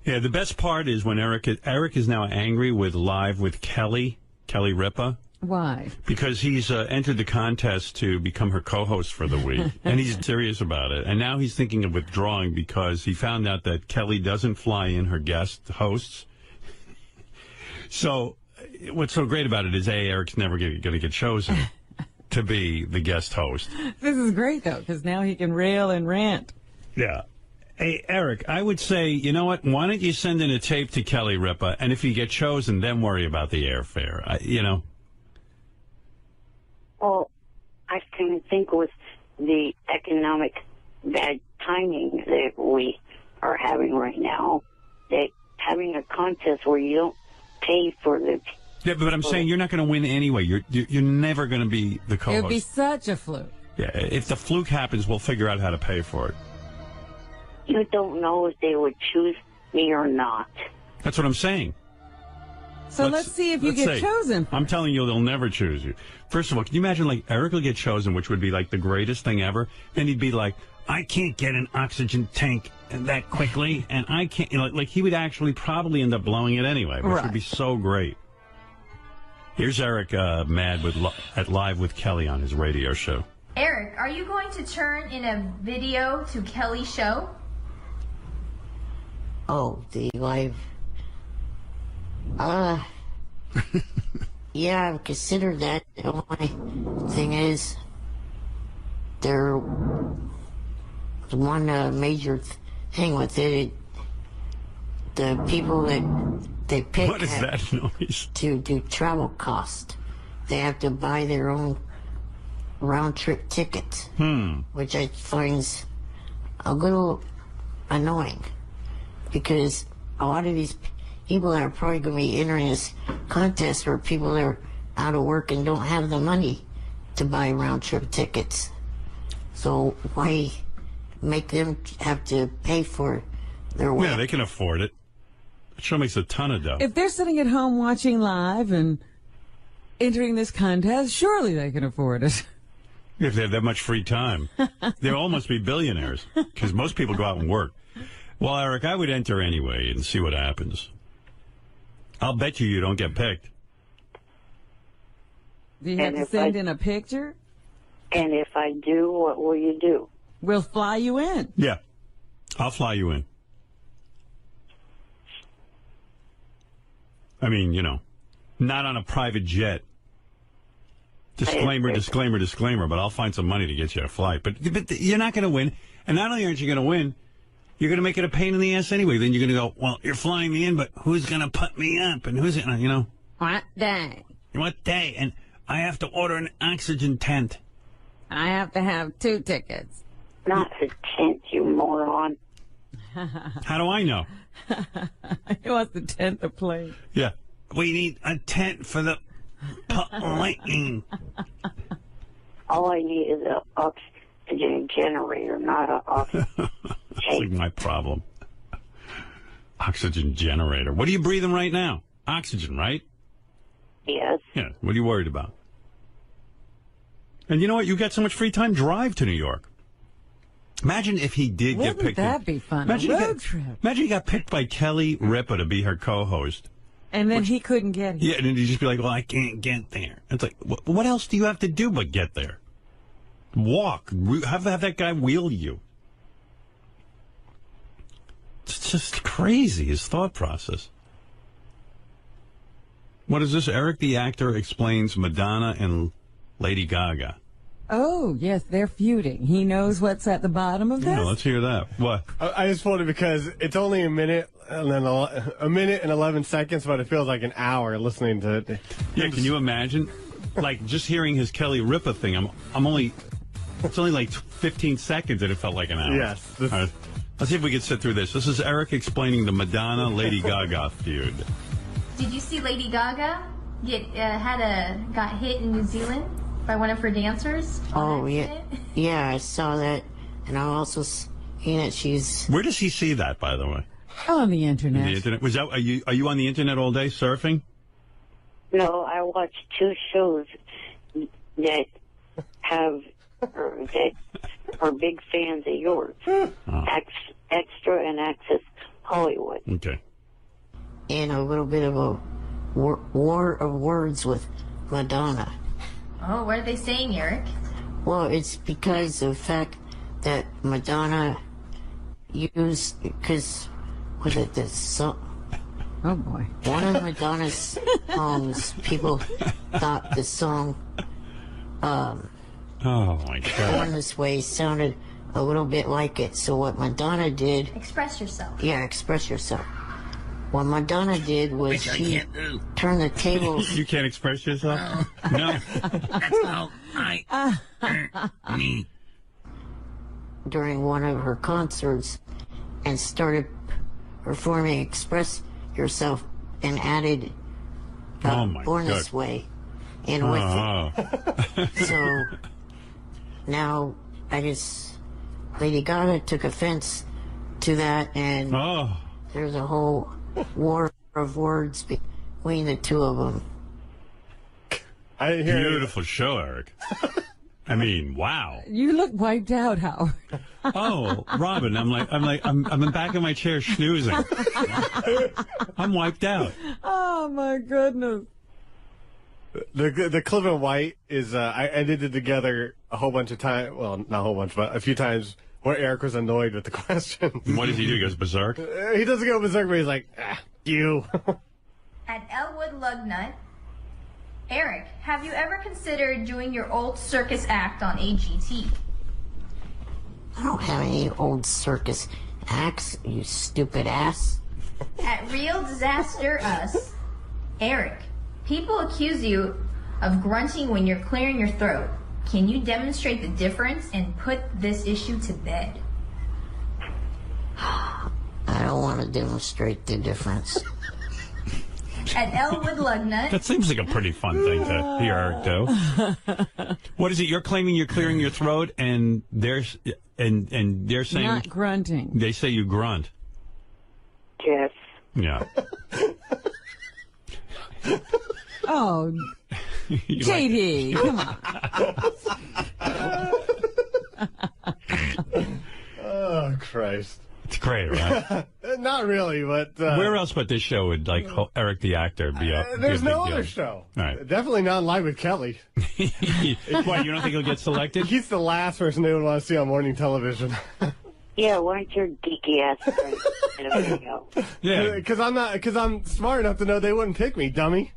Yeah, the best part is when Eric is now angry with Live with Kelly Ripa. Why? Because he's entered the contest to become her co-host for the week, and he's serious about it. And now he's thinking of withdrawing because he found out that Kelly doesn't fly in her guest hosts. So what's so great about it is, Eric's never going to get chosen to be the guest host. This is great, though, because now he can rail and rant. Yeah. Hey, Eric, I would say, you know what? Why don't you send in a tape to Kelly Ripa, and if you get chosen, then worry about the airfare. Well, I kind of think with the economic bad timing that we are having right now, that having a contest where you don't pay for the... Yeah, but I'm saying you're not going to win anyway. You're never going to be the co-host. It would be such a fluke. Yeah, if the fluke happens, we'll figure out how to pay for it. You don't know if they would choose me or not. That's what I'm saying. So let's see if you get chosen. I'm telling you, they'll never choose you. First of all, can you imagine, Eric will get chosen, which would be, the greatest thing ever? Then he'd be like, I can't get an oxygen tank that quickly, and I can't, he would actually probably end up blowing it anyway, which would be so great. Here's Eric mad at Live with Kelly on his radio show. Eric, are you going to turn in a video to Kelly's show? Oh, the live. Yeah, I've considered that. The only thing is, there was one major thing with it. The people that they pick What is that noise? to do travel cost, they have to buy their own round-trip tickets, which I find a little annoying, because a lot of these people that are probably going to be entering this contest are people that are out of work and don't have the money to buy round-trip tickets. So why make them have to pay for their way? Yeah, they can afford it. The show makes a ton of dough. If they're sitting at home watching live and entering this contest, surely they can afford it. If they have that much free time. They all must be billionaires, because most people go out and work. Well, Eric, I would enter anyway and see what happens. I'll bet you don't get picked. Do you have to send in a picture? And if I do, what will you do? We'll fly you in. Yeah. I'll fly you in. I mean, you know, not on a private jet. Disclaimer, disclaimer, disclaimer, but I'll find some money to get you a flight. But you're not going to win. And not only aren't you going to win, you're going to make it a pain in the ass anyway. Then you're going to go, well, you're flying me in, but who's going to put me up? And who's, you know? What day? What day? And I have to order an oxygen tent. I have to have 2 tickets. Not a tent, you moron. How do I know? He wants the tent to play. Yeah. We need a tent for the lightning. All I need is an oxygen generator, not an oxygen That's like my problem. Oxygen generator. What are you breathing right now? Oxygen, right? Yes. Yeah. What are you worried about? And you know what? You got so much free time. Drive to New York. Imagine if he did get picked. Wouldn't that be fun? Imagine A road trip. Imagine he got picked by Kelly Ripa to be her co-host. And then he couldn't get here. Yeah, and then he'd just be like, well, I can't get there. It's like, what else do you have to do but get there? Walk. Have that guy wheel you. It's just crazy, his thought process. What is this? Eric the actor explains Madonna and Lady Gaga. Oh, yes, they're feuding. He knows what's at the bottom of this. Yeah, let's hear that. What? I just wanted because it's only a minute and then a minute and 11 seconds, but it feels like an hour listening to it. Yeah, can you imagine? Like, just hearing his Kelly Ripa thing, I'm only, it's only like 15 seconds and it felt like an hour. Yes. All right, let's see if we can sit through this. This is Eric explaining the Madonna-Lady Gaga feud. Did you see Lady Gaga got hit in New Zealand by one of her dancers? Oh, yeah. Yeah, I saw that. And I also seen that she's... Where does he see that, by the way? On the internet. The internet. Was that, are you on the internet all day surfing? No, I watch 2 shows that have that are big fans of yours. Extra and Access Hollywood. Okay. And a little bit of a war of words with Madonna. Oh, what are they saying, Eric? Well, it's because of the fact that Madonna used, because, was it this song? Oh, boy. One of Madonna's songs, people thought the song, oh, my God. Born This Way sounded a little bit like it. So what Madonna did... Express yourself. Yeah, express yourself. What Madonna did was she turned the tables... You can't express yourself? No. That's how me. During one of her concerts and started performing Express Yourself and added Born This Way in with it. So now I guess Lady Gaga took offense to that, and there's a whole war of words between the two of them. I didn't hear Beautiful show, Eric. I mean, wow. You look wiped out, Howard. Oh, Robin, I'm back in my chair snoozing. I'm wiped out. Oh, my goodness. The Cliff and White is I edited together a whole bunch of times. Well, not a whole bunch, but a few times where Eric was annoyed with the questions. What does he do? He goes berserk? He doesn't go berserk, but he's like, you. At Elwood Lugnut, Eric, have you ever considered doing your old circus act on AGT? I don't have any old circus acts, you stupid ass. At Real Disaster Us, Eric, people accuse you of grunting when you're clearing your throat. Can you demonstrate the difference and put this issue to bed? I don't want to demonstrate the difference. At Elwood Lugnut. That seems like a pretty fun thing to hear Eric do. What is it? You're claiming you're clearing your throat, and they're saying Not grunting. They say you grunt. Yes. Yeah. Oh, JD, come on. Oh, Christ. It's great, right? Not really, but... Where else but this show would, like, Eric the actor be up? There's no other show. All right. Definitely not Live with Kelly. Why, you don't think he'll get selected? He's the last person they would want to see on morning television. Yeah, why don't your geeky ass in a video? Yeah. Because I'm smart enough to know they wouldn't pick me, dummy.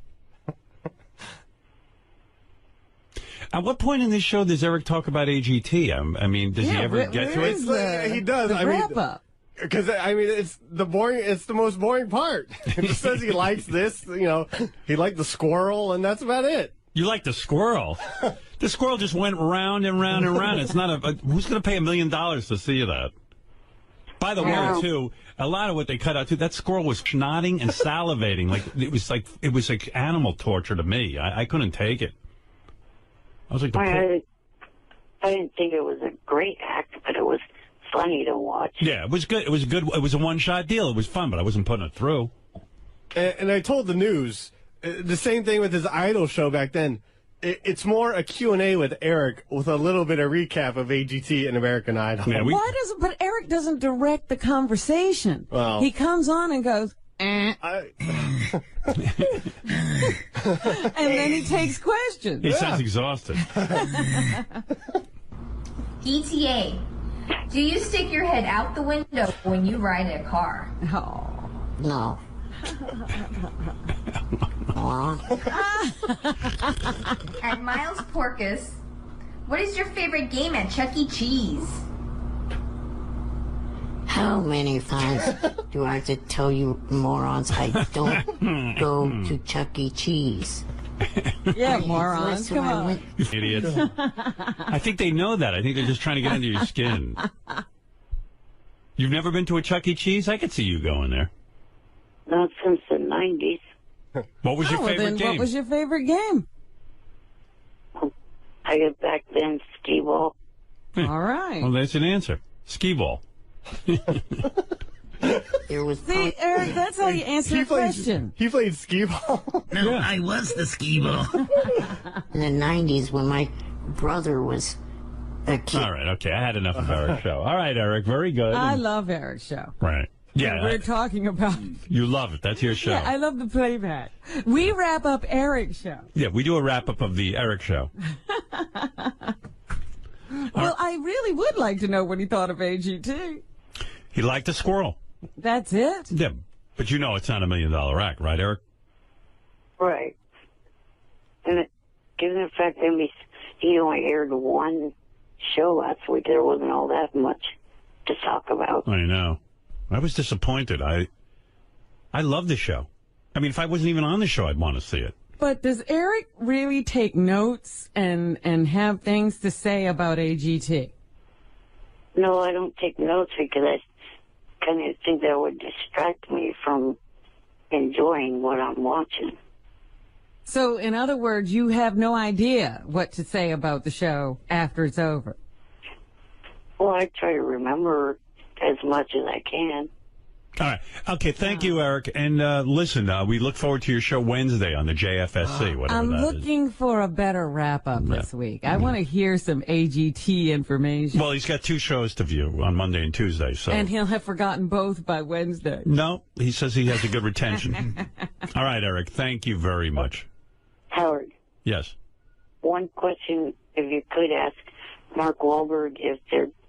At what point in this show does Eric talk about AGT? I mean, does he ever get to it? He does. Because it's the most boring part. He just says he likes this. He liked the squirrel, and that's about it. You like the squirrel? The squirrel just went round and round and round. It's not who's going to pay $1 million to see that? By the way, too, a lot of what they cut out too. That squirrel was nodding and salivating. It was like animal torture to me. I couldn't take it. I was like, I didn't think it was a great act, but it was funny to watch. Yeah, it was good. It was good. It was a one-shot deal. It was fun, but I wasn't putting it through. And I told the news the same thing with his Idol show back then. It's more a Q&A with Eric with a little bit of recap of AGT and American Idol. Yeah, But Eric doesn't direct the conversation. Well, he comes on and goes, and then he takes questions. He sounds exhausted. ETA, do you stick your head out the window when you ride in a car? Oh. No. At Miles Porkus, what is your favorite game at Chuck E. Cheese? How many times do I have to tell you morons I don't go to Chuck E. Cheese? Yeah, morons, come on. Idiots. I think they know that. I think they're just trying to get under your skin. You've never been to a Chuck E. Cheese? I could see you going there. Not since the 90s. What was your favorite game? What was your favorite game? I got back then skee ball. All right. Well, that's an answer. Skee ball. See, Eric, that's how you answer a question. He played skee ball. No, yeah. I was the skee ball. In the 90s when my brother was a kid. All right, okay. I had enough of Eric's show. All right, Eric, very good. I love Eric's show. Right. Yeah. We're talking about... You love it. That's your show. Yeah, I love the playback. We wrap up Eric's show. Yeah, we do a wrap-up of the Eric show. Well, I really would like to know what he thought of AGT. He liked a squirrel. That's it? Yeah, but you know it's not $1 million act, right, Eric? Right. And given the fact that he only aired one show last week, there wasn't all that much to talk about. I know. I was disappointed. I love the show. I mean, if I wasn't even on the show, I'd want to see it. But does Eric really take notes and have things to say about AGT? No, I don't take notes because I kind of think that would distract me from enjoying what I'm watching. So, in other words, you have no idea what to say about the show after it's over? Well, I try to remember as much as I can. All right. Okay, thank you, Eric. And listen, we look forward to your show Wednesday on the JFSC, whatever I'm that looking for a better wrap-up this week. I want to hear some AGT information. Well, he's got 2 shows to view on Monday and Tuesday. So. And he'll have forgotten both by Wednesday. No, he says he has a good retention. All right, Eric, thank you very much. Howard. Yes. One question, if you could ask. Mark Wahlberg if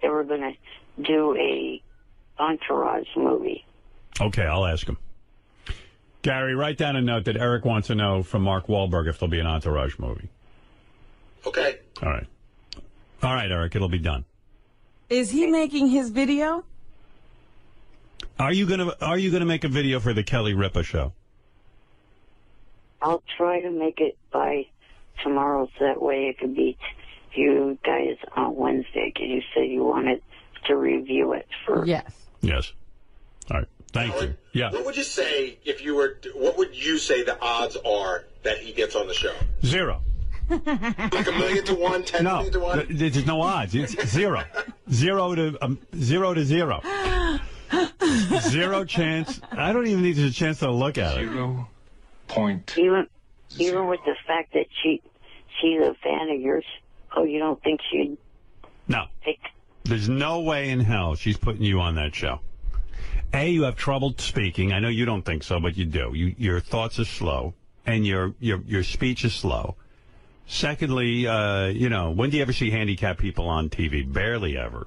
they were going to do a Entourage movie. Okay, I'll ask him. Gary, write down a note that Eric wants to know from Mark Wahlberg if there'll be an Entourage movie. Okay. All right. All right, Eric, it'll be done. Is he making his video? Are you gonna make a video for the Kelly Ripa show? I'll try to make it by tomorrow, so that way it could be you guys on Wednesday, because you said you wanted to review it for... Yes. Yes. All right. Thank you. Yeah. What would you say if you were? What would you say the odds are that he gets on the show? 0. Like 1,000,000 to 1, 10,000,000 to 1. There's no odds. It's 0. 0 to 0. 0 chance. I don't even need a chance to look at it. 0 point. Even with the fact that she's a fan of yours. Oh, you don't think she'd? No. There's no way in hell she's putting you on that show. A, you have trouble speaking. I know you don't think so, but you do. Your thoughts are slow, and your speech is slow. Secondly, when do you ever see handicapped people on TV? Barely ever.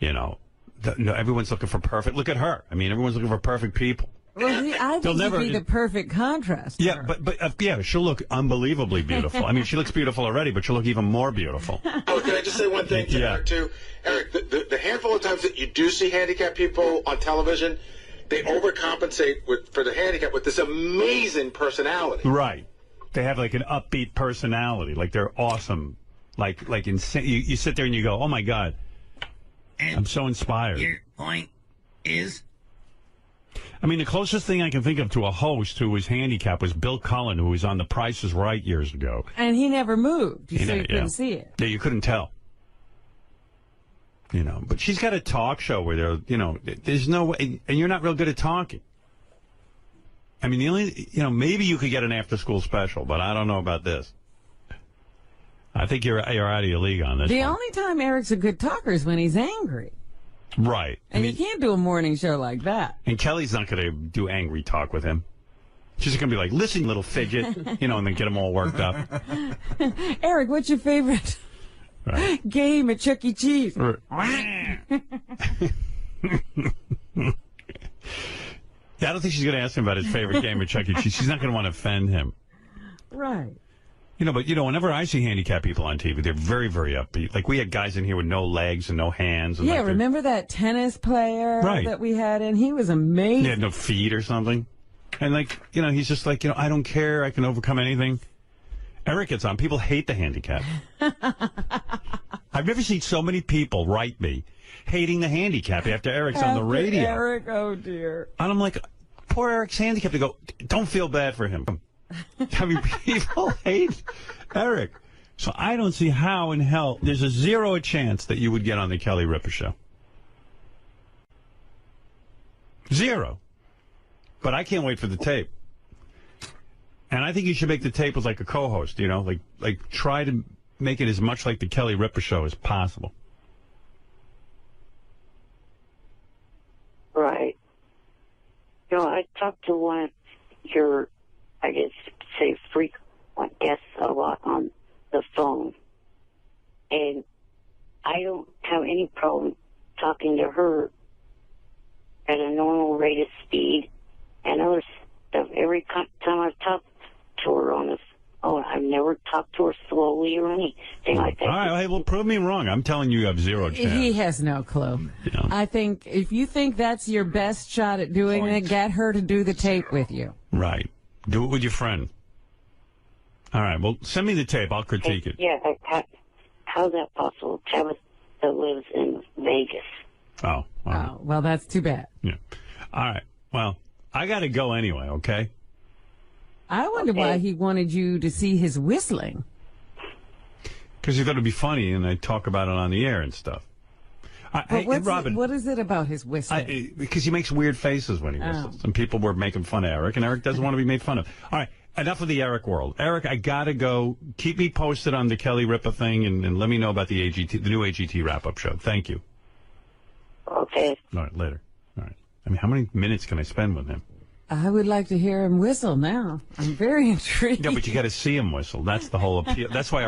Everyone's looking for perfect. Look at her. I mean, everyone's looking for perfect people. Well, I think she'd be the perfect contrast. Yeah, but she'll look unbelievably beautiful. I mean, she looks beautiful already, but she'll look even more beautiful. Oh, can I just say one thing to Eric, too? Eric, the handful of times that you do see handicapped people on television, they overcompensate for the handicap with this amazing personality. Right. They have like an upbeat personality. Like they're awesome. Like insane. You sit there and you go, oh, my God. I'm so inspired. Your point is? I mean, the closest thing I can think of to a host who was handicapped was Bill Cullen, who was on The Price is Right years ago. And he never moved, so you couldn't see it. Yeah, you couldn't tell. But she's got a talk show where there's no way, and you're not real good at talking. I mean, the only, maybe you could get an after-school special, but I don't know about this. I think you're out of your league on this. The only time Eric's a good talker is when he's angry. Right. And you can't do a morning show like that. And Kelly's not going to do angry talk with him. She's going to be like, listen, little fidget, and then get him all worked up. Eric, what's your favorite game at Chuck E. Cheese? I don't think she's going to ask him about his favorite game at Chuck E. Cheese. She's not going to want to offend him. Right. But whenever I see handicapped people on TV, they're very, very upbeat. Like, we had guys in here with no legs and no hands. And remember that tennis player that we had in? He was amazing. He had no feet or something. And, he's just like, I don't care. I can overcome anything. Eric gets on. People hate the handicap. I've never seen so many people write me hating the handicap after Eric's on the radio. Eric, oh, dear. And I'm like, poor Eric's handicapped. They go, don't feel bad for him. I mean, people hate Eric. So I don't see how in hell there's a 0 chance that you would get on the Kelly Ripa show. 0. But I can't wait for the tape. And I think you should make the tape as like a co-host, like try to make it as much like the Kelly Ripa show as possible. Right. I talked to one of your, I guess, say frequent guests a lot on the phone. And I don't have any problem talking to her at a normal rate of speed and other stuff. Every time I've talked to her on the phone, I've never talked to her slowly or anything like that. All right, well, prove me wrong. I'm telling you have 0 chance. He has no clue. I think if you think that's your best shot at doing it, get her to do the tape with you. Right. Do it with your friend. All right, well, send me the tape. I'll critique it. Yeah, how's that possible? Tabitha lives in Vegas. Oh. Oh, well, that's too bad. Yeah. All right. Well, I got to go anyway, okay? I wonder why he wanted you to see his whistling. Because he thought it'd be funny, and I'd talk about it on the air and stuff. Hey, Robin, what is it about his whistling? Because he makes weird faces when he whistles. And people were making fun of Eric, and Eric doesn't want to be made fun of. All right, enough of the Eric world. Eric, I got to go. Keep me posted on the Kelly Ripa thing, and let me know about the new AGT wrap-up show. Thank you. Okay. All right, later. All right. I mean, how many minutes can I spend with him? I would like to hear him whistle now. I'm very intrigued. No, but you got to see him whistle. That's the whole appeal. That's why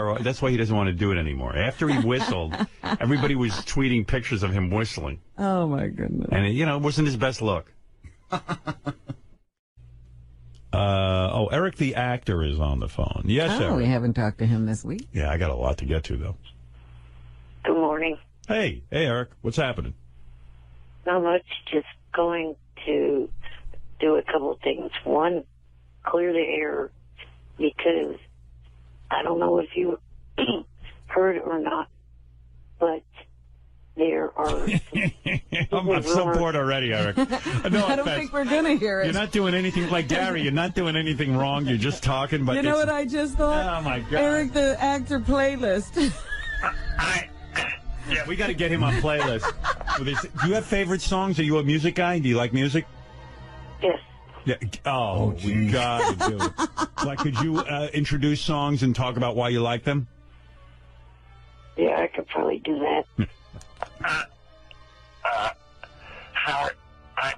he doesn't want to do it anymore. After he whistled, everybody was tweeting pictures of him whistling. Oh, my goodness. And, it wasn't his best look. Eric the actor is on the phone. Yes, Eric. We haven't talked to him this week. Yeah, I got a lot to get to, though. Good morning. Hey, Eric. What's happening? Not much. Just going to do a couple of things. One, clear the air, because I don't know if you heard or not, but there are... I'm so bored already, Eric. No I don't think we're going to hear it. You're not doing anything, like Gary, you're not doing anything wrong. You're just talking. But you know what I just thought? Oh, my God. Eric the actor playlist. Yeah, we got to get him on playlist. Do you have favorite songs? Are you a music guy? Do you like music? Yes. Yeah. Oh, we got to do it. Like, could you introduce songs and talk about why you like them? Yeah, I could probably do that. Howard, I'm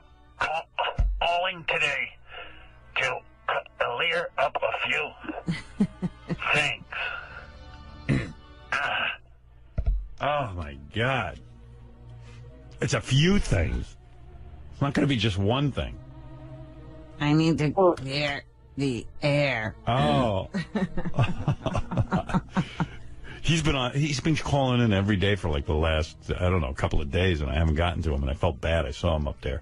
calling today to clear up a few things. Oh, my God. It's a few things. It's not going to be just one thing. I need to clear the air. Oh. He's been calling in every day for like the last, I don't know, couple of days, and I haven't gotten to him, and I felt bad. I saw him up there.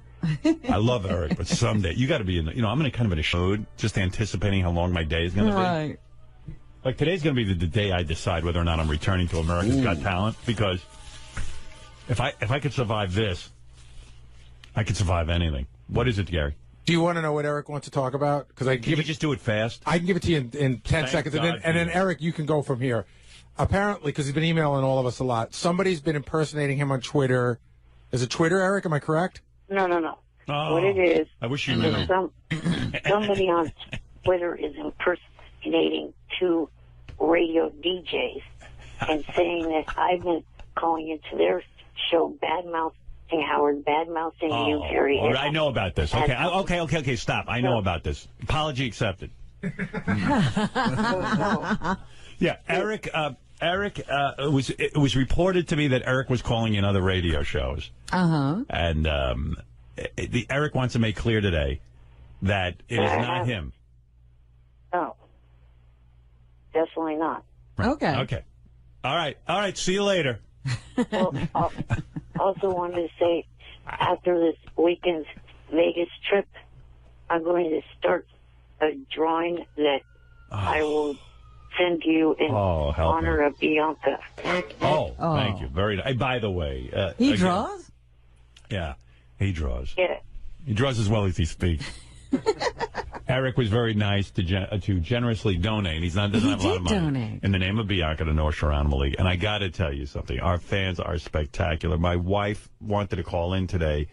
I love Eric, but someday, you got to be in the, I'm in a kind of in a mood, just anticipating how long my day is going to be. Right. Like, today's going to be the day I decide whether or not I'm returning to America's Got Talent, because if I could survive this, I could survive anything. What is it, Gary? Do you want to know what Eric wants to talk about? Because Can you just do it fast? I can give it to you in 10 seconds, and then Eric, you can go from here. Apparently, because he's been emailing all of us a lot, somebody's been impersonating him on Twitter. Is it Twitter, Eric? Am I correct? No. Oh, What it is... I wish you knew. Somebody on Twitter is impersonating two radio DJs and saying that I've been calling into their show bad-mouthing Howard, bad-mouthing you, Harry. All right, I know about this. Okay, stop. I know about this. Apology accepted. Yeah, Eric. It was reported to me that Eric was calling in other radio shows. And Eric wants to make clear today that it is not him. No. Definitely not. Right. Okay. All right. See you later. Well, also wanted to say, after this weekend's Vegas trip, I'm going to start a drawing that I will send you in honor of Bianca. Oh, thank you. Very nice. By the way, he draws? Yeah, he draws. Yeah. He draws as well as he speaks. Eric was very nice to generously donate. Doesn't have a lot of money. Donate. In the name of Bianca to North Shore Animal League. And I got to tell you something. Our fans are spectacular. My wife wanted to call in today.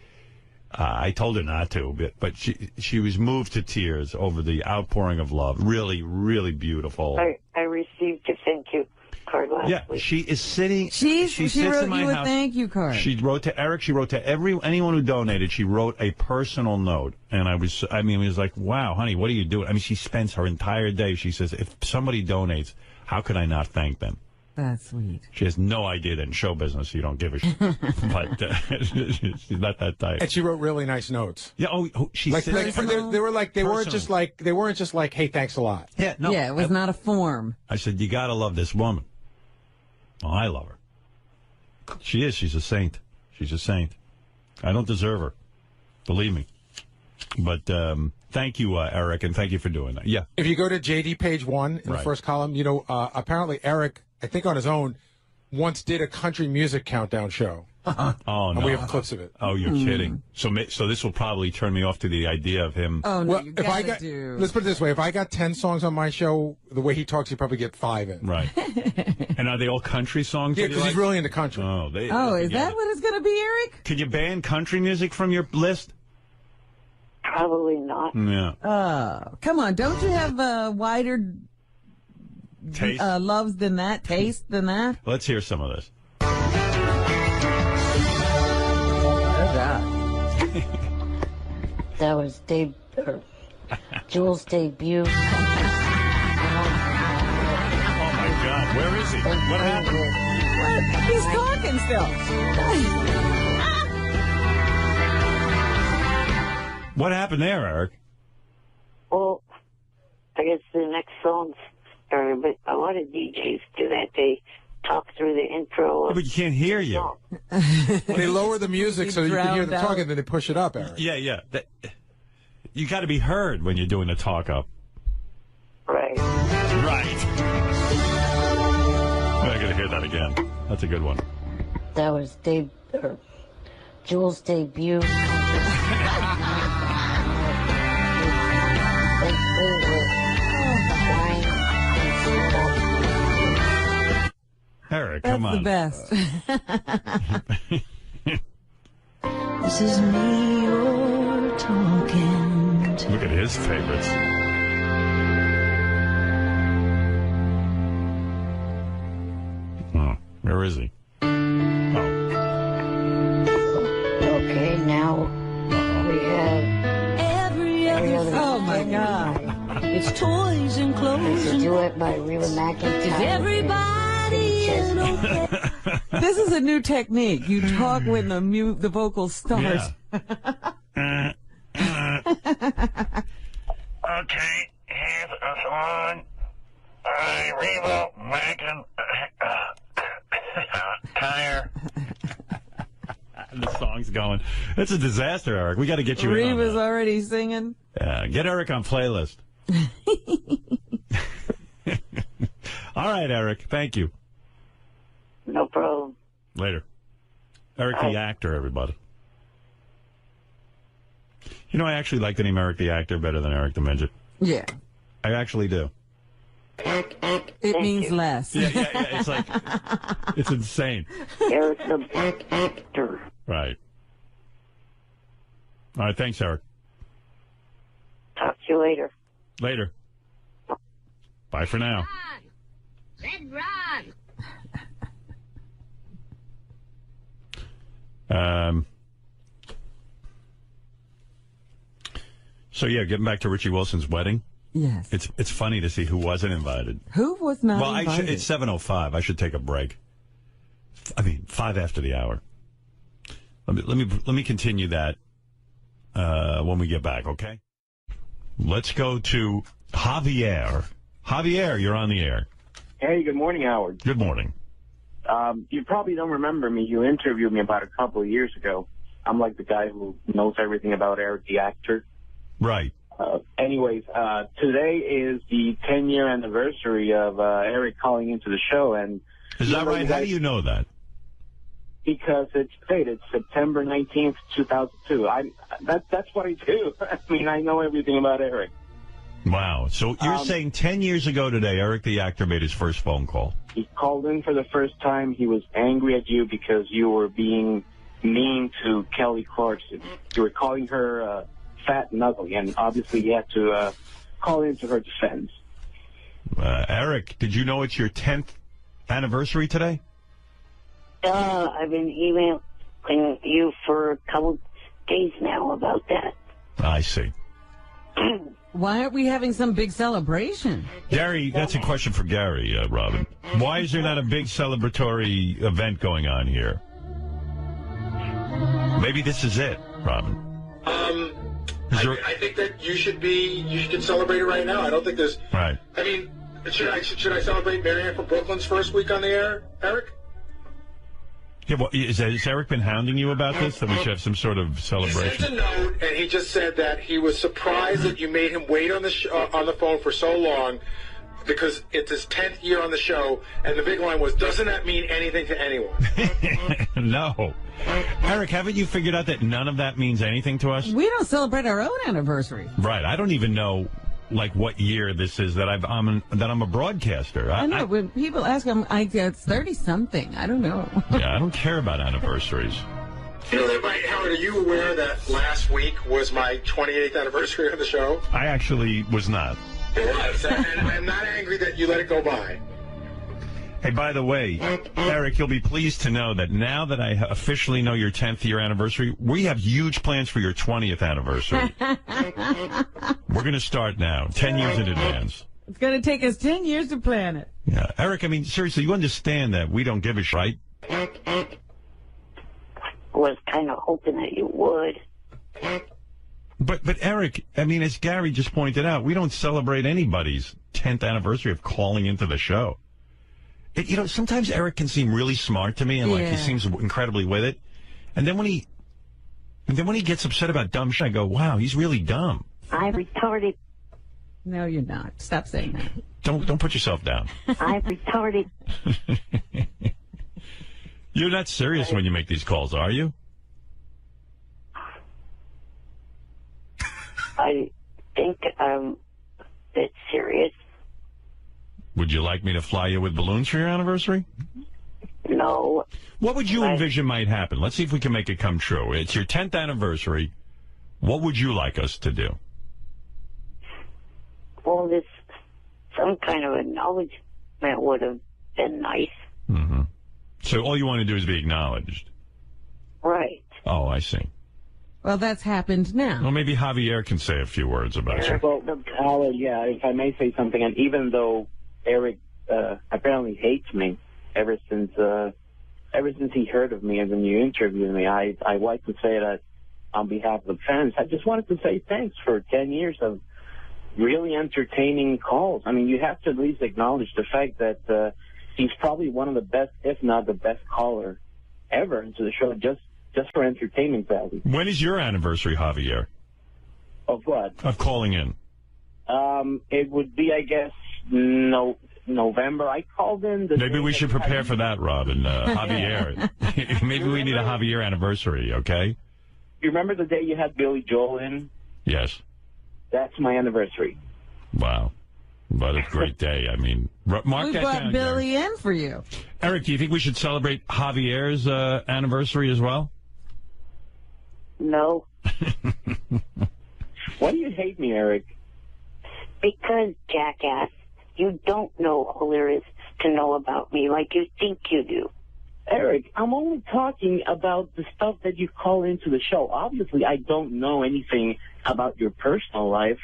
I told her not to, but she was moved to tears over the outpouring of love. Really, really beautiful. I received a thank you card last week. She is sitting. She sits wrote in my you a house. thank you card. She wrote to Eric. She wrote to anyone who donated. She wrote a personal note, and it was like, wow, honey, what are you doing? I mean, she spends her entire day. She says, if somebody donates, how could I not thank them? That's sweet. She has no idea that in show business you don't give a shit. But she's not that type. And she wrote really nice notes. Yeah. She they weren't just like, hey, thanks a lot. Yeah. No. Yeah, it was not a form. I said, you got to love this woman. Oh, I love her. She is. She's a saint. She's a saint. I don't deserve her. Believe me. But thank you, Eric, and thank you for doing that. Yeah. If you go to JD page 1 in the first column, apparently Eric, I think on his own, once did a country music countdown show. Oh, no. And we have clips of it. Oh, you're kidding. So this will probably turn me off to the idea of him. Oh, no, let's put it this way. If I got 10 songs on my show, the way he talks, you probably get 5 in. Right. And are they all country songs? Yeah, because he's really into country. Oh, is that what it's going to be, Eric? Can you ban country music from your list? Probably not. Yeah. Come on. Don't you have wider taste taste than that? Let's hear some of this. That was Dave Jules' debut. Oh my God, where is he? What happened? What? He's talking still. What happened there, Eric? Well, I guess the next song's started, but a lot of DJs do that. They talk through the intro. Yeah, but you can't hear you. They lower the music so you can hear them talking, then they push it up, Eric. Yeah. You got to be heard when you're doing the talk up. Right. Right. I got to hear that again. That's a good one. That was Jules' debut. Eric, That's come on. That's the best. This is me you're talking to. Look at his favorites. Oh, where is he? Okay, now we have every other. Oh my God! It's toys and clothes. It's a duet by Reba McEntire. Is everybody in okay? This is a new technique. You talk when the vocal starts. Yeah. Okay, here's a song by Reba McEntire. The song's going. It's a disaster, Eric. We got to get you in on Reba's that. already singing. Yeah, get Eric on playlist. All right, Eric. Thank you. No problem. Later. Eric the actor, everybody. You know, I actually like the name Eric the actor better than Eric the midget. Yeah. I actually do. It means less. Yeah. It's like, it's insane. Eric the actor. Right. All right, thanks, Eric. Talk to you later. Later. Bye for now. Red Ron. So yeah, getting back to Richie Wilson's wedding. Yes. It's funny to see who wasn't invited. Who was not Well, invited? it's 7:05. I should take a break. I mean, 5 after the hour. Let me continue that when we get back, okay? Let's go to Javier. Javier, you're on the air. Hey, good morning, Howard. Good morning. You probably don't remember me. You interviewed me about a couple of years ago. I'm like the guy who knows everything about Eric the actor. Right. Anyways, today is the 10-year anniversary of Eric calling into the show. And is that right? How do you know that? Because it's dated September 19th, 2002. That's what I do. I mean, I know everything about Eric. Wow. So you're saying 10 years ago today, Eric the actor made his first phone call. He called in for the first time. He was angry at you because you were being mean to Kelly Clarkson. You were calling her fat and ugly, and obviously you had to call into her defense. Eric, did you know it's your 10th anniversary today? I've been emailing you for a couple days now about that. I see. Why aren't we having some big celebration? Gary, that's a question for Gary, Robin. Why is there not a big celebratory event going on here? Maybe this is it, Robin. I think that you should celebrate it right now. I don't think there's. Right. I mean, should I celebrate Marianne from Brooklyn's first week on the air, Eric? Yeah, well, has Eric been hounding you about this? That we should have some sort of celebration? He sent a note, and he just said that he was surprised that you made him wait on the phone for so long because it's his 10th year on the show, and the big line was, doesn't that mean anything to anyone? No. Eric, haven't you figured out that none of that means anything to us? We don't celebrate our own anniversary. Right. I don't even know, like, what year this is that I'm a broadcaster. I know. When people ask, it's 30-something. I don't know. Yeah, I don't care about anniversaries. You know, Howard, are you aware that last week was my 28th anniversary of the show? I actually was not. It was, and I'm not angry that you let it go by. Hey, by the way, Eric, you'll be pleased to know that now that I officially know your 10th year anniversary, we have huge plans for your 20th anniversary. We're going to start now, 10 years in advance. It's going to take us 10 years to plan it. Yeah, Eric, I mean, seriously, you understand that we don't give a shit, right? Was kind of hoping that you would. But Eric, I mean, as Gary just pointed out, we don't celebrate anybody's 10th anniversary of calling into the show. Sometimes Eric can seem really smart to me, and like he seems incredibly with it. And then when he gets upset about dumb shit, I go, "Wow, he's really dumb." I'm retarded. No, you're not. Stop saying that. Don't put yourself down. I'm retarded. You're not serious when you make these calls, are you? I think I'm a bit serious. Would you like me to fly you with balloons for your anniversary? No. What would you envision might happen? Let's see if we can make it come true. It's your 10th anniversary. What would you like us to do? Well, some kind of acknowledgement would have been nice. Mm-hmm. So all you want to do is be acknowledged? Right. Oh, I see. Well, that's happened now. Well, maybe Javier can say a few words about you. Well, Howard, yeah, if I may say something, and even though Eric apparently hates me ever since he heard of me and when you interviewed me, I like to say that on behalf of the fans, I just wanted to say thanks for 10 years of really entertaining calls. I mean, you have to at least acknowledge the fact that he's probably one of the best, if not the best caller ever into the show, just for entertainment value. When is your anniversary, Javier? Of what? Of calling in. It would be, I guess, November. I called in. Maybe we should prepare for that, Robin. Javier. Maybe we need a Javier anniversary, okay? You remember the day you had Billy Joel in? Yes. That's my anniversary. Wow. What a great day. I mean, mark we that brought down, Billy Gary. in for you. Eric, do you think we should celebrate Javier's anniversary as well? No. Why do you hate me, Eric? Because, jackass, you don't know all there is to know about me like you think you do. Eric, I'm only talking about the stuff that you call into the show. Obviously, I don't know anything about your personal life.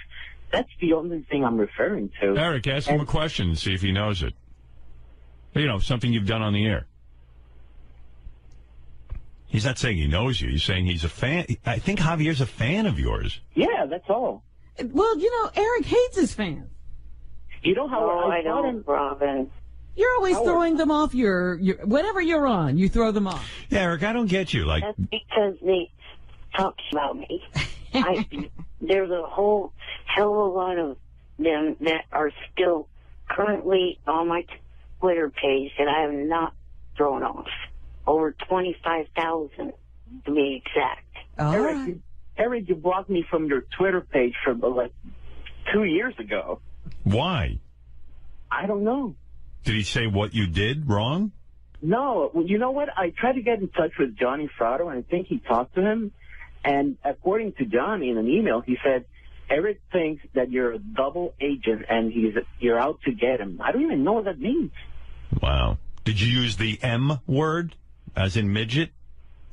That's the only thing I'm referring to. Eric, ask him a question and see if he knows it. You know, something you've done on the air. He's not saying he knows you. He's saying he's a fan. I think Javier's a fan of yours. Yeah, that's all. Well, Eric hates his fans. You know how I don't, Robin. You're always throwing them off your whatever you're on, you throw them off. Yeah, Eric, I don't get you. Like, that's because they talk about me. There's a whole hell of a lot of them that are still currently on my Twitter page that I have not thrown off. Over 25,000 to be exact. Eric, you blocked me from your Twitter page for like 2 years ago. Why? I don't know. Did he say what you did wrong? No. You know what? I tried to get in touch with Johnny Fratto, and I think he talked to him. And according to Johnny in an email, he said, Eric thinks that you're a double agent and you're out to get him. I don't even know what that means. Wow. Did you use the M word, as in midget?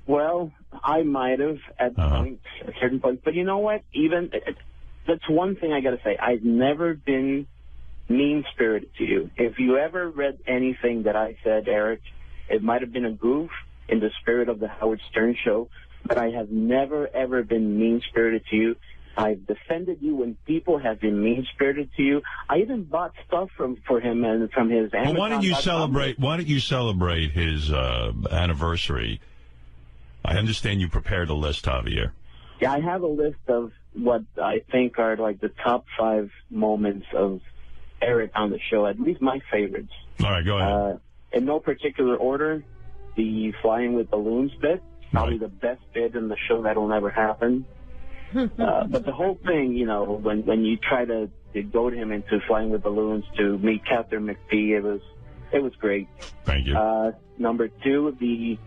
Well, I might have at a certain point. But you know what? That's one thing I got to say. I've never been mean-spirited to you. If you ever read anything that I said, Eric, it might have been a goof in the spirit of the Howard Stern show, but I have never, ever been mean-spirited to you. I've defended you when people have been mean-spirited to you. I even bought stuff for him and from his Amazon. Well, why don't you celebrate his anniversary? I understand you prepared a list, Javier. Yeah, I have a list of what I think are like the top 5 moments of Eric on the show, at least my favorites. All right, go ahead. In no particular order, the flying with balloons bit, probably the best bit in the show that'll never happen. But the whole thing, when you try to goad him into flying with balloons to meet Captain McPhee, it was great. Thank you. Number 2, the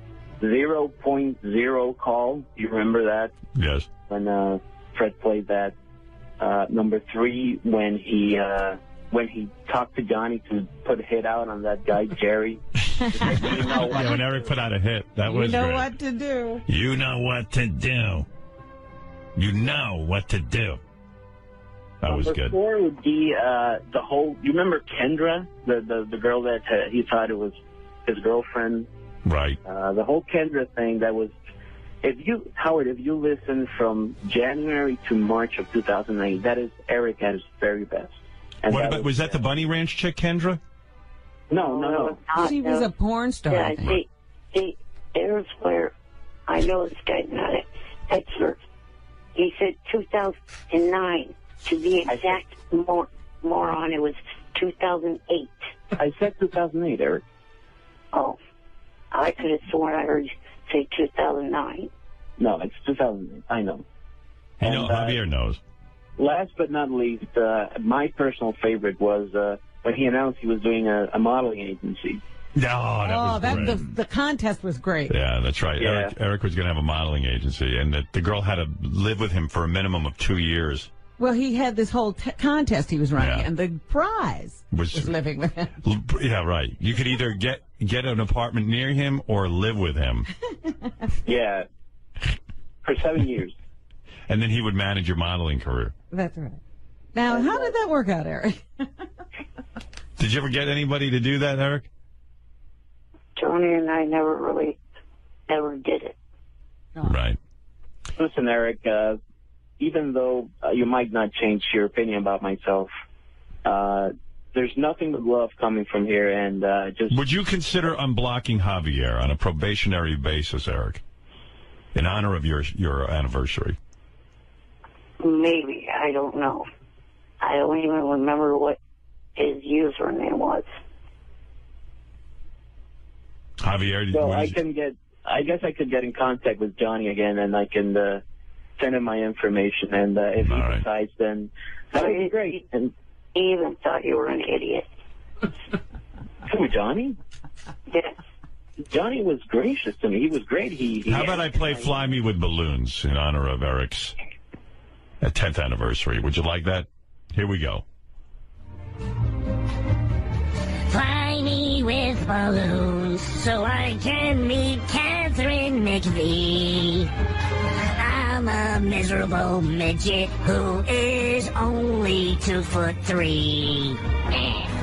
0.0 call. You remember that? Yes. When Fred played that. Number 3, when he when he talked to Johnny to put a hit out on that guy, Jerry. Yeah, when Eric put out a hit, that was You know great. what to do. You know what to do. You know what to do. That was good. Four would be the whole. You remember Kendra, the girl that he thought it was his girlfriend. Right. The whole Kendra thing. That was. If you listen from January to March of 2008, that is Eric at his very best. And What about, was that the Bunny Ranch chick, Kendra? No. She was a porn star. Yeah, I think. see, there's where I know this guy's not an expert. He said 2009. To be exact, moron, it was 2008. I said 2008, Eric. Oh, I could have sworn I heard you say 2009. No, it's 2008. I know. You know, Javier knows. Last but not least, my personal favorite was when he announced he was doing a modeling agency. No, that was great. The contest was great. Yeah, that's right. Yeah. Eric was going to have a modeling agency, and the girl had to live with him for a minimum of 2 years. Well, he had this whole contest he was running, Yeah. and the prize was living with him. Yeah, right. You could either get an apartment near him or live with him. Yeah, for 7 years. And then he would manage your modeling career. That's right. Now, how did that work out, Eric? Did you ever get anybody to do that, Eric? Tony and I never did it. Right. Listen, Eric, even though you might not change your opinion about myself, there's nothing but love coming from here, and just... Would you consider unblocking Javier on a probationary basis, Eric, in honor of your anniversary? Maybe. I don't know. I don't even remember what his username was. Javier, So I guess I could get in contact with Johnny again, and I can send him my information, and if he decides, then that would be great. And he even thought you were an idiot. Who, Johnny? Yes. Johnny was gracious to me. He was great. How about I play Fly Me with Balloons in honor of Eric's 10th anniversary? Would you like that? Here we go. Fly me with balloons so I can meet Catherine McVie. I'm a miserable midget who is only 2'3".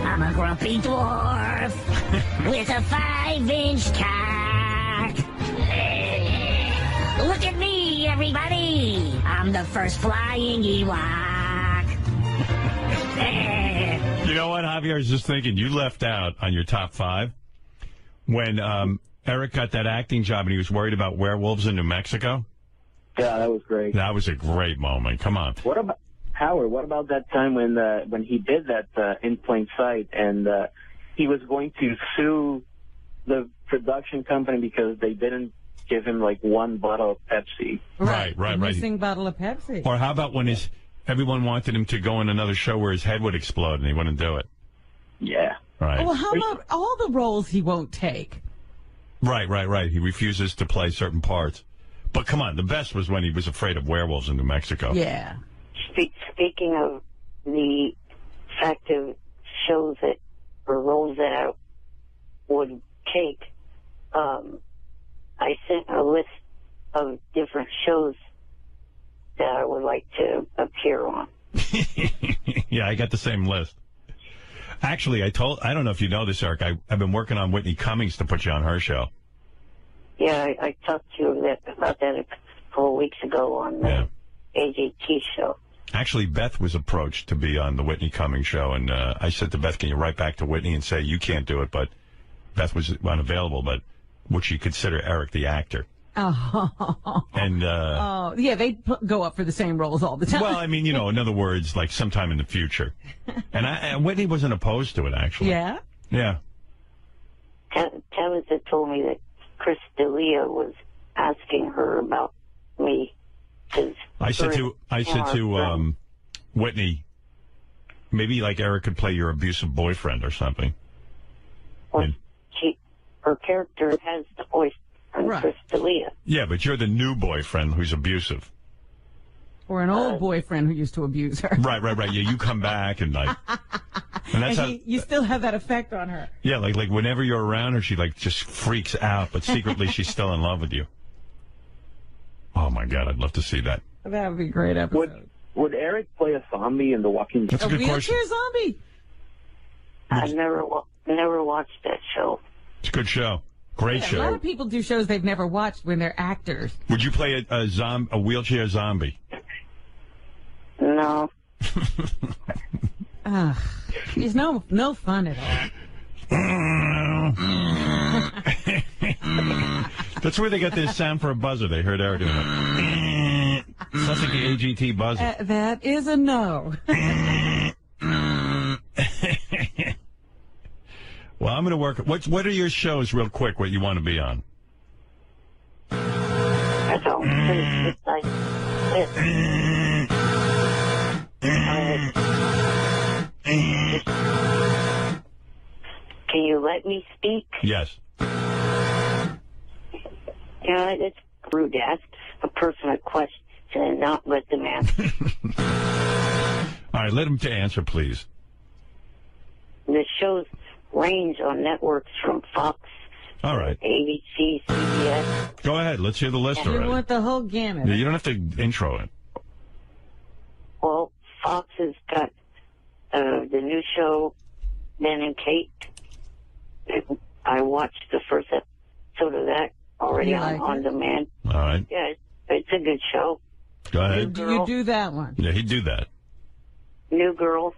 I'm a grumpy dwarf with a 5-inch cock. Look at me, everybody. I'm the first flying Ewok. You know what, Javier? I was just thinking, you left out on your top 5 when Eric got that acting job and he was worried about werewolves in New Mexico. Yeah, that was great. That was a great moment. Come on. What about Howard? What about that time when he did that In Plain Sight, and he was going to sue the production company because they didn't give him like one bottle of Pepsi? Right. Missing bottle of Pepsi. Or how about when everyone wanted him to go in another show where his head would explode and he wouldn't do it? Yeah. Right. Well, how about all the roles he won't take? Right. He refuses to play certain parts. But come on, the best was when he was afraid of werewolves in New Mexico. Yeah. Speaking of the fact of shows that or roles that I would take, I sent a list of different shows that I would like to appear on. Yeah, I got the same list. Actually, I don't know if you know this, Eric, I've been working on Whitney Cummings to put you on her show. Yeah, I talked to you about that a couple of weeks ago on the AJT show. Actually, Beth was approached to be on the Whitney Cummings show, and I said to Beth, can you write back to Whitney and say you can't do it, but Beth was unavailable, but would she consider Eric the actor? Oh. And yeah, they go up for the same roles all the time. Well, I mean, in other words, like sometime in the future. And Whitney wasn't opposed to it, actually. Yeah? Yeah. Tabitha told me that Chris D'Elia was asking her about me. I said to Whitney, maybe like Eric could play your abusive boyfriend or something. Well, her character has the voice of Chris D'Elia. Yeah, but you're the new boyfriend who's abusive. Or an old boyfriend who used to abuse her. Right. Yeah, you come back and like, and that's And you still have that effect on her. Yeah, like whenever you're around her, she like just freaks out, but secretly she's still in love with you. Oh my God, I'd love to see that. That would be a great episode. Would Eric play a zombie in The Walking Dead? That's a good question. Wheelchair zombie? I never watched that show. It's a good show. Great A show. lot of people do shows they've never watched when they're actors. Would you play a wheelchair zombie? No. It's no fun at all. That's where they got this sound for a buzzer. They heard Eric doing it. Sounds like the AGT buzzer. That is a no. Well, I'm going to work. What are your shows, real quick, what you want to be on? I don't think it's like Can you let me speak? Yes. Yeah, it's rude to ask a person a question and not let them answer. All right, let him to answer, please. The shows range on networks from Fox, All right. ABC, CBS. Go ahead. Let's hear the list You already. want the whole gamut. Yeah, you don't have to intro it. Well, Fox has got the new show, Ben and Kate. I watched the first episode of that already on demand. All right. Yeah, it's a good show. Go ahead. You do that one. Yeah, he'd do that. New Girl.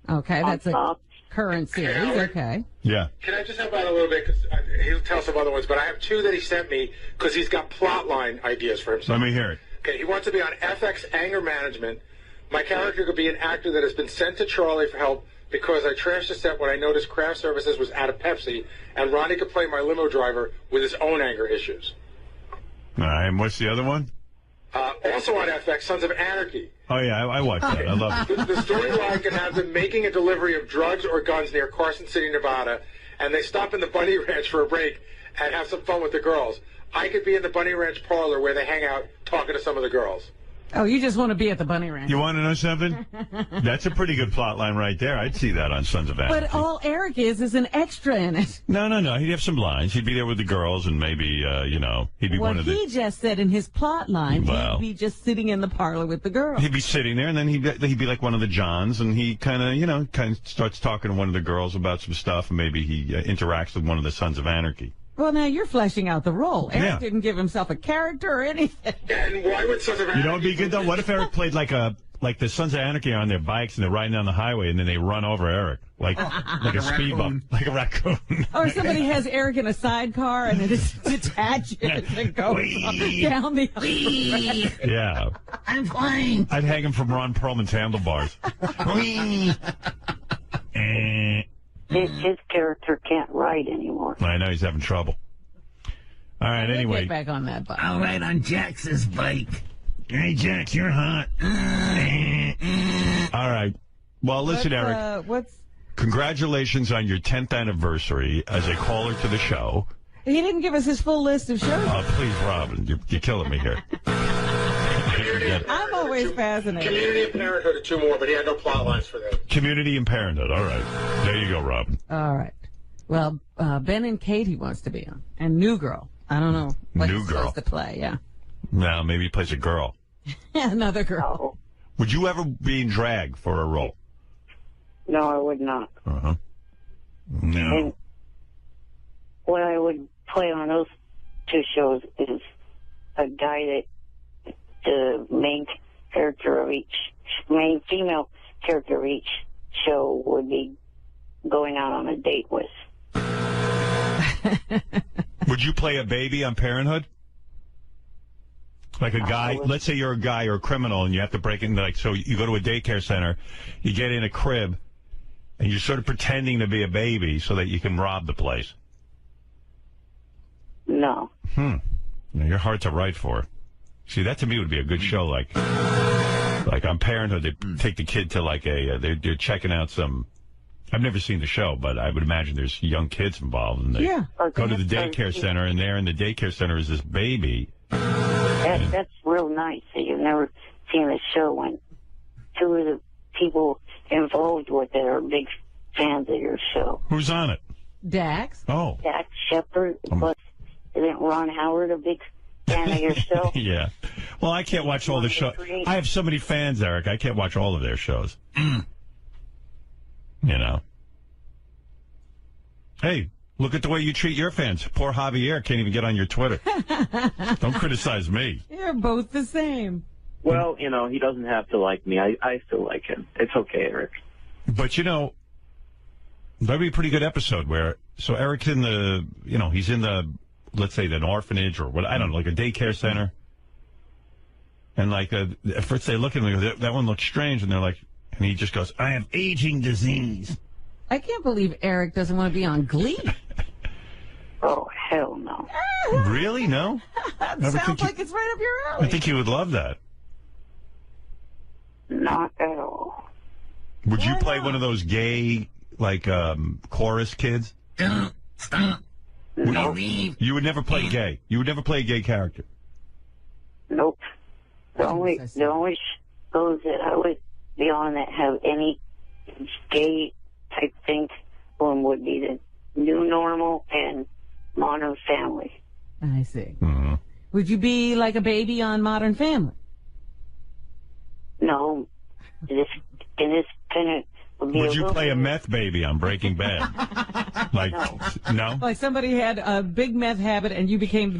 Okay, that's a current series. Okay. Yeah. Can I just help out a little bit? Because he'll tell some other ones, but I have two that he sent me because he's got plot line ideas for himself. Let me hear it. Okay, he wants to be on FX Anger Management. My character could be an actor that has been sent to Charlie for help because I trashed the set when I noticed craft services was out of Pepsi, and Ronnie could play my limo driver with his own anger issues. All right, and what's the other one? Also on FX, Sons of Anarchy. Oh, yeah, I watched that. I love it. The storyline can have them making a delivery of drugs or guns near Carson City, Nevada, and they stop in the Bunny Ranch for a break and have some fun with the girls. I could be in the Bunny Ranch parlor where they hang out talking to some of the girls. Oh, you just want to be at the Bunny Ranch. You want to know something? That's a pretty good plot line right there. I'd see that on Sons of Anarchy. But all Eric is an extra in it. No. He'd have some lines. He'd be there with the girls, and maybe, he'd be one of the... What he just said in his plot line, Well. he'd be just sitting in the parlor with the girls. He'd be sitting there, and then he'd be like one of the Johns, and he kind of starts talking to one of the girls about some stuff, and maybe he interacts with one of the Sons of Anarchy. Well, now you're fleshing out the role. Eric Yeah. didn't give himself a character or anything. And why would Sons of Anarchy... You know what would be good, though? What if Eric played like the Sons of Anarchy are on their bikes, and they're riding down the highway, and then they run over Eric, like a speed bump, like a raccoon. Or somebody has Eric in a sidecar, and it just detaches and goes down the highway. Yeah. I'm flying. I'd hang him from Ron Perlman's handlebars. His character can't ride anymore. I know he's having trouble. All right, We'll anyway. get back on that bike. I'll ride on Jax's bike. Hey, Jax, you're hot. All right. Well, listen, Eric. Congratulations on your 10th anniversary as a caller to the show. He didn't give us his full list of shows. Oh, please, Robin. You're killing me here. I'm always fascinated. Community and Parenthood are two more, but he had no plot lines for them. Community and Parenthood. All right. There you go, Robin. All right. Well, Ben and Kate he wants to be on. And New Girl. I don't know what New he's Girl. supposed to play, yeah. No, maybe he plays a girl. Another girl. Would you ever be in drag for a role? No, I would not. Uh-huh. No. And what I would play on those two shows is a guy that the main female character of each show would be going out on a date with. Would you play a baby on Parenthood? Like a guy, let's say you're a guy or a criminal and you have to break in, like, so you go to a daycare center, you get in a crib, and you're sort of pretending to be a baby so that you can rob the place. No. Now, you're hard to write for. See, that to me would be a good show, like on Parenthood, they take the kid to like they're checking out some, I've never seen the show, but I would imagine there's young kids involved, and they go to the daycare center, and there in the daycare center is this baby. That's real nice that you've never seen a show when two of the people involved with it are big fans of your show. Who's on it? Dax. Oh. Dax Shepard, plus isn't Ron Howard a big fan of your show? Yeah. Well, I can't watch all the shows. I have so many fans, Eric. I can't watch all of their shows. You know. Hey, look at the way you treat your fans. Poor Javier can't even get on your Twitter. Don't criticize me. You're both the same. Well, you know, he doesn't have to like me. I still like him. It's okay, Eric. But, you know, that'd be a pretty good episode where, so Eric's in the, you know, he's in the, let's say, an orphanage or what, I don't know, like a daycare center. And like, at first they look at him and go, that one looks strange. And they're like, and he just goes, I have aging disease. I can't believe Eric doesn't want to be on Glee. Oh, hell no. Really? No? Sounds like it's right up your alley. I think he would love that. Not at all. Would you play one of those gay, like, chorus kids? Don't stop. No. You would never play gay. You would never play a gay character. Nope. The only shows that I would be on that have any gay type thing one would be the New Normal and Modern Family. I see. Mm-hmm. Would you be like a baby on Modern Family? No. In this kind of would you play a meth baby on Breaking Bad? Like, no? Like somebody had a big meth habit and you became the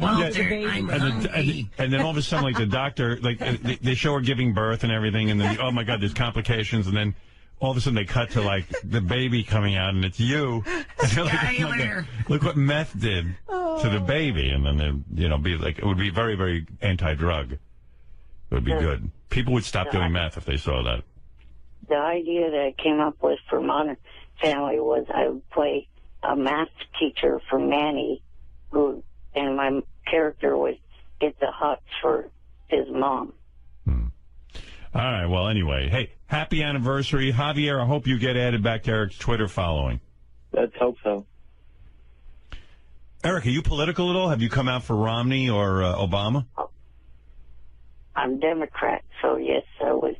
baby. And then all of a sudden, like the doctor, like they show her giving birth and everything, and then, oh my God, there's complications, and then all of a sudden they cut to like the baby coming out, and it's you. And they're like, oh my God, look what meth did to the baby, and then they, you know, be like, it would be very, very anti-drug. It would be good. People would stop doing meth if they saw that. The idea that I came up with for Modern Family was I would play a math teacher for Manny, and my character would get the hots for his mom. All right. Well, anyway, hey, happy anniversary, Javier. I hope you get added back to Eric's Twitter following. Let's hope so. Eric, are you political at all? Have you come out for Romney or Obama? I'm Democrat, so yes, I would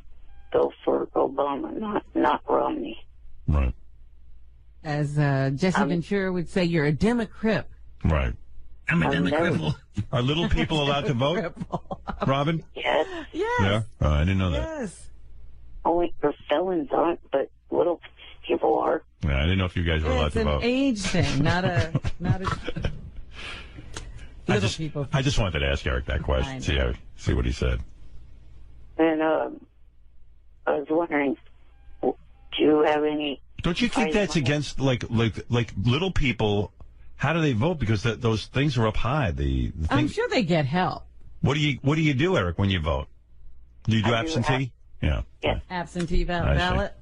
go for Obama, not Romney. Right. As Jesse Ventura would say, you're a Democrat. Right. I'm a Democrat. Are little people allowed to vote, Robin? Yes. Yes. Yeah? Oh, I didn't know that. Yes. Only for felons aren't, but little people are. Yeah, I didn't know if you guys were allowed to vote. It's an age thing, not a I just wanted to ask Eric that question, see what he said. And I was wondering, do you have any? Don't you think that's against like little people? How do they vote? Because those things are up high. I'm sure they get help. What do you do, Eric, when you vote? Do you do absentee? Yeah. Absentee ballot.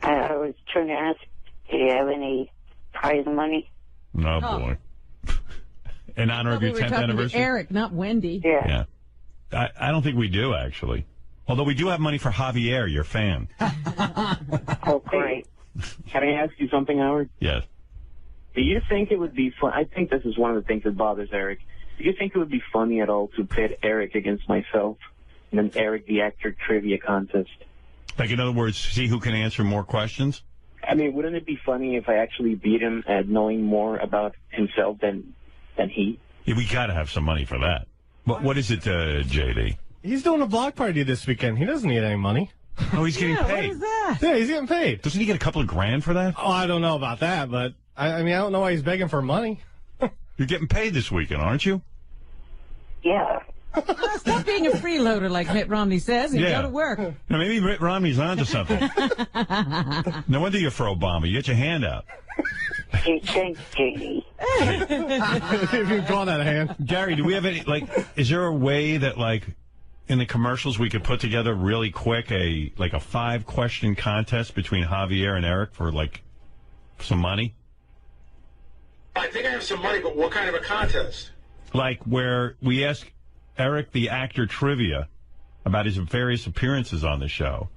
I was trying to ask, do you have any prize money? No, boy. In honor of your 10th anniversary? Eric, not Wendy. Yeah. I don't think we do, actually. Although we do have money for Javier, your fan. Oh, great. Can I ask you something, Howard? Yes. Do you think it would be fun? I think this is one of the things that bothers Eric. Do you think it would be funny at all to pit Eric against myself in an Eric the Actor trivia contest? Like, in other words, see who can answer more questions? I mean, wouldn't it be funny if I actually beat him at knowing more about himself than he? Yeah, we got to have some money for that. What is it, JD? He's doing a block party this weekend. He doesn't need any money. Oh, he's getting paid. What is that? Yeah, he's getting paid. Doesn't he get a couple of grand for that? Oh, I don't know about that, but I mean, I don't know why he's begging for money. You're getting paid this weekend, aren't you? Yeah. Stop being a freeloader like Mitt Romney says and go to work. Now, maybe Mitt Romney's onto something. No wonder you're for Obama. You get your hand out. Thanks, JD. If you call that a hand. Gary, do we have any, is there a way that, in the commercials we could put together really quick a 5-question contest between Javier and Eric for, some money? I think I have some money, but what kind of a contest? Like where we ask Eric the Actor trivia about his various appearances on the show,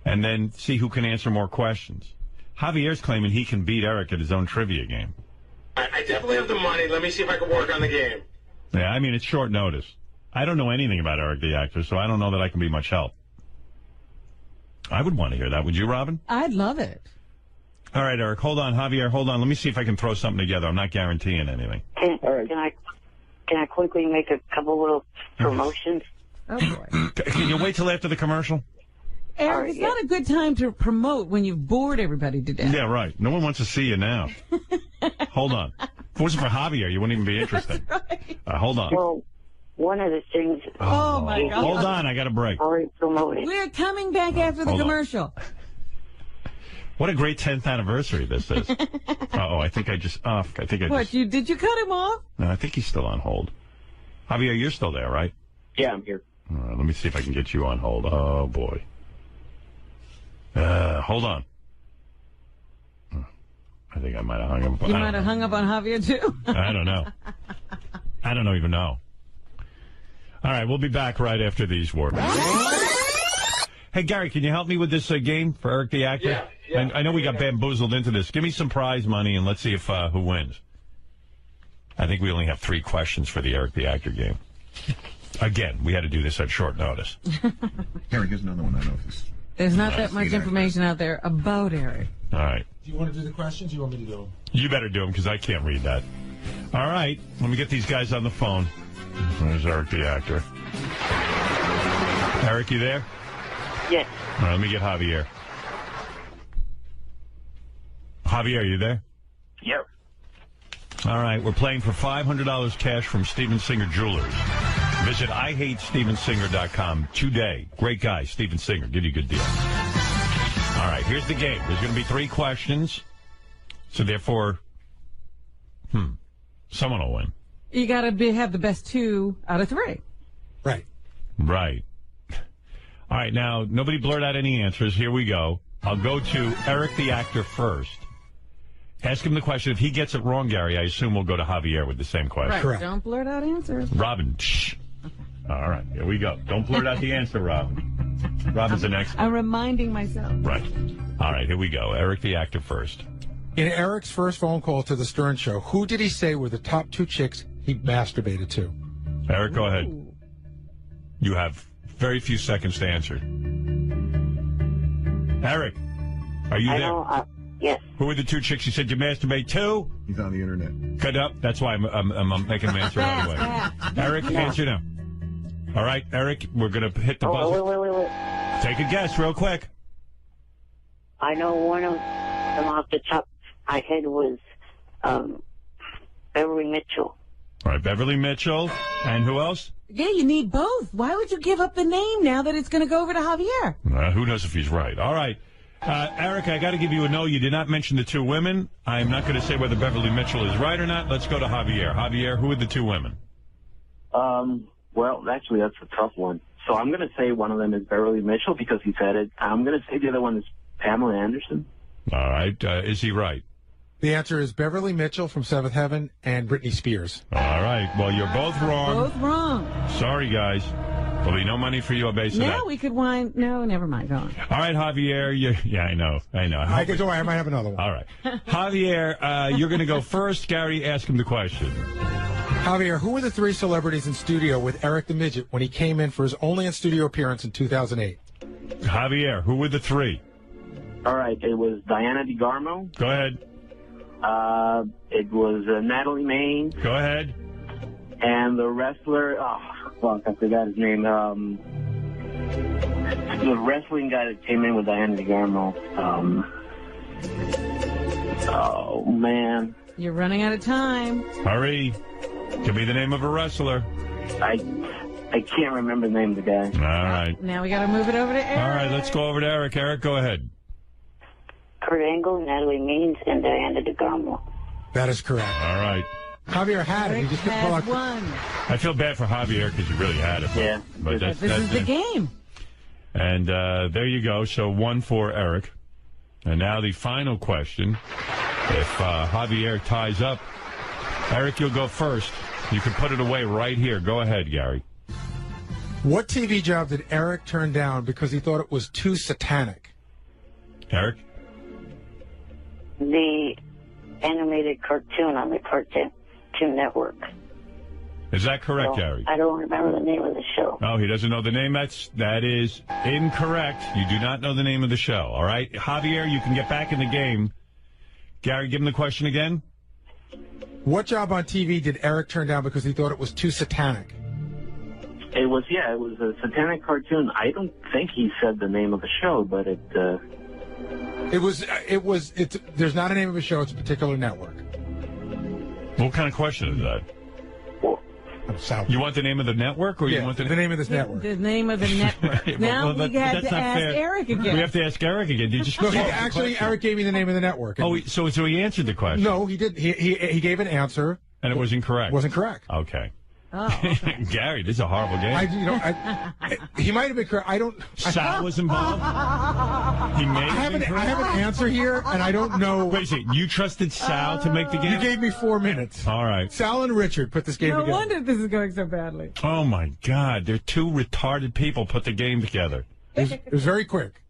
and then see who can answer more questions. Javier's claiming he can beat Eric at his own trivia game. I definitely have the money. Let me see if I can work on the game. Yeah, I mean, it's short notice. I don't know anything about Eric the actor, so I don't know that I can be much help. I would want to hear that. Would you, Robin? I'd love it. All right, Eric, hold on. Javier, hold on. Let me see if I can throw something together. I'm not guaranteeing anything. Can I quickly make a couple little promotions? Oh, boy. Can you wait till after the commercial? Eric, it's not a good time to promote when you've bored everybody to death. Yeah, right. No one wants to see you now. Hold on. If it wasn't for Javier, you wouldn't even be interested. Right. Hold on. Well, one of the things... Oh, my God. Hold on, I got a break. We're coming back after the hold on. commercial. What a great 10th anniversary this is. I think I just... What, did you cut him off? No, I think he's still on hold. Javier, you're still there, right? Yeah, I'm here. All right, let me see if I can get you on hold. Oh, boy. Hold on. I think I might have hung up. You might have hung up on Javier, too. I don't know. I don't even know. All right, we'll be back right after these words. Hey, Gary, can you help me with this game for Eric the actor? Yeah. I know we got bamboozled into this. Give me some prize money, and let's see if who wins. I think we only have 3 questions for the Eric the actor game. Again, we had to do this at short notice. Eric, here's another one I know this. There's not that much information out there about Eric. All right. Do you want to do the questions, or you want me to do them? You better do them, because I can't read that. All right. Let me get these guys on the phone. There's Eric the actor. Eric, you there? Yes. All right, let me get Javier. Javier, you there? Yep. All right, we're playing for $500 cash from Steven Singer Jewelers. Visit IHateStevenSinger.com today. Great guy, Steven Singer. Give you a good deal. All right, here's the game. There's going to be 3 questions. So therefore, someone will win. You got to have the best 2 out of 3. Right. Right. All right, now, nobody blurt out any answers. Here we go. I'll go to Eric the actor first. Ask him the question. If he gets it wrong, Gary, I assume we'll go to Javier with the same question. Right. Correct. Don't blurt out answers. Robin, shh. All right, here we go. Don't blurt out the answer, Robin. Robin's the next one. I'm reminding myself. Right. All right, here we go. Eric the actor first. In Eric's first phone call to the Stern Show, who did he say were the top 2 chicks he masturbated to? Eric, go ahead. You have very few seconds to answer. Eric, are you there? Yes. Who were the 2 chicks you said you masturbate to? He's on the internet. Cut up. That's why I'm making him answer right away. Eric, answer now. All right, Eric, we're going to hit the buzzer. Wait. Take a guess real quick. I know one of them off the top of my head was Beverly Mitchell. All right, Beverly Mitchell. And who else? Yeah, you need both. Why would you give up the name now that it's going to go over to Javier? Who knows if he's right. All right. Eric, I got to give you a no. You did not mention the 2 women. I'm not going to say whether Beverly Mitchell is right or not. Let's go to Javier. Javier, who are the 2 women? Well, actually, that's a tough one. So I'm going to say one of them is Beverly Mitchell because he said it. I'm going to say the other one is Pamela Anderson. All right. Is he right? The answer is Beverly Mitchell from Seventh Heaven and Britney Spears. All right. Well, you're both wrong. Both wrong. Sorry, guys. There'll be no money for you on base of that. Now we could wind... No, never mind. Go on. All right, Javier. Yeah, I know. I can do it. I might have another one. All right. Javier, you're going to go first. Gary, ask him the question. Javier, who were the 3 celebrities in studio with Eric the Midget when he came in for his only in-studio appearance in 2008? Javier, who were the 3? All right, it was Diana DeGarmo. Go ahead. It was Natalie Maines. Go ahead. And the wrestler, I forgot his name. The wrestling guy that came in with Diana DeGarmo. Oh, man. You're running out of time. Hurry. Could be the name of a wrestler. I can't remember the name of the guy. All right. Now we got to move it over to Eric. All right, let's go over to Eric. Eric, go ahead. Kurt Angle, Natalie Maines, and Diana DeGarmo. That is correct. All right. Javier had it. He just couldn't pull out. One. I feel bad for Javier because you really had it. Yeah. But this is the game. And there you go. So 1 for Eric. And now the final question. If Javier ties up, Eric, you'll go first. You can put it away right here. Go ahead, Gary. What TV job did Eric turn down because he thought it was too satanic? Eric? The animated cartoon on the Cartoon Network. Is that correct, So, Gary? I don't remember the name of the show. Oh, he doesn't know the name? That is incorrect. You do not know the name of the show, all right? Javier, you can get back in the game. Gary, give him the question again. What job on TV did Eric turn down because he thought it was too satanic? It was a satanic cartoon. I don't think he said the name of the show, but there's not a name of a show, it's a particular network. What kind of question is that? You want the name of the network, or you want the name of this network? The name of the network. Now we have to ask Eric again. We have to ask Eric again. Did you just actually, Eric gave me the name of the network. Oh, so he answered the question? No, he did. He gave an answer. And it was incorrect? Wasn't correct. Okay. Oh, okay. Gary, this is a horrible game. He might have been correct. I don't. Sal was involved. He may. I have an answer here, and I don't know. Wait a second. You trusted Sal to make the game? You gave me 4 minutes. All right. Sal and Richard put this game No together. wonder this is going so badly. Oh my God! They're two retarded people put the game together. It was very quick.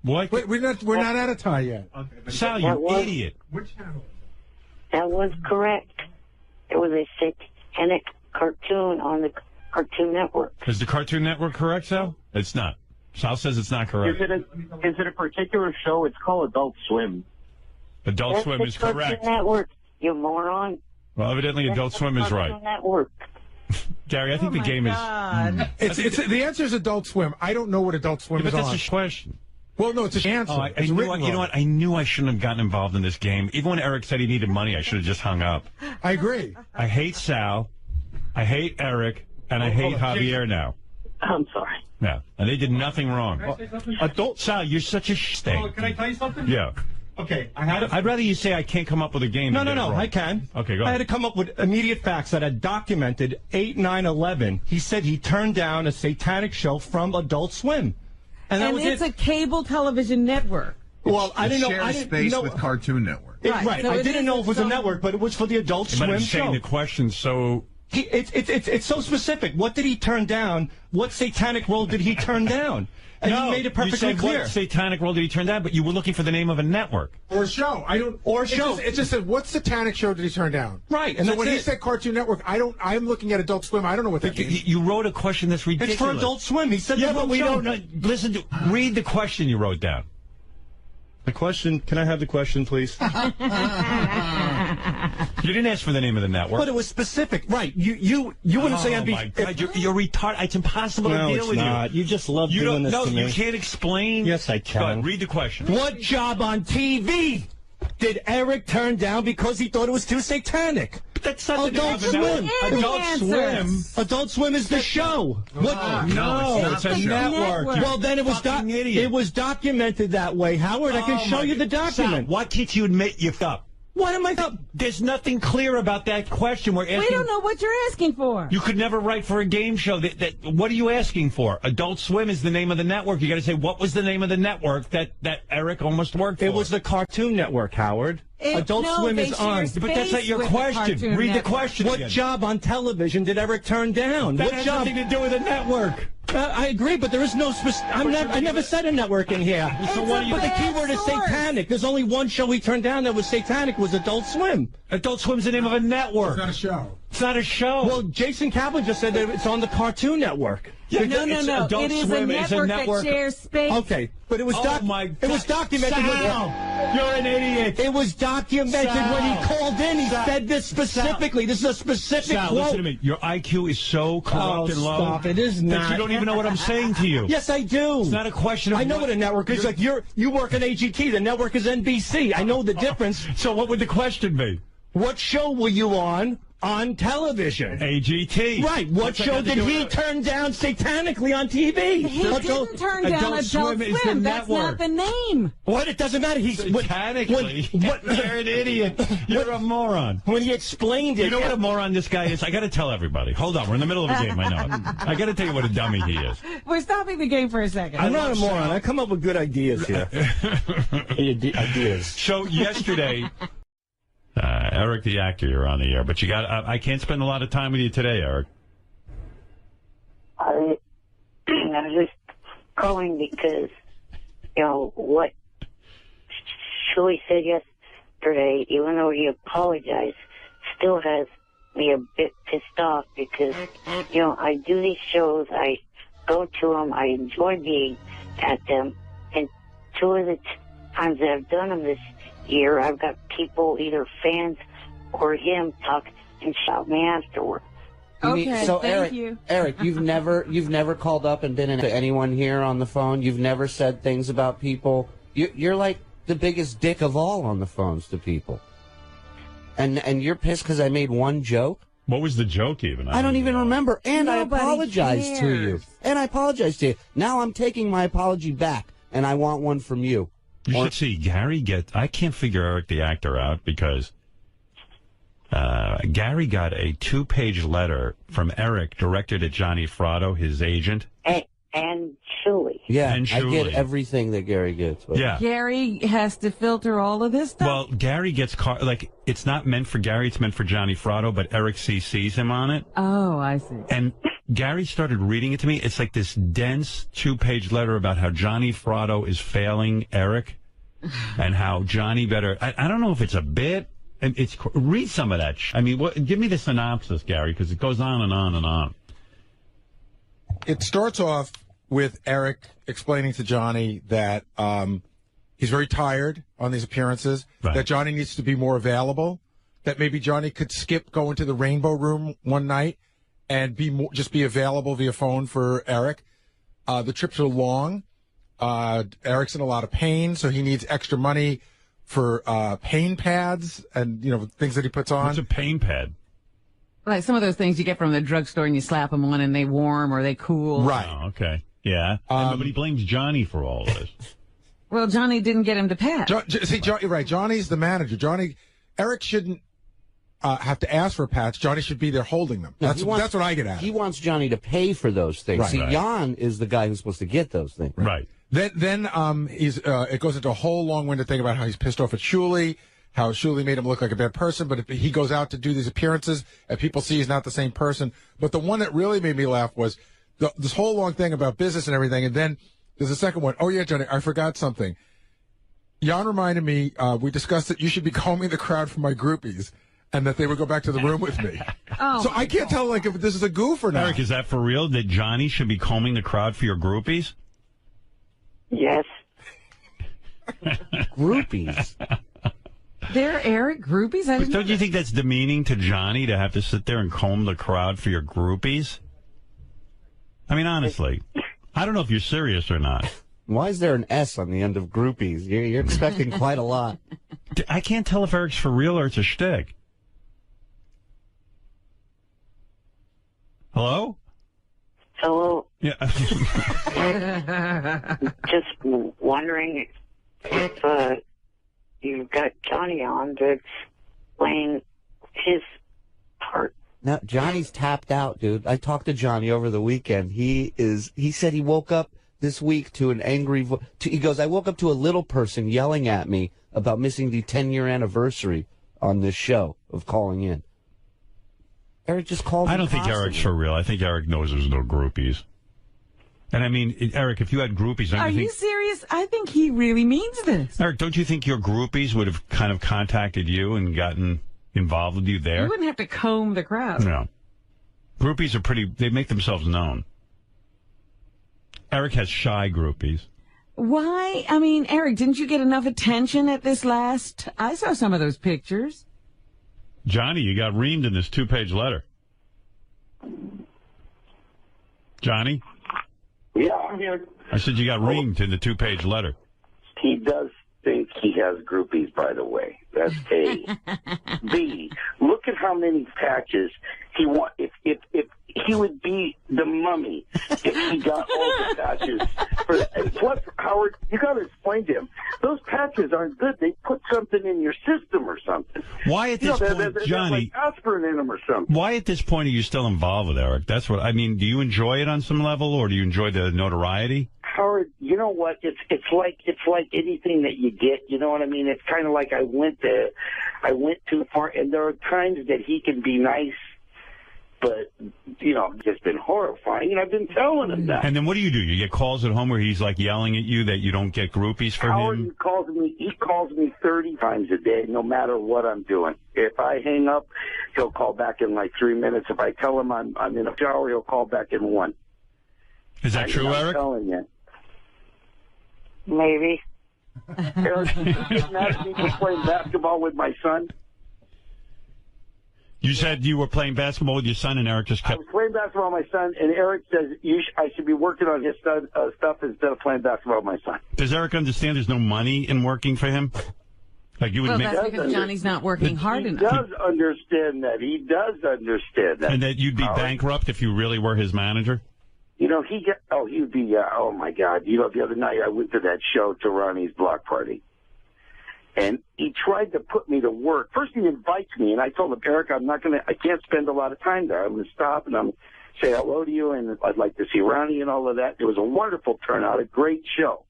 What? Wait, we're not out of tie yet. Okay, Sal, you idiot. Which channel? That was correct. It was a satanic cartoon on the Cartoon Network. Is the Cartoon Network correct, Sal? It's not. Sal says it's not correct. is it a particular show? It's called Adult Swim. Adult That's Swim the is Cartoon correct. Network, you moron. Well, evidently Adult Swim is right. Cartoon Network. Gary, I think the game is... It's the answer is Adult Swim. I don't know what Adult Swim is but on. that's a question. Well, no, it's an answer. Oh, you know what? I knew I shouldn't have gotten involved in this game. Even when Eric said he needed money, I should have just hung up. I agree. I hate Sal. I hate Eric. And I hate Javier now. I'm sorry. Yeah. And they did nothing wrong. Can I say something? Adult Sal, you're such a stain. Oh, can I tell you something? Yeah. Okay, I'd rather you say I can't come up with a game. No, than get it wrong. I can. Okay, go I had ahead. to come up with immediate facts that I documented 8/9/11. He said he turned down a satanic show from Adult Swim. And that was it's it. a cable television network. Well, I didn't know. Shares I didn't space know with Cartoon Network. Right. So I it didn't is know if it was a its own- network, but it was for the Adult But Swim I'm saying show. the question, so... It's so specific. What did he turn down? What satanic role did he turn down? And no, he made it perfectly you said clear. what satanic role did he turn down? But you were looking for the name of a network. Or a show. It just said, what satanic show did he turn down? Right, and so that's when he it. said Cartoon Network, I'm looking at Adult Swim. I don't know what that means. You wrote a question that's ridiculous. It's for Adult Swim. He said Yeah, the but whole we show. don't know. Listen to... Read the question you wrote down. The question, can I have the question, please? You didn't ask for the name of the network. But it was specific. Right. You wouldn't say I'd be... Oh, my God. You're retarded. It's impossible to deal with not. You just love you. doing this to me. You can't explain. Yes, I can. Go ahead, read the question. What job on TV did Eric turn down because he thought it was too satanic? That's not Adult the name Swim. of the network. Adult Swim. Adult Swim is the show. What? No, it's a a network. Well, then it was idiot. it was documented that way. Howard, I can show you the document. Why can't you admit you f***ed up? What am I up? There's nothing clear about that question. We're asking. We don't know what you're asking for. You could never write for a game show. What are you asking for? Adult Swim is the name of the network. You got to say what was the name of the network that Eric almost worked for. It was the Cartoon Network, Howard. Adult Swim is on. But that's not your question. Read the question What again. job on television did Eric turn down? That What has job? nothing to do with a network. I agree, but there is no I never said a network in here. So what do you? But the keyword is satanic. There's only one show he turned down that was satanic. Was Adult Swim. Adult Swim's the name of a network. It's not a show. It's not a show. Well, Jason Kaplan just said that it's on the Cartoon Network. Yeah, No. Adult It is a Swim network that shares space. Okay, but it was it was documented. Sal, you're an idiot. It was documented when he called in. He said this specifically. This is a specific Sal, quote. listen to me. Your IQ is so corrupt and low. Stop. It is that not. you don't even know what I'm saying to you. Yes, I do. It's not a question of I know what a network is. Like you work at AGT. The network is NBC. I know the difference. So what would the question be? What show were you on television? AGT. Right. What show did he turn down satanically on TV? He didn't turn down Adult Swim. is the That's network. not the name. What? It doesn't matter. He's Satanically. You're an idiot. You're a moron. When he explained it. You know what a moron this guy is? I got to tell everybody. Hold on. We're in the middle of a game. I know. I got to tell you what a dummy he is. We're stopping the game for a second. I'm not a moron. I come up with good ideas here. Ideas. So yesterday, Eric the actor, you're on the air, but you got. I can't spend a lot of time with you today, Eric. I was just calling because, what Shuey said yesterday, even though he apologized, still has me a bit pissed off because, you know, I do these shows, I go to them, I enjoy being at them, and 2 of the times that I've done them this year, I've got people, either fans or him, talk and shout me afterward. So Eric, you've never called up and been into anyone here on the phone. You've never said things about people. You're like the biggest dick of all on the phones to people. And you're pissed because I made one joke? What was the joke even? I don't even remember. And Nobody I apologize to you. cares. And I apologize to you. Now I'm taking my apology back, and I want one from you. You should see Gary I can't figure Eric the actor out because Gary got a 2-page letter from Eric directed at Johnny Fratto, his agent. And Julie. Yeah, And I Julie. get everything that Gary gets. But Yeah. Gary has to filter all of this stuff. Well, Gary gets caught, like, it's not meant for Gary, it's meant for Johnny Fratto, but Eric CC's him on it. Oh, I see. And Gary started reading it to me. It's like this dense 2-page letter about how Johnny Fratto is failing Eric and how Johnny better. I don't know if it's a bit. Read some of that. I mean, give me the synopsis, Gary, because it goes on and on and on. It starts off with Eric explaining to Johnny that he's very tired on these appearances, that Johnny needs to be more available, that maybe Johnny could skip going to the Rainbow Room one night and just be available via phone for Eric. The trips are long. Eric's in a lot of pain, so he needs extra money for pain pads and, you know, things that he puts on. What's a pain pad? Like some of those things you get from the drugstore and you slap them on and they warm or they cool. Right. Oh, okay. Yeah. And nobody blames Johnny for all this. Well, Johnny didn't get him to pass. You're right. Johnny's the manager. Eric shouldn't have to ask for patch. Johnny should be there holding them. That's what I get at. He wants Johnny to pay for those things. Right. See, Right. Jan is the guy who's supposed to get those things. Right. Then it goes into a whole long-winded thing about how he's pissed off at Shuley, how Shuley made him look like a bad person, but if he goes out to do these appearances and people see he's not the same person. But the one that really made me laugh was this whole long thing about business and everything, and then there's a second one. Oh, yeah, Johnny, I forgot something. Jan reminded me, we discussed that you should be combing the crowd for my groupies, and that they would go back to the room with me. So I can't tell, like, if this is a goof or not. Eric, is that for real, that Johnny should be combing the crowd for your groupies? Yes. Groupies? They're Eric groupies? Don't you think that's demeaning to Johnny to have to sit there and comb the crowd for your groupies? I mean, honestly, I don't know if you're serious or not. Why is there an S on the end of groupies? You're expecting quite a lot. I can't tell if Eric's for real or it's a shtick. Hello? Hello. Yeah. Just wondering if you've got Johnny on to explain his part. No, Johnny's tapped out, dude. I talked to Johnny over the weekend. He said he woke up this week to an angry he goes, I woke up to a little person yelling at me about missing the 10-year anniversary on this show of calling in. Eric just called I don't think Eric's for real. I think Eric knows there's no groupies. And I mean, Eric, if you had groupies, don't Are you you think... serious? I think he really means this. Eric, don't you think your groupies would have kind of contacted you and gotten involved with you there? You wouldn't have to comb the crowd. No. Groupies are they make themselves known. Eric has shy groupies. Why? I mean, Eric, didn't you get enough attention at this last... I saw some of those pictures. Johnny, you got reamed in this 2-page letter. Johnny? Yeah, I'm here. I said you got reamed in the 2-page letter. He does think he has groupies, by the way. That's A. B, look at how many patches he want. If he would be the Mummy if he got all the patches. And plus, Howard, you got to explain to him, those patches aren't good. They put something in your system or something. Why at this point, Johnny? Like aspirin in them or something. Why at this point are you still involved with Eric? That's what I mean. Do you enjoy it on some level, or do you enjoy the notoriety? Howard, you know what? It's like anything that you get. You know what I mean? It's kind of like I went too far, and there are times that he can be nice, But, it's been horrifying, and I've been telling him that. And then what do? You get calls at home where he's like yelling at you that you don't get groupies for Howard, him? he calls me 30 times a day, no matter what I'm doing. If I hang up, he'll call back in like 3 minutes. If I tell him I'm in a shower, he'll call back in 1. Is that true, Eric? I'm telling you. Maybe. Eric, you get mad at me for playing basketball with my son? You said you were playing basketball with your son, and Eric just I kept... was playing basketball with my son, and Eric says I should be working on his stuff instead of playing basketball with my son. Does Eric understand there's no money in working for him? Like you would make... that's because Johnny's not working hard enough. He does understand that. He does understand that. And that you'd be bankrupt if you really were his manager? He would be, oh my God. The other night I went to that show, to Ronnie's block party. And he tried to put me to work. First he invites me, and I told him, Eric, I can't spend a lot of time there. I'm going to stop and I'm say hello to you, and I'd like to see Ronnie and all of that. It was a wonderful turnout, a great show.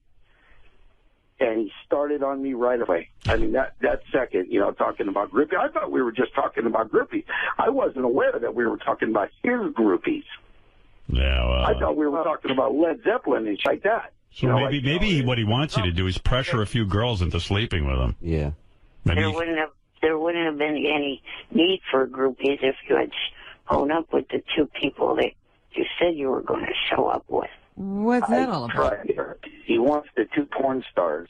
And he started on me right away. I mean, that second, talking about groupies. I thought we were just talking about groupies. I wasn't aware that we were talking about his groupies. Yeah, well, I thought we were talking about Led Zeppelin and shit like that. So maybe what he wants you to do is pressure a few girls into sleeping with him. Yeah. There wouldn't have been any need for groupies if you had shown up with the 2 people that you said you were going to show up with. What's that all about? He wants the 2 porn stars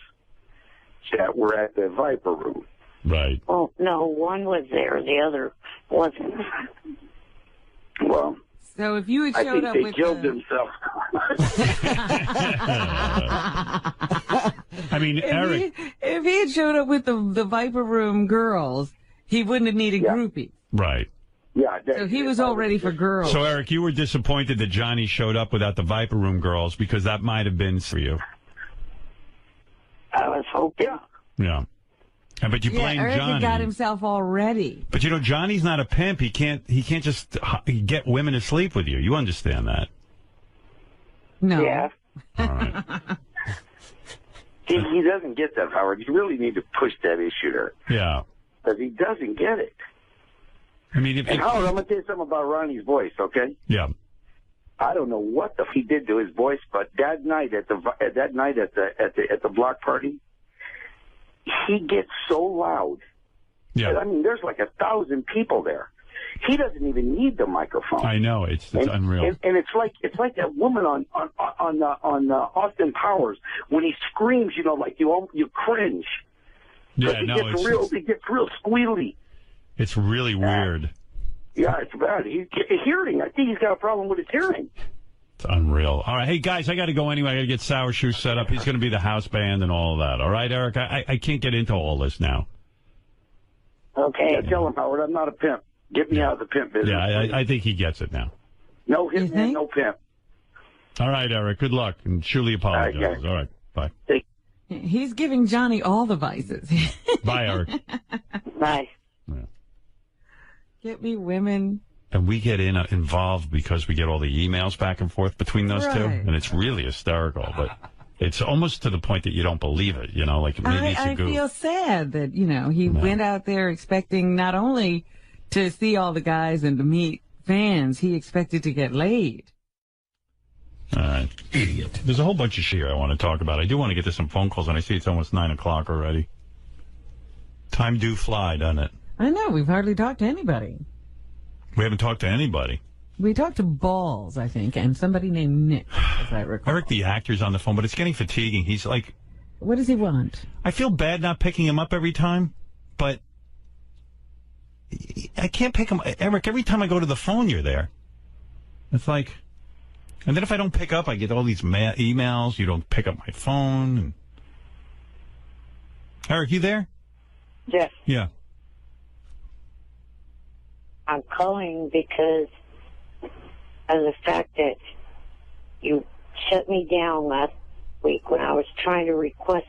that were at the Viper Room. Right. Well, no, one was there, the other wasn't. Well, so if you had showed up with... I think they killed themselves. I mean, Eric... If he had showed up with the Viper Room girls, he wouldn't have needed groupies. Right. Yeah. So he was all ready for girls. So, Eric, you were disappointed that Johnny showed up without the Viper Room girls because that might have been for you. I was hoping. Yeah. But you blame Eric Johnny. had got himself all ready. But Johnny's not a pimp. He can't just get women to sleep with you. You understand that? No. Yeah. All right. He doesn't get that, Howard. You really need to push that issue there. Yeah. Because he doesn't get it. I mean, and Howard, I'm going to tell you something about Ronnie's voice, okay? Yeah. I don't know what he did to his voice, but that night at the block party, he gets so loud. Yeah. I mean, there's like 1,000 people there. He doesn't even need the microphone. I know it's unreal. And it's like that woman on Austin Powers when he screams. Like you cringe. Yeah, it gets real squealy. It's really weird. Yeah, it's bad. Hearing. I think he's got a problem with his hearing. It's unreal. All right, hey guys, I got to go anyway. I got to get Sour Shoe set up. He's going to be the house band and all of that. All right, Eric. I can't get into all this now. Okay, tell him, Howard, I'm not a pimp. Get me out of the pimp business. Yeah, I think he gets it now. No hitman, no pimp. All right, Eric. Good luck, and surely apologize. All right, bye. He's giving Johnny all the vices. Bye, Eric. Bye. Yeah. Get me women. And we get involved because we get all the emails back and forth between those two, and it's really hysterical. But it's almost to the point that you don't believe it. Like maybe it's a goof. I feel sad that he went out there expecting not only to see all the guys and to meet fans, he expected to get laid. All right. Idiot. There's a whole bunch of shit I want to talk about. I do want to get to some phone calls, and I see it's almost 9 o'clock already. Time do fly, doesn't it? I know. We've hardly talked to anybody. We haven't talked to anybody. We talked to Balls, I think, and somebody named Nick, as I recall. Eric, the actor's on the phone, but it's getting fatiguing. He's like... What does he want? I feel bad not picking him up every time, but... I can't pick him. Eric, every time I go to the phone, you're there. It's like... And then if I don't pick up, I get all these emails. You don't pick up my phone. And... Eric, you there? Yes. Yeah. I'm calling because of the fact that you shut me down last week when I was trying to request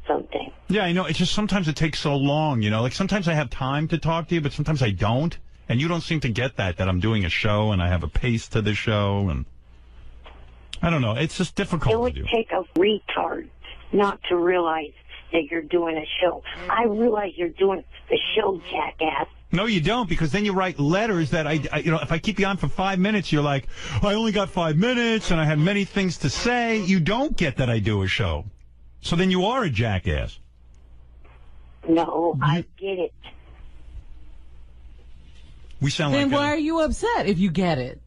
something. Yeah, I know. It's just sometimes it takes so long, Like sometimes I have time to talk to you, but sometimes I don't. And you don't seem to get that I'm doing a show and I have a pace to the show. And I don't know. It's just difficult to do. It would take a retard not to realize that you're doing a show. I realize you're doing a show, jackass. No, you don't, because then you write letters that if I keep you on for 5 minutes, you're like, I only got 5 minutes and I have many things to say. You don't get that I do a show. So then you are a jackass. No, I get it. We sound then like why are you upset if you get it?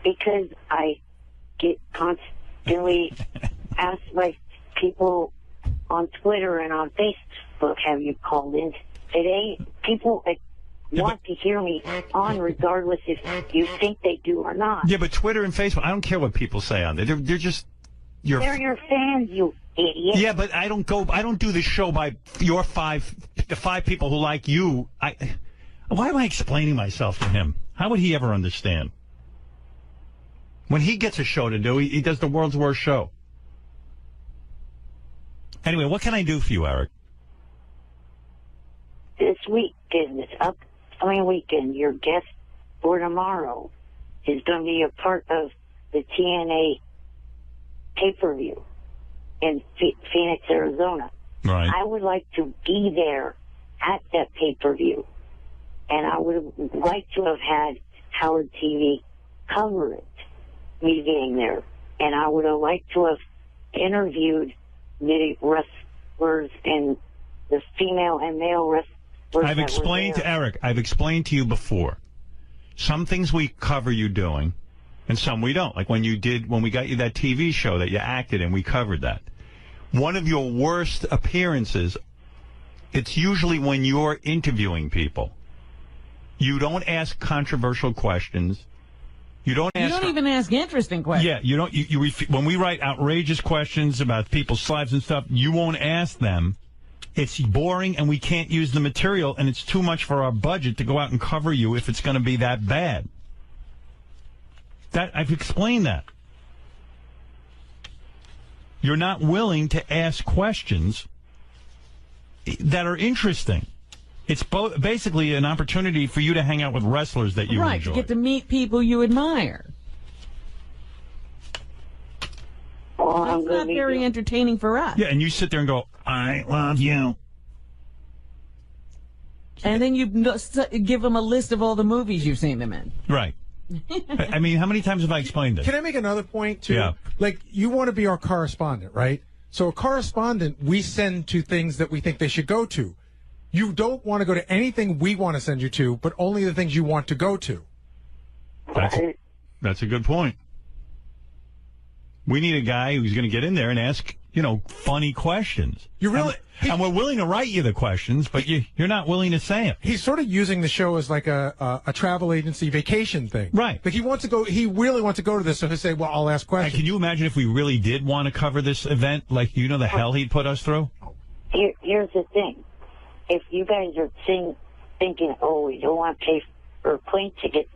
Because I get constantly asked by people on Twitter and on Facebook, have you called in today? People that want to hear me on regardless if you think they do or not. Yeah, but Twitter and Facebook, I don't care what people say on there. They're just... They're your fans, you idiot. Yeah, but I don't do the show by the 5 people who like you. Why am I explaining myself to him? How would he ever understand? When he gets a show to do, he does the world's worst show. Anyway, what can I do for you, Eric? This weekend, this upcoming weekend, your guest for tomorrow is going to be a part of the TNA pay-per-view in Phoenix, Arizona. Right. I would like to be there at that pay-per-view, and I would like to have had Howard TV cover it, me being there, and I would have liked to have interviewed the wrestlers and the female and male wrestlers. I've explained to Eric, I've explained to you before, some things we cover you doing, and some we don't. Like when we got you that TV show that you acted in, we covered that. One of your worst appearances, it's usually when you're interviewing people. You don't ask controversial questions. You don't even ask interesting questions. Yeah, you don't. When we write outrageous questions about people's lives and stuff, you won't ask them. It's boring, and we can't use the material, and it's too much for our budget to go out and cover you if it's going to be that bad. I've explained that. You're not willing to ask questions that are interesting. It's basically an opportunity for you to hang out with wrestlers that you enjoy. Right, get to meet people you admire. That's not very entertaining for us. Yeah, and you sit there and go, I love you. And then you give them a list of all the movies you've seen them in. Right. I mean, how many times have I explained this? Can I make another point, too? Yeah. Like, you want to be our correspondent, right? So a correspondent we send to things that we think they should go to. You don't want to go to anything we want to send you to, but only the things you want to go to. That's a good point. We need a guy who's going to get in there and ask, funny questions. You really... And we're willing to write you the questions, but you're not willing to say them. He's sort of using the show as like a travel agency vacation thing. Right. Like he really wants to go to this, so he'll say, well, I'll ask questions. And can you imagine if we really did want to cover this event? Like, the hell he'd put us through? Here's the thing. If you guys are thinking, oh, we don't want to pay for plane tickets,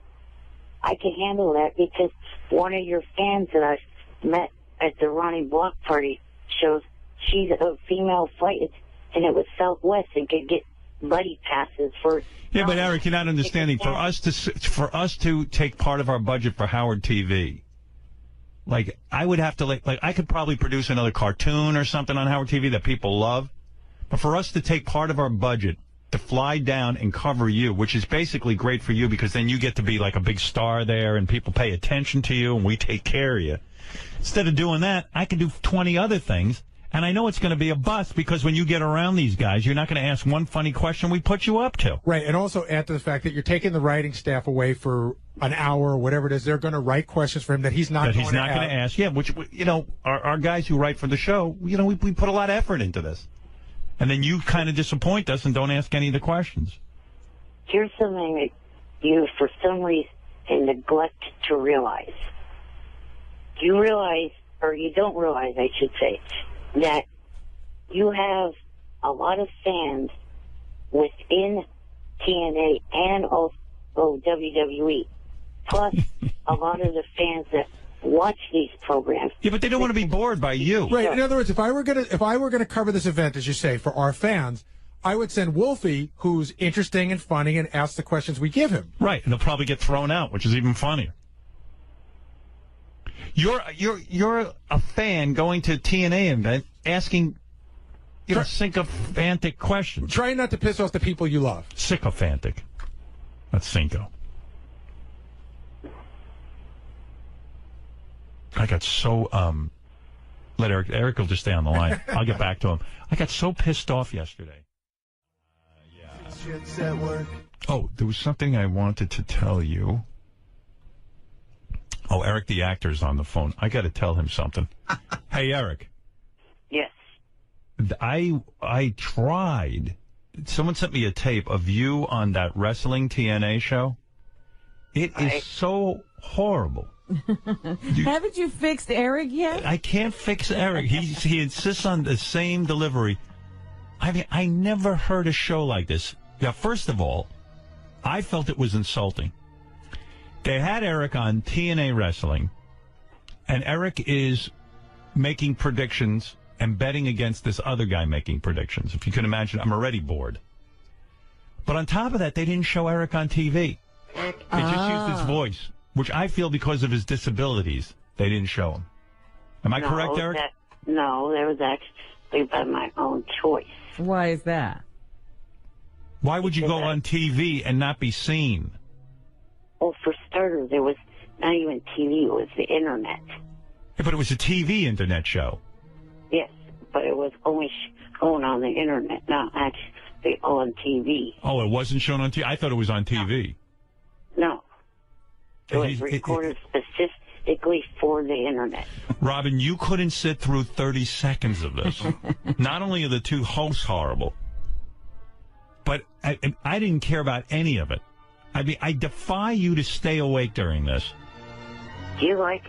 I can handle that because one of your fans that I met at the Ronnie Block party shows she's a female flight, and it was Southwest and could get buddy passes for. Yeah, but Eric, you're not understanding. For us to take part of our budget for Howard TV, like I would have to like I could probably produce another cartoon or something on Howard TV that people love, but for us to take part of our budget to fly down and cover you, which is basically great for you because then you get to be like a big star there and people pay attention to you and we take care of you. Instead of doing that, I can do 20 other things. And I know it's going to be a bust because when you get around these guys, you're not going to ask one funny question we put you up to. Right, and also add to the fact that you're taking the writing staff away for an hour or whatever it is. They're going to write questions for him that he's not going to ask. Yeah, which, our guys who write for the show, we put a lot of effort into this. And then you kind of disappoint us and don't ask any of the questions. Here's something that you, for some reason, neglect to realize. You realize, or you don't realize, I should say, that you have a lot of fans within TNA and also WWE, plus a lot of the fans that watch these programs. Yeah, but they don't want to be bored by you. Right. In other words, if I were gonna cover this event, as you say, for our fans, I would send Wolfie, who's interesting and funny, and ask the questions we give him. Right, and he'll probably get thrown out, which is even funnier. You're a fan going to a TNA event asking, sycophantic questions. Try not to piss off the people you love. Sycophantic. That's Cinco. I got so, let Eric will just stay on the line. I'll get back to him. I got so pissed off yesterday. Oh, there was something I wanted to tell you. Oh, Eric the actor's on the phone. I got to tell him something. Hey, Eric. Yes. I tried. Someone sent me a tape of you on that wrestling TNA show. It is so horrible. Haven't you fixed Eric yet? I can't fix Eric. He insists on the same delivery. I mean, I never heard a show like this. Now, first of all, I felt it was insulting. They had Eric on TNA Wrestling, and Eric is making predictions and betting against this other guy making predictions. If you can imagine, I'm already bored. But on top of that, they didn't show Eric on TV. They just used his voice, which I feel because of his disabilities, they didn't show him. Am I correct, Eric? No, that was actually by my own choice. Why is that? Why would you go on TV and not be seen? Well, for starters, there was not even TV, it was the internet. Yeah, but it was a TV internet show. Yes, but it was only shown on the internet, not actually on TV. Oh, it wasn't shown on TV? I thought it was on TV. No. It was recorded specifically for the internet. Robin, you couldn't sit through 30 seconds of this. Not only are the two hosts horrible, but I didn't care about any of it. I mean, I defy you to stay awake during this. Do you like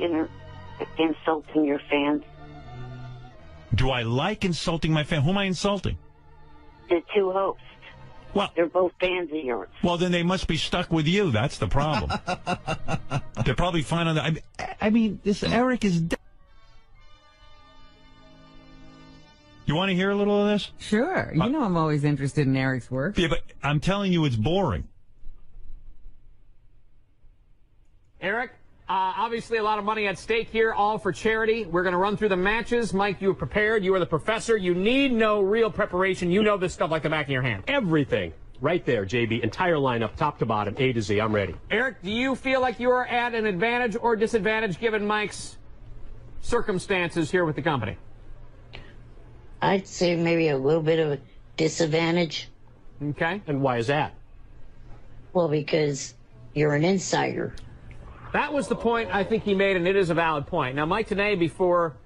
insulting your fans? Do I like insulting my fans? Who am I insulting? The two hosts. Well, they're both fans of yours. Well, then they must be stuck with you. That's the problem. They're probably fine on that. I mean, this Eric is dead. You want to hear a little of this? Sure. You know I'm always interested in Eric's work. Yeah, but I'm telling you it's boring. Eric, obviously a lot of money at stake here, all for charity. We're going to run through the matches. Mike, you are prepared. You are the professor. You need no real preparation. You know this stuff like the back of your hand. Everything. Right there, JB. Entire lineup, top to bottom, A to Z. I'm ready. Eric, do you feel like you are at an advantage or disadvantage given Mike's circumstances here with the company? I'd say maybe a little bit of a disadvantage. Okay. And why is that? Well, because you're an insider. That was the point I think he made, and it is a valid point. Now, Mike, today, before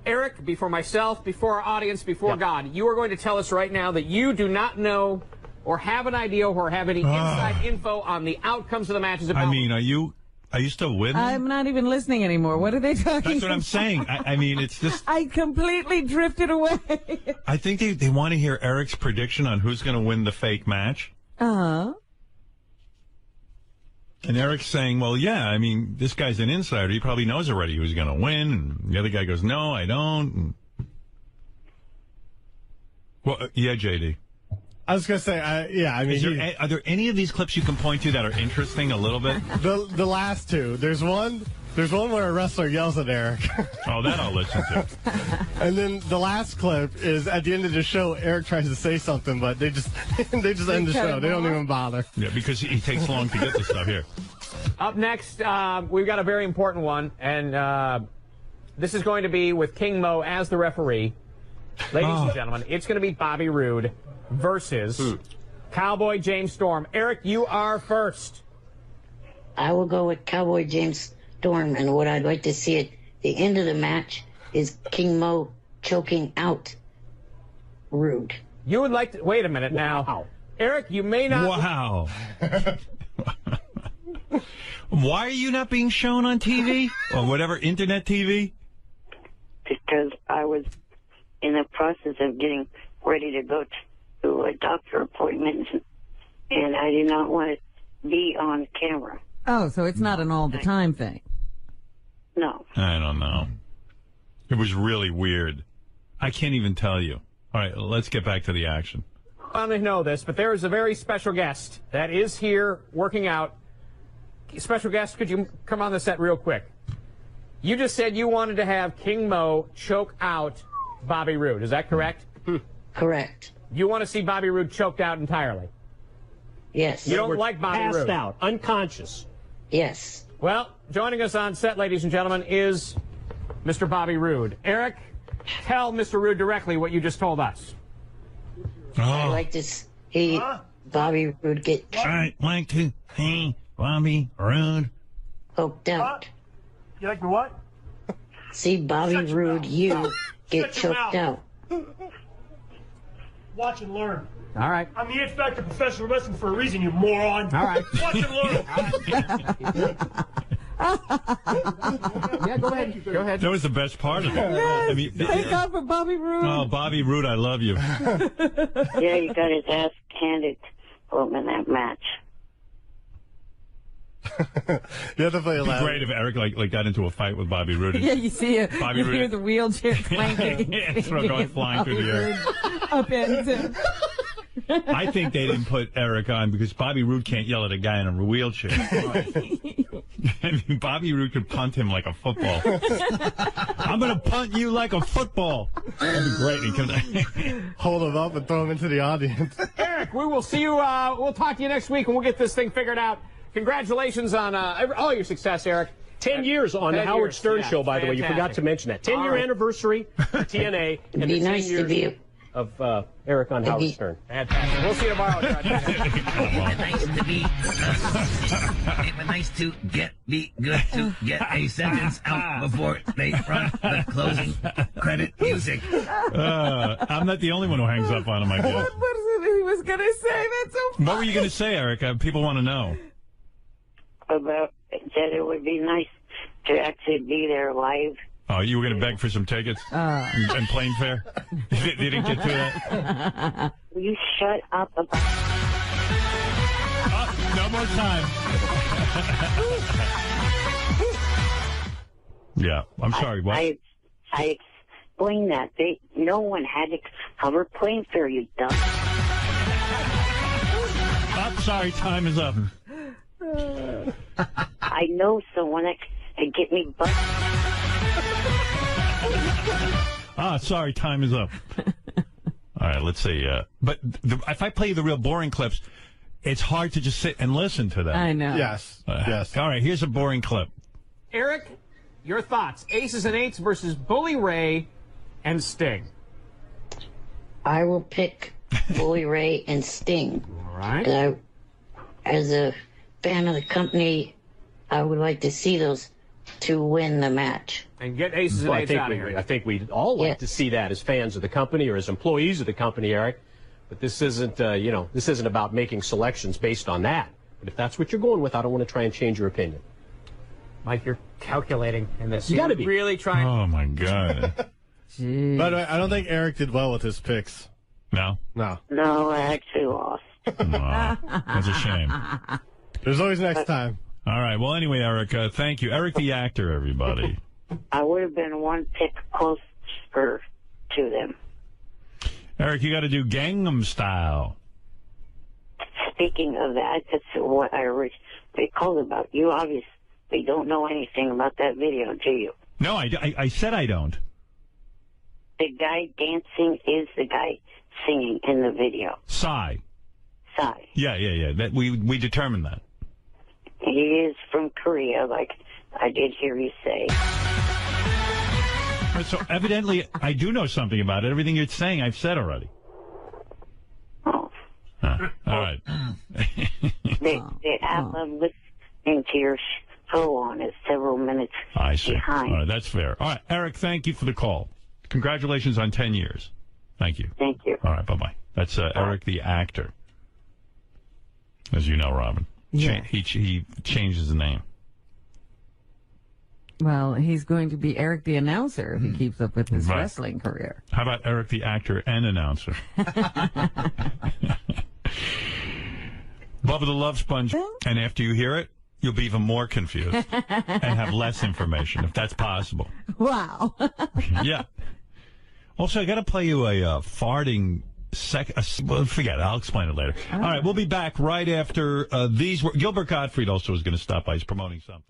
Eric, before myself, before our audience, before God, you are going to tell us right now that you do not know or have an idea or have any inside info on the outcomes of the matches. I mean, are you still with me? I'm not even listening anymore. What are they talking about? That's what I'm saying. I mean, it's just... I completely drifted away. I think they want to hear Eric's prediction on who's going to win the fake match. Uh-huh. And Eric's saying, well, yeah, I mean, this guy's an insider. He probably knows already who's going to win. And the other guy goes, no, I don't. And... Well, yeah, JD. I was going to say, yeah, I mean... Are there any of these clips you can point to that are interesting a little bit? The last two. There's one where a wrestler yells at Eric. Oh, that I'll listen to. And then the last clip is at the end of the show, Eric tries to say something, but they just end the show. They don't even bother. Yeah, because he takes long to get the stuff here. Up next, we've got a very important one, and this is going to be with King Mo as the referee. Ladies and gentlemen, it's going to be Bobby Roode versus Cowboy James Storm. Eric, you are first. I will go with Cowboy James Storm, and what I'd like to see at the end of the match is King Mo choking out Roode. You would like to... Wait a minute now. Eric, you may not... Wow. Why are you not being shown on TV? Or whatever, internet TV? Because I was in the process of getting ready to go to a doctor appointment, and I did not want to be on camera. Oh, so it's not an all-the-time thing. No. I don't know. It was really weird. I can't even tell you. All right, let's get back to the action. I don't know this, but there is a very special guest that is here working out. Special guest, could you come on the set real quick? You just said you wanted to have King Mo choke out Bobby Roode. Is that correct? Correct. You want to see Bobby Roode choked out entirely? Yes. You don't like Bobby Passed Roode? out, unconscious. Yes. Well, joining us on set, ladies and gentlemen, is Mr. Bobby Roode. Eric, tell Mr. Roode directly what you just told us. I like to see Bobby Roode get I'd like to see Bobby Roode choked out. You like me what? See Bobby Roode, you get Shut your choked mouth. out. Watch and learn. All right. I'm the It Factor professional wrestling for a reason, you moron. All right. Watch and learn. Yeah, go ahead. Go ahead. That was the best part of it. Yes. I mean, Thank God for Bobby Roode. oh, Bobby Roode, I love you. Yeah, you got his ass handed to him in that match. You have to play It'd be loud. great if Eric like got into a fight with Bobby Roode. Yeah, you see it. Bobby You Roode. hear the wheelchair clanking. Yeah, throw going flying through the air. Upends him. I think they didn't put Eric on because Bobby Roode can't yell at a guy in a wheelchair. I mean, Bobby Roode could punt him like a football. I'm going to punt you like a football. That'd be great. He could hold him up and throw him into the audience. Eric, we will see you. We'll talk to you next week, and we'll get this thing figured out. Congratulations on all your success, Eric. 10 years on the 10 Howard years. Stern Yeah, Show, by the way. You forgot fantastic. to mention that. 10-year right. anniversary for TNA. And It'd be the 10 nice to years be of Eric on Howard Stern. Fantastic. We'll see you tomorrow. Nice to be. It was nice to be good to get a sentence out before they run the closing credit music. I'm not the only one who hangs up on him, I guess. What is it he was going to say? That's so funny. What were you going to say, Eric? People want to know. About that it would be nice to actually be there live. Oh, you were going to beg for some tickets and plane fare? You didn't get to that? Will you shut up about... No more time. Yeah, I'm sorry. What? I explained that. No one had to cover plane fare, you dumb. I'm sorry, time is up. I know someone that can get me butt. Sorry, time is up. All right, let's see. But if I play you the real boring clips, it's hard to just sit and listen to them. I know. Yes. Yes. All right, here's a boring clip. Eric, your thoughts. Aces and Eights versus Bully Ray and Sting. I will pick Bully Ray and Sting. All right. As a fan of the company, I would like to see those two win the match. And get Aces and Eights out of here. I think we'd all like to see that as fans of the company or as employees of the company, Eric. But this isn't, this isn't about making selections based on that. But if that's what you're going with, I don't want to try and change your opinion. Mike, you're calculating in this. You got to be. Really trying. Oh, my God. By the way, I don't think Eric did well with his picks. No? No. No, I actually lost. Wow. That's a shame. There's always next time. All right. Well, anyway, Eric, thank you. Eric the actor, everybody. I would have been one pick closer to them. Eric, you got to do Gangnam Style. Speaking of that, that's what I originally called about. You obviously don't know anything about that video, do you? No, I said I don't. The guy dancing is the guy singing in the video. Psy. Psy. Yeah. That we determined that. He is from Korea, like I did hear you say. So evidently, I do know something about it. Everything you're saying, I've said already. Oh. All right. They have them listening to your show on it several minutes I see. behind. All right, that's fair. All right, Eric, thank you for the call. Congratulations on 10 years. Thank you. Thank you. All right, bye-bye. That's Eric the actor. As you know, Robin. Yeah. He changed his name. Well, he's going to be Eric the announcer if he keeps up with his wrestling career. How about Eric the actor and announcer? Bubba the Love Sponge. And after you hear it, you'll be even more confused and have less information, if that's possible. Wow. Yeah. Also, I got to play you a farting well, forget it. I'll explain it later. All right, we'll be back right after these. Gilbert Gottfried also is going to stop by. He's promoting something.